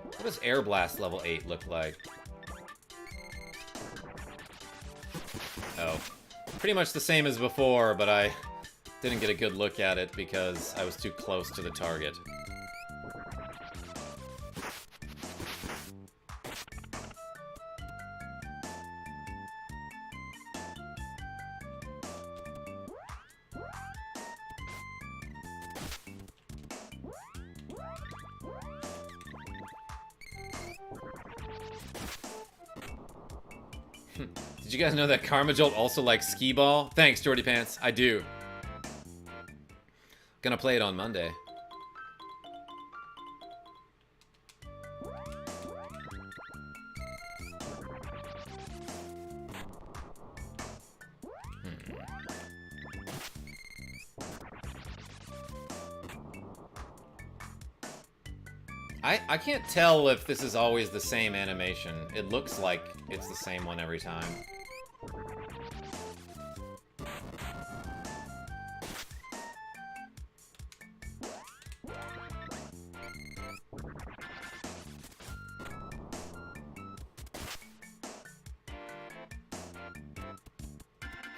What does Air Blast level 8 look like? Oh, pretty much the same as before, but I didn't get a good look at it because I was too close to the target. Did you guys know that KarmaJolt also likes skee ball? Thanks, Jordy Pants. I do. Gonna play it on Monday. I can't tell if this is always the same animation. It looks like it's the same one every time.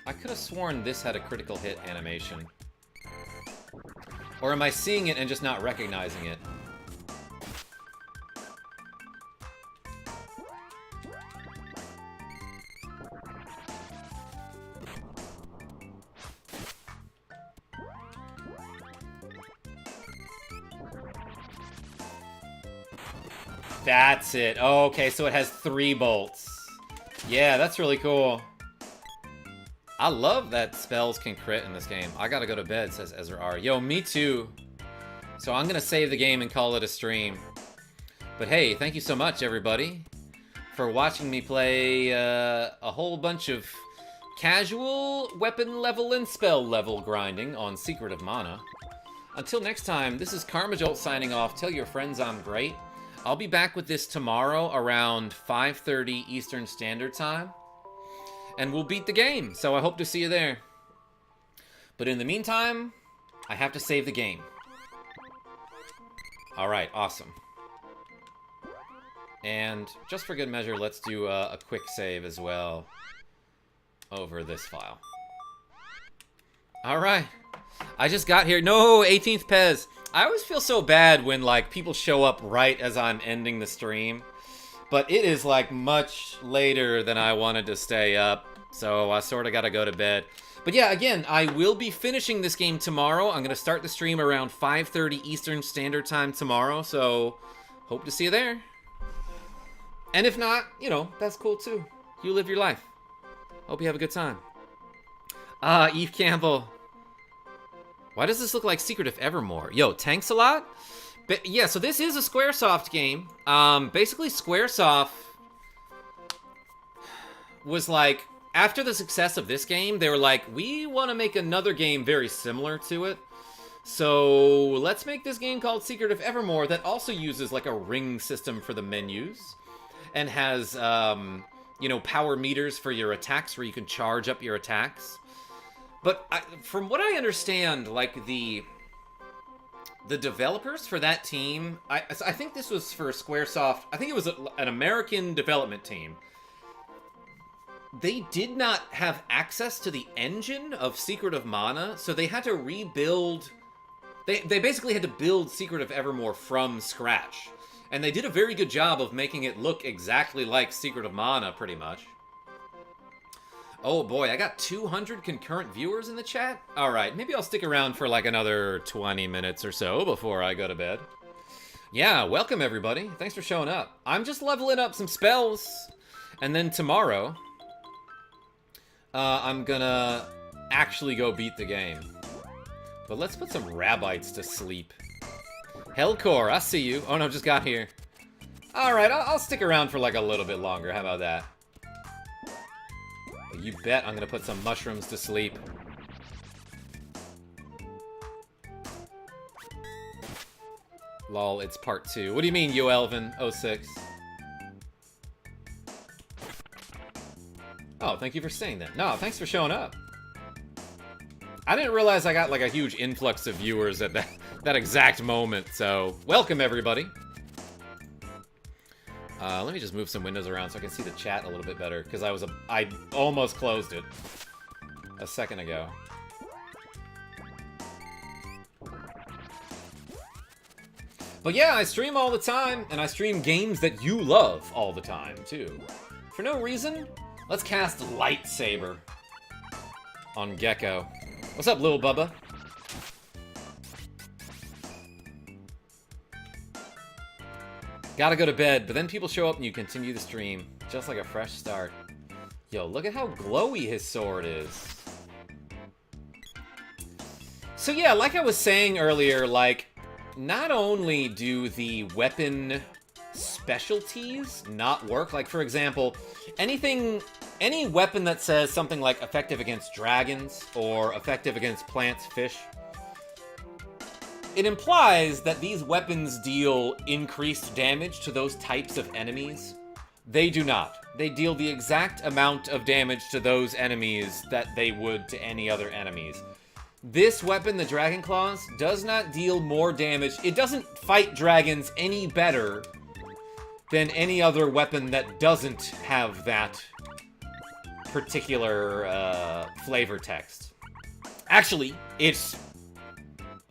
I could have sworn this had a critical hit animation. Or am I seeing it and just not recognizing it? That's it. Oh, okay, so it has 3 bolts. Yeah, that's really cool. I love that spells can crit in this game. I gotta go to bed, says Ezra R. Yo, me too. So I'm gonna save the game and call it a stream. But hey, thank you so much, everybody, for watching me play a whole bunch of casual weapon level and spell level grinding on Secret of Mana. Until next time, this is KarmaJolt signing off. Tell your friends I'm great. I'll be back with this tomorrow around 5:30 Eastern Standard Time. And we'll beat the game, so I hope to see you there. But in the meantime, I have to save the game. Alright, awesome. And just for good measure, let's do a quick save as well over this file. Alright. I just got here. No, 18th Pez. I always feel so bad when, like, people show up right as I'm ending the stream. But it is, like, much later than I wanted to stay up. So I sort of got to go to bed. But yeah, again, I will be finishing this game tomorrow. I'm going to start the stream around 5:30 Eastern Standard Time tomorrow. So hope to see you there. And if not, you know, that's cool too. You live your life. Hope you have a good time. Eve Campbell. Why does this look like Secret of Evermore? Yo, thanks a lot. But yeah, so this is a Squaresoft game. Basically, Squaresoft was like after the success of this game, they were like, we want to make another game very similar to it. So let's make this game called Secret of Evermore that also uses like a ring system for the menus and has, you know, power meters for your attacks where you can charge up your attacks. But from what I understand, like the developers for that team, I think this was for Squaresoft. I think it was an American development team. They did not have access to the engine of Secret of Mana, so they had to rebuild. They basically had to build Secret of Evermore from scratch. And they did a very good job of making it look exactly like Secret of Mana, pretty much. Oh boy, I got 200 concurrent viewers in the chat? Alright, maybe I'll stick around for like another 20 minutes or so before I go to bed. Yeah, welcome everybody. Thanks for showing up. I'm just leveling up some spells. And then tomorrow, I'm gonna actually go beat the game. But let's put some Rabbites to sleep. Hellcore, I see you. Oh no, just got here. Alright, I'll stick around for like a little bit longer. How about that? You bet I'm gonna put some mushrooms to sleep. Lol, it's part 2. What do you mean, you Elvin 06? Oh, thank you for saying that. No, thanks for showing up. I didn't realize I got like a huge influx of viewers at that exact moment, so welcome everybody. Let me just move some windows around so I can see the chat a little bit better, because I almost closed it a second ago. But yeah, I stream all the time, and I stream games that you love all the time, too. For no reason, let's cast Light Saber on Gecko. What's up, little Bubba? Gotta go to bed, but then people show up and you continue the stream. Just like a fresh start. Yo, look at how glowy his sword is. So yeah, like I was saying earlier, like, not only do the weapon specialties not work, like for example, any weapon that says something like effective against dragons or effective against plants, fish, it implies that these weapons deal increased damage to those types of enemies. They do not. They deal the exact amount of damage to those enemies that they would to any other enemies. This weapon, the Dragon Claws, does not deal more damage. It doesn't fight dragons any better than any other weapon that doesn't have that particular flavor text. Actually, it's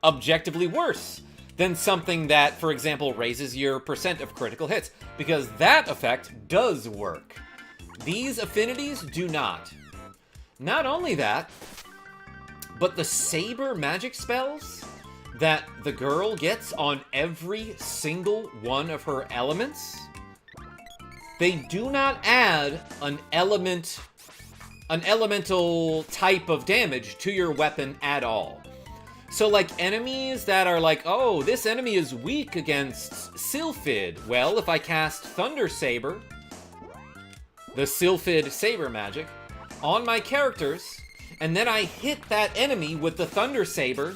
objectively worse than something that, for example, raises your percent of critical hits, because that effect does work. These affinities do not. Not only that, but the Saber magic spells that the girl gets on every single one of her elements, they do not add an elemental type of damage to your weapon at all. So, like, enemies that are like, oh, this enemy is weak against Sylphid. Well, if I cast Thunder Saber, the Sylphid Saber magic, on my characters, and then I hit that enemy with the Thunder Saber,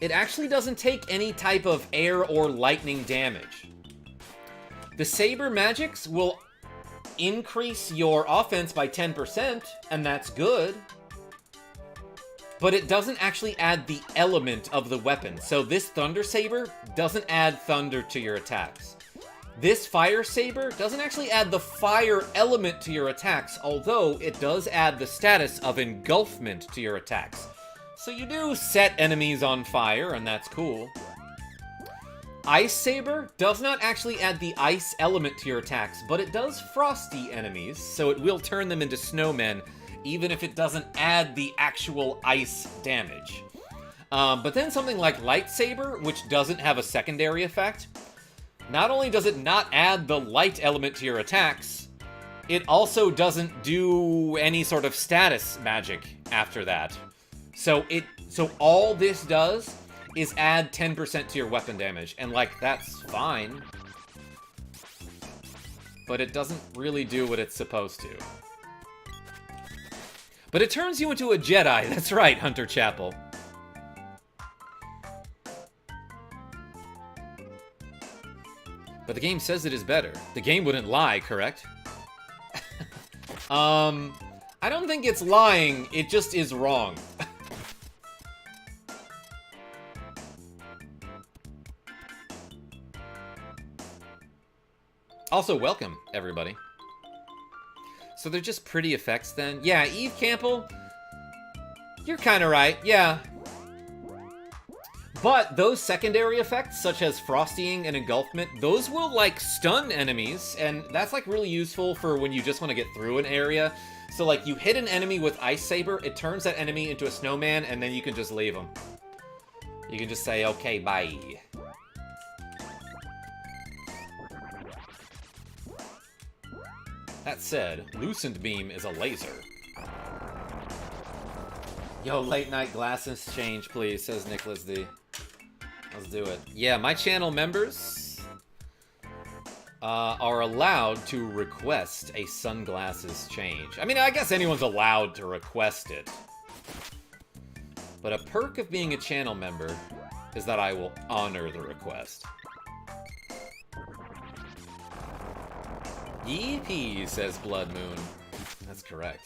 it actually doesn't take any type of air or lightning damage. The Saber magics will increase your offense by 10%, and that's good. But it doesn't actually add the element of the weapon. So this Thunder Saber doesn't add thunder to your attacks. This Fire Saber doesn't actually add the fire element to your attacks, although it does add the status of engulfment to your attacks. So you do set enemies on fire, and that's cool. Ice Saber does not actually add the ice element to your attacks, but it does frosty enemies, so it will turn them into snowmen, even if it doesn't add the actual ice damage. But then something like Light Saber, which doesn't have a secondary effect, not only does it not add the light element to your attacks, it also doesn't do any sort of status magic after that. So all this does is add 10% to your weapon damage, and like, that's fine. But it doesn't really do what it's supposed to. But it turns you into a Jedi. That's right, Hunter Chapel. But the game says it is better. The game wouldn't lie, correct? I don't think it's lying. It just is wrong. Also, welcome, everybody. So they're just pretty effects then? Yeah, Eve Campbell, you're kind of right, yeah. But those secondary effects, such as frostying and engulfment, those will, like, stun enemies, and that's, like, really useful for when you just want to get through an area. So, like, you hit an enemy with Ice Saber, it turns that enemy into a snowman, and then you can just leave them. You can just say, okay, bye. That said, Lucent Beam is a laser. Yo, late night glasses change, please, says Nicholas D. Let's do it. Yeah, my channel members are allowed to request a sunglasses change. I mean, I guess anyone's allowed to request it. But a perk of being a channel member is that I will honor the request. Yeepee, says Blood Moon. That's correct.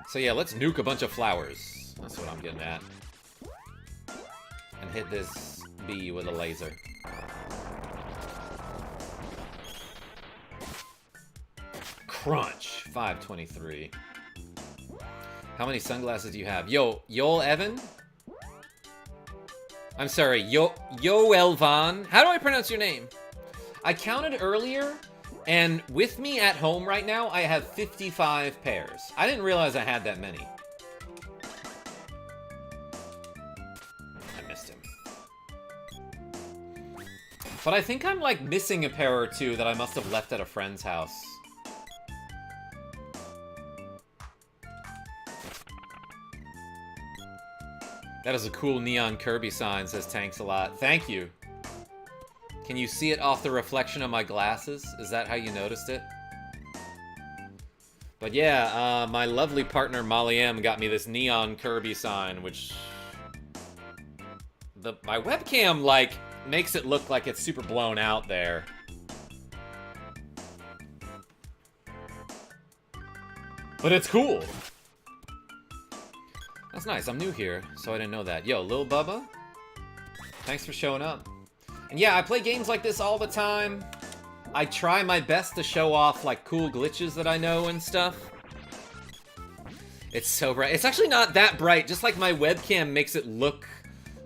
So yeah, let's nuke a bunch of flowers. That's what I'm getting at. And hit this bee with a laser. Crunch. 523. How many sunglasses do you have? Yo Evan? I'm sorry, Yo Elvan. How do I pronounce your name? I counted earlier, and with me at home right now, I have 55 pairs. I didn't realize I had that many. I missed him. But I think I'm, like, missing a pair or two that I must have left at a friend's house. That is a cool neon Kirby sign, says Tanks a lot. Thank you. Can you see it off the reflection of my glasses? Is that how you noticed it? But yeah, my lovely partner Molly M got me this neon Kirby sign, which... my webcam, like, makes it look like it's super blown out there. But it's cool. That's nice. I'm new here, so I didn't know that. Yo, Lil Bubba, thanks for showing up. And yeah, I play games like this all the time. I try my best to show off, like, cool glitches that I know and stuff. It's so bright. It's actually not that bright, just like my webcam makes it look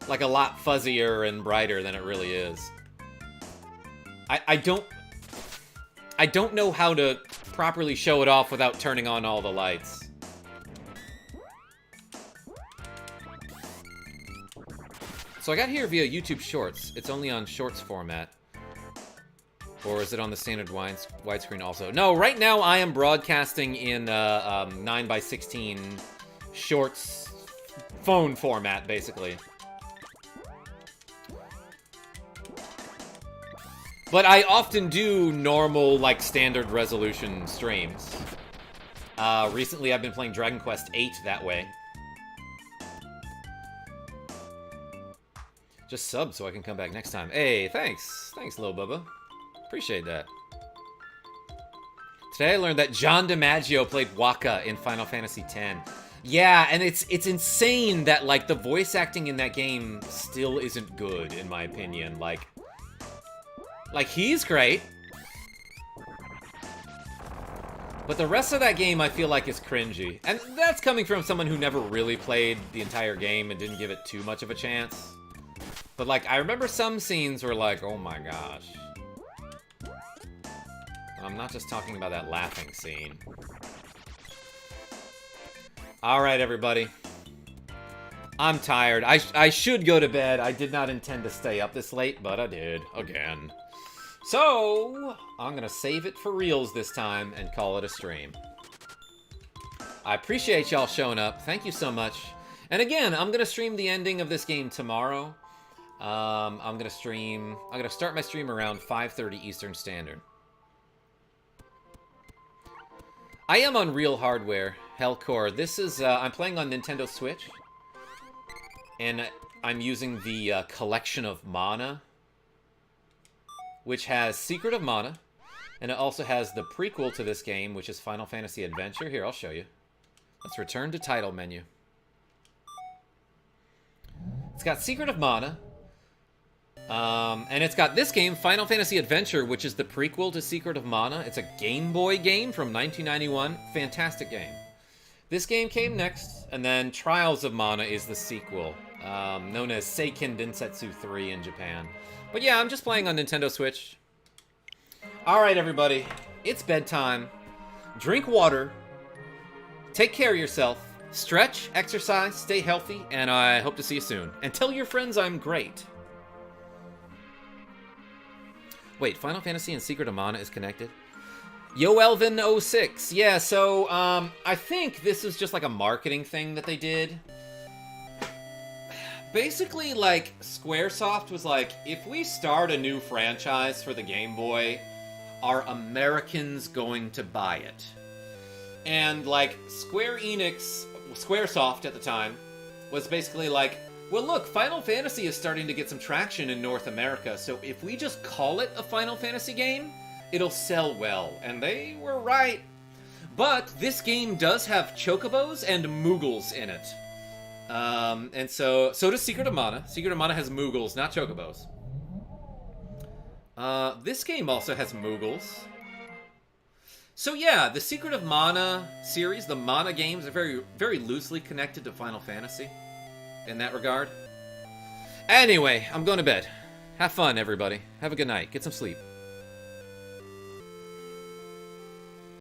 like a lot fuzzier and brighter than it really is. I don't know how to properly show it off without turning on all the lights. So I got here via YouTube Shorts. It's only on Shorts format. Or is it on the standard widescreen also? No, right now I am broadcasting in 9:16 Shorts phone format, basically. But I often do normal, like, standard resolution streams. Recently I've been playing Dragon Quest VIII that way. Just sub so I can come back next time. Hey, thanks. Thanks, Lil Bubba. Appreciate that. Today I learned that John DiMaggio played Wakka in Final Fantasy X. Yeah, and it's insane that, like, the voice acting in that game still isn't good, in my opinion. Like, he's great. But the rest of that game I feel like is cringy. And that's coming from someone who never really played the entire game and didn't give it too much of a chance. But, like, I remember some scenes were like, oh my gosh. And I'm not just talking about that laughing scene. Alright, everybody. I'm tired. I should go to bed. I did not intend to stay up this late, but I did. Again. So, I'm gonna save it for reals this time and call it a stream. I appreciate y'all showing up. Thank you so much. And again, I'm gonna stream the ending of this game tomorrow. I'm gonna start my stream around 5:30 Eastern Standard. I am on real hardware, Hellcore. This is, I'm playing on Nintendo Switch. And I'm using the Collection of Mana, which has Secret of Mana. And it also has the prequel to this game, which is Final Fantasy Adventure. Here, I'll show you. Let's return to title menu. It's got Secret of Mana. And it's got this game, Final Fantasy Adventure, which is the prequel to Secret of Mana. It's a Game Boy game from 1991. Fantastic game. This game came next, and then Trials of Mana is the sequel, known as Seiken Densetsu 3 in Japan. But yeah, I'm just playing on Nintendo Switch. Alright, everybody. It's bedtime. Drink water. Take care of yourself. Stretch, exercise, stay healthy, and I hope to see you soon. And tell your friends I'm great. Wait, Final Fantasy and Secret of Mana is connected? Yo Elvin06. Yeah, so, I think this is just like a marketing thing that they did. Basically, like, Squaresoft was like, if we start a new franchise for the Game Boy, are Americans going to buy it? And, like, Squaresoft at the time was basically like, well, look, Final Fantasy is starting to get some traction in North America, so if we just call it a Final Fantasy game, it'll sell well. And they were right. But this game does have chocobos and Moogles in it. And so does Secret of Mana. Secret of Mana has Moogles, not chocobos. This game also has Moogles. So yeah, the Secret of Mana series, the Mana games, are very, very loosely connected to Final Fantasy in that regard. Anyway, I'm going to bed. Have fun, everybody. Have a good night. Get some sleep.